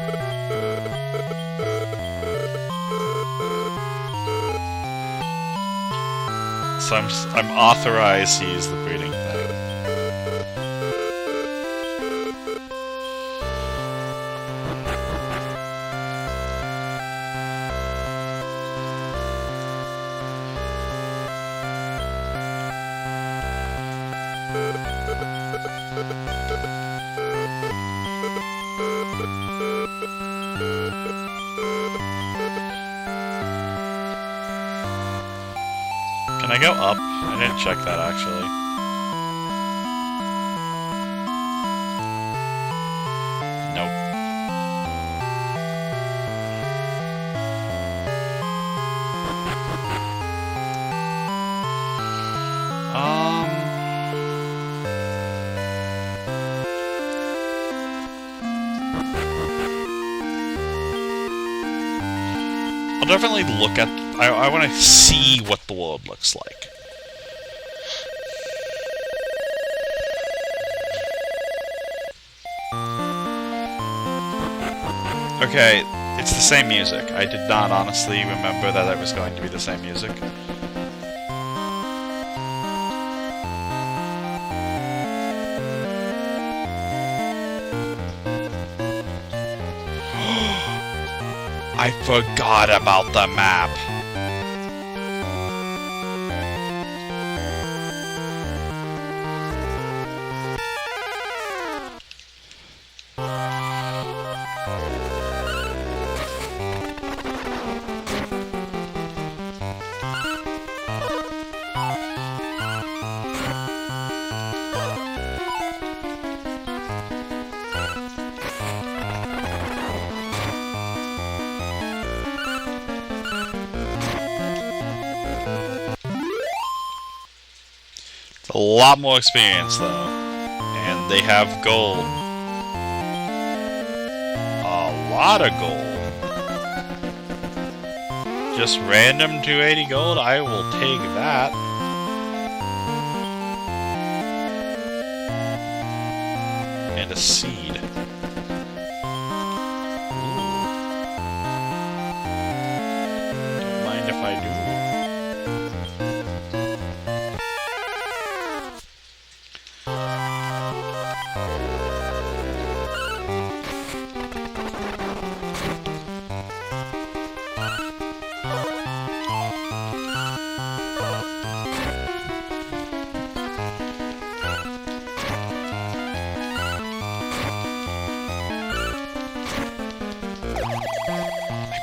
So I'm authorized to use the breeding thing. Can I go up? I didn't check that, actually. Nope. I'll definitely look at... I want to see what the world looks like. Okay, it's the same music. I did not honestly remember that it was going to be the same music. I forgot about the map. A lot more experience, though. And they have gold. A lot of gold. Just random 280 gold? I will take that. And a seed. Ooh. Don't mind if I do.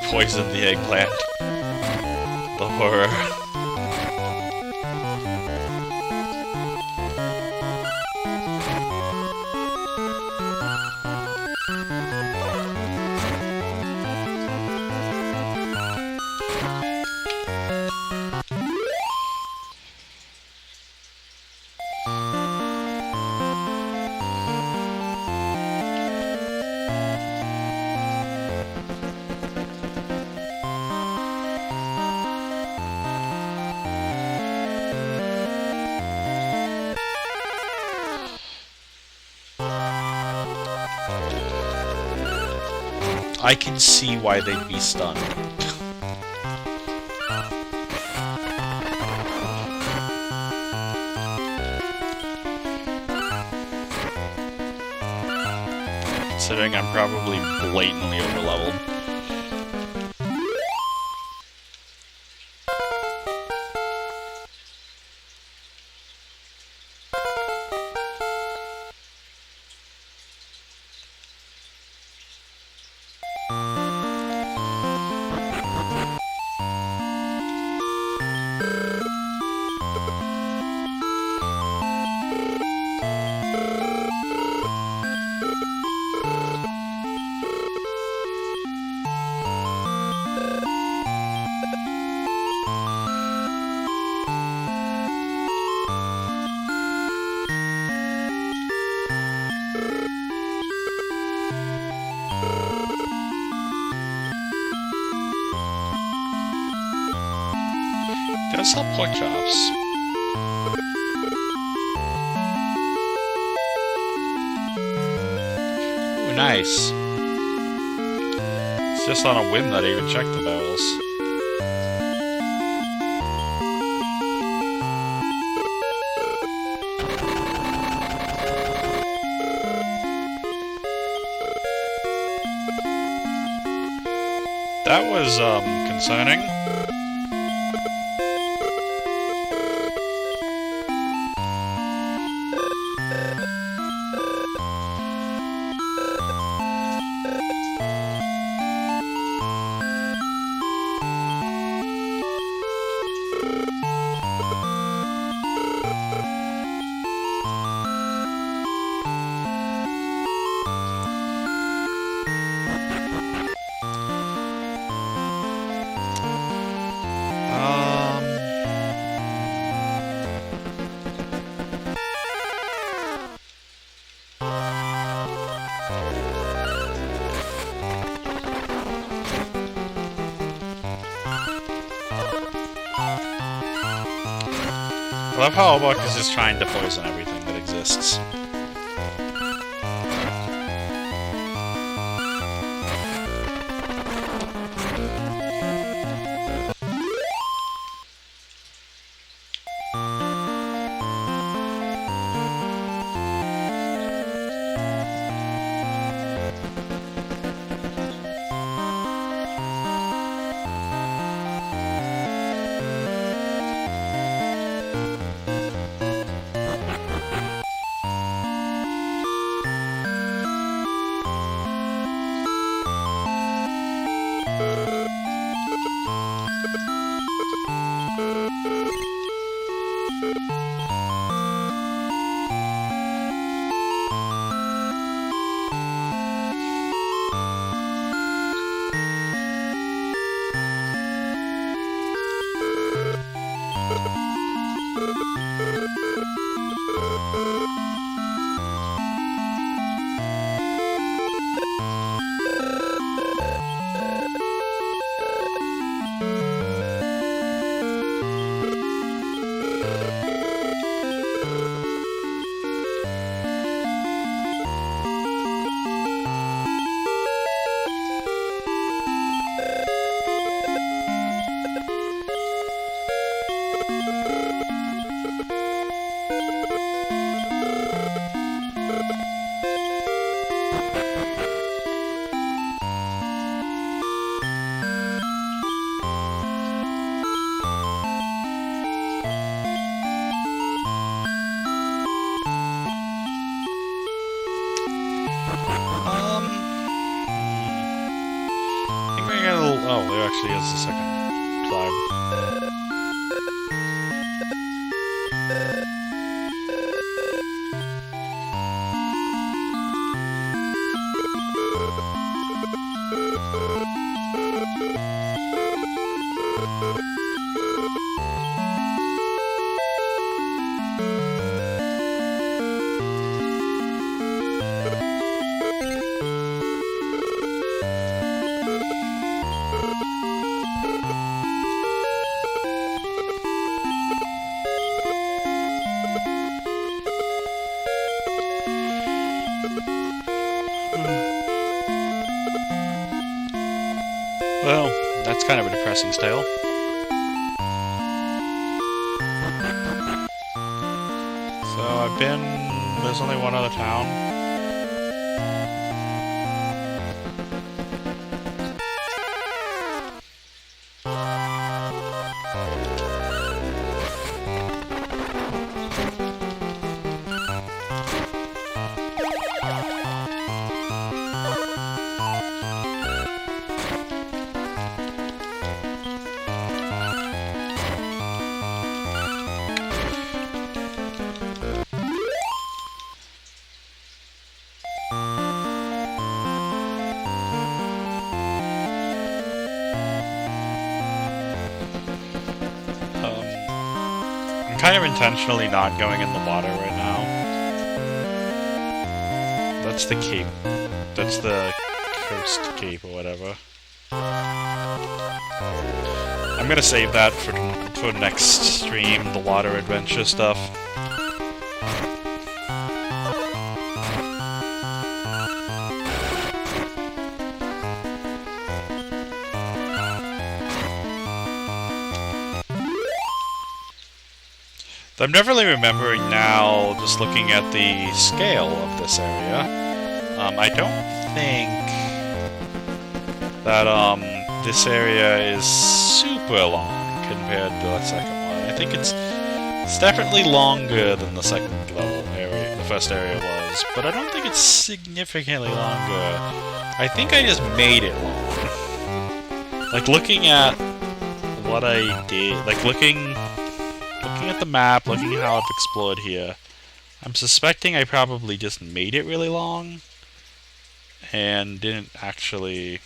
poisoned the eggplant. The horror. I can see why they'd be stunned. Considering I'm probably blatantly overleveled. Gotta sell pork chops. Ooh, nice. It's just on a whim that I even checked the barrels. That was, concerning. I love how Embarking is just trying to poison everything that exists. actually has the second side. Well, that's kind of a depressing tale. So I've been... there's only one other town. I'm kind of intentionally not going in the water right now. That's the cape. That's the coast cape or whatever. I'm gonna save that for next stream, the water adventure stuff. I'm definitely remembering now, just looking at the scale of this area. I don't think that this area is super long compared to the second one. I think it's definitely longer than the second level area, the first area was, but I don't think it's significantly longer. I think I just made it long. Like, looking at what I did, like looking at the map, looking at how I've explored here, I'm suspecting I probably just made it really long and didn't actually...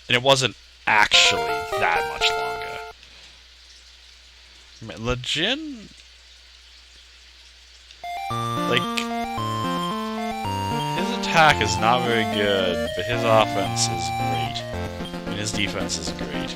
and it wasn't actually that much longer. Legin? Like, his attack is not very good, but his offense is great. And his defense is great.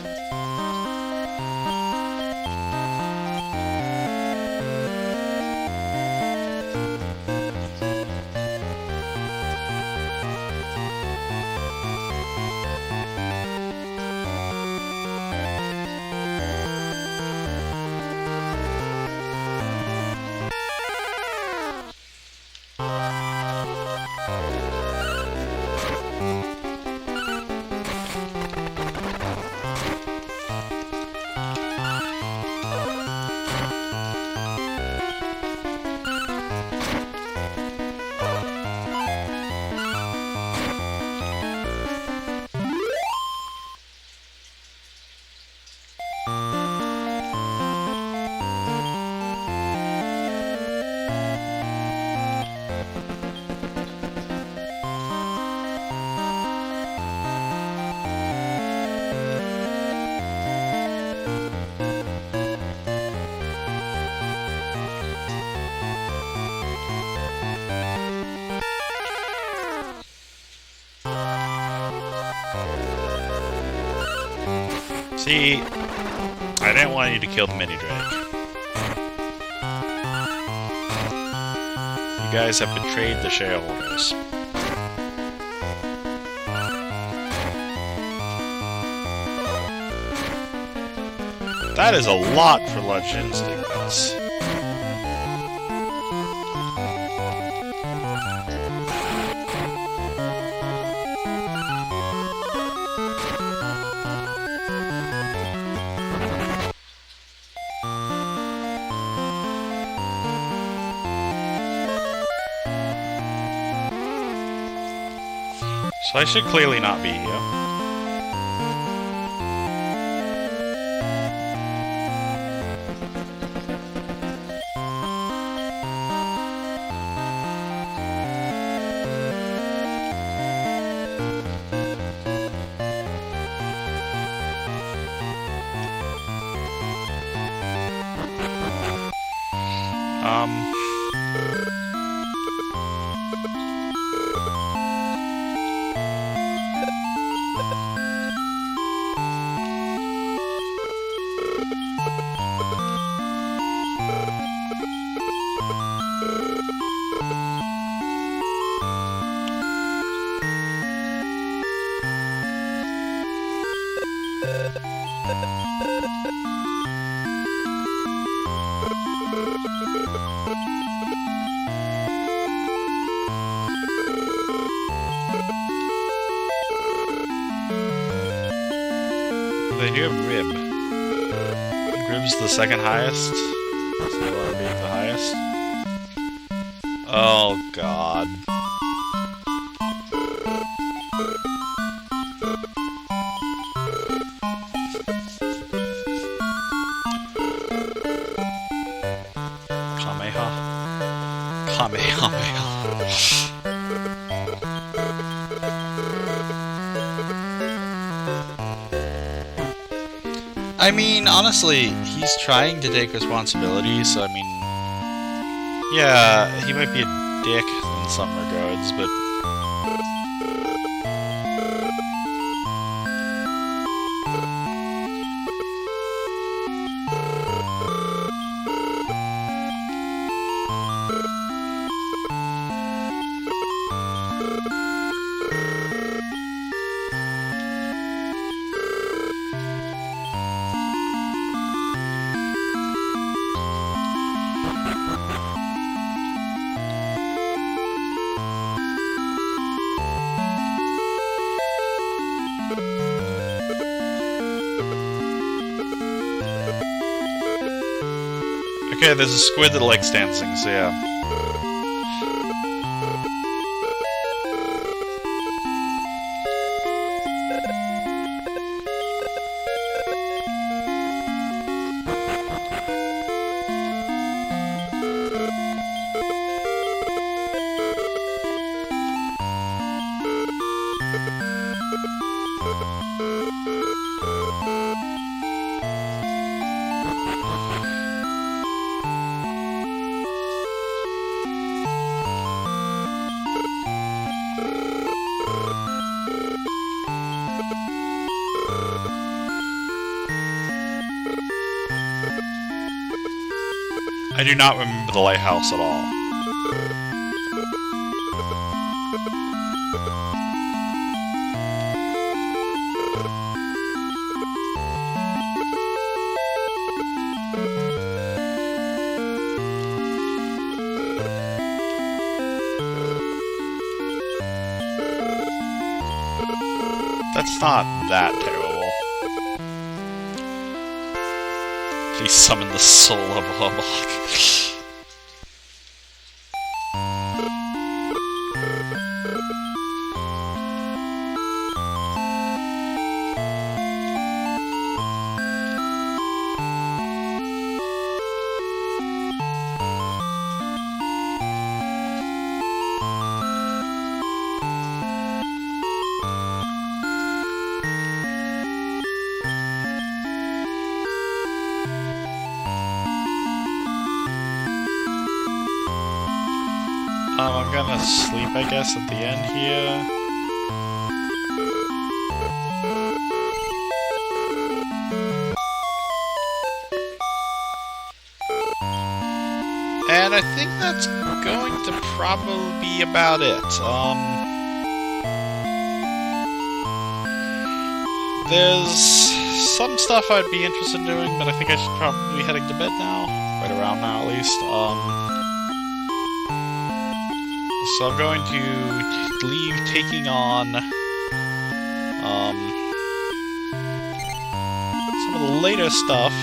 See, I didn't want you to kill the mini drake. You guys have betrayed the shareholders. That is a lot for Legends Dignus. So I should clearly not be here. They do have Rib. Rib's the second highest. So Laura being the highest. Oh god. Kameha. Kamehameha. I mean, honestly, he's trying to take responsibility, so I mean, yeah, he might be a dick in some regards, but okay, there's a squid that likes dancing, so yeah. I do not remember the lighthouse at all. That's not that terrible. He summoned the soul of Warlock. I'm gonna sleep, I guess, at the end here. And I think that's going to probably be about it. There's some stuff I'd be interested in doing, but I think I should probably be heading to bed now. Right around now, at least. So I'm going to leave taking on some of the later stuff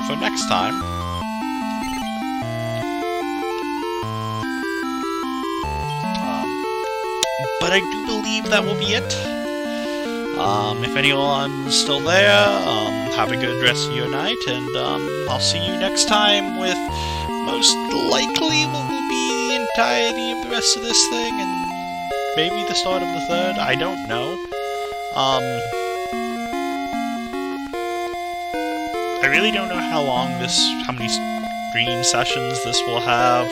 for next time. but I do believe that will be it. If anyone's still there, have a good rest of your night, and I'll see you next time with most likely what will be the entirety of the rest of this thing, and maybe the start of the third. I don't know. I really don't know how many stream sessions this will have,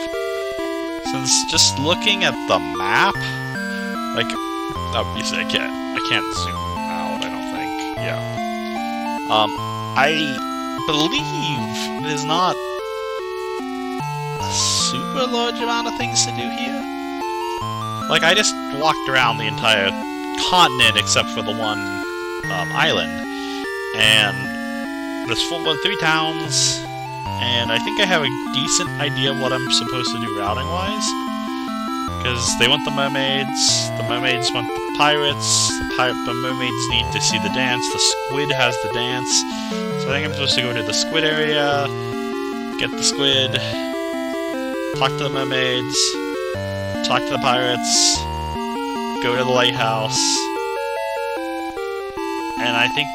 since just looking at the map, like, obviously I can't zoom out, I don't think, yeah. I believe there's not a super large amount of things to do here. Like, I just walked around the entire continent except for the one island, and there's 3 towns, and I think I have a decent idea of what I'm supposed to do routing-wise. Because they want the mermaids want the pirates, the mermaids need to see the dance, the squid has the dance. So I think I'm supposed to go to the squid area, get the squid, talk to the mermaids, talk to the pirates, go to the lighthouse, and I think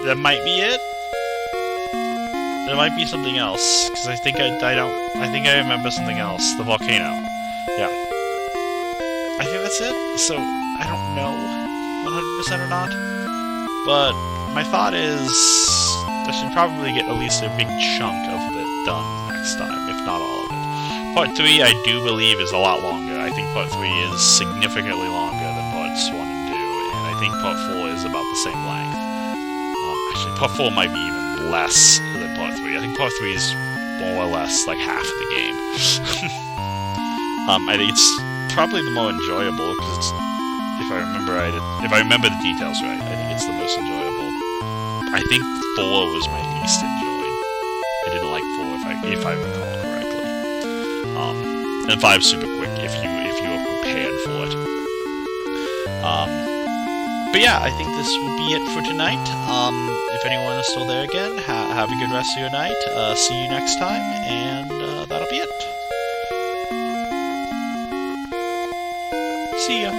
that might be it. There might be something else, because I think I remember something else. The volcano. Yeah. I think that's it. So, I don't know 100% or not. But my thought is I should probably get at least a big chunk of it done next time, if not all of it. Part 3, I do believe, is a lot longer. I think Part 3 is significantly longer than Parts 1 and 2, and I think Part 4 is about the same length. Actually, Part 4 might be even less than Part 3. I think Part 3 is more or less like half the game. I think it's probably the more enjoyable, because if I remember the details right, I think it's the most enjoyable. I think 4 was my least enjoyed. I didn't like 4 if I recall correctly. And 5's super quick if you are prepared for it. But yeah, I think this would be it for tonight. If anyone is still there again, have a good rest of your night. See you next time, and that'll be it. See ya.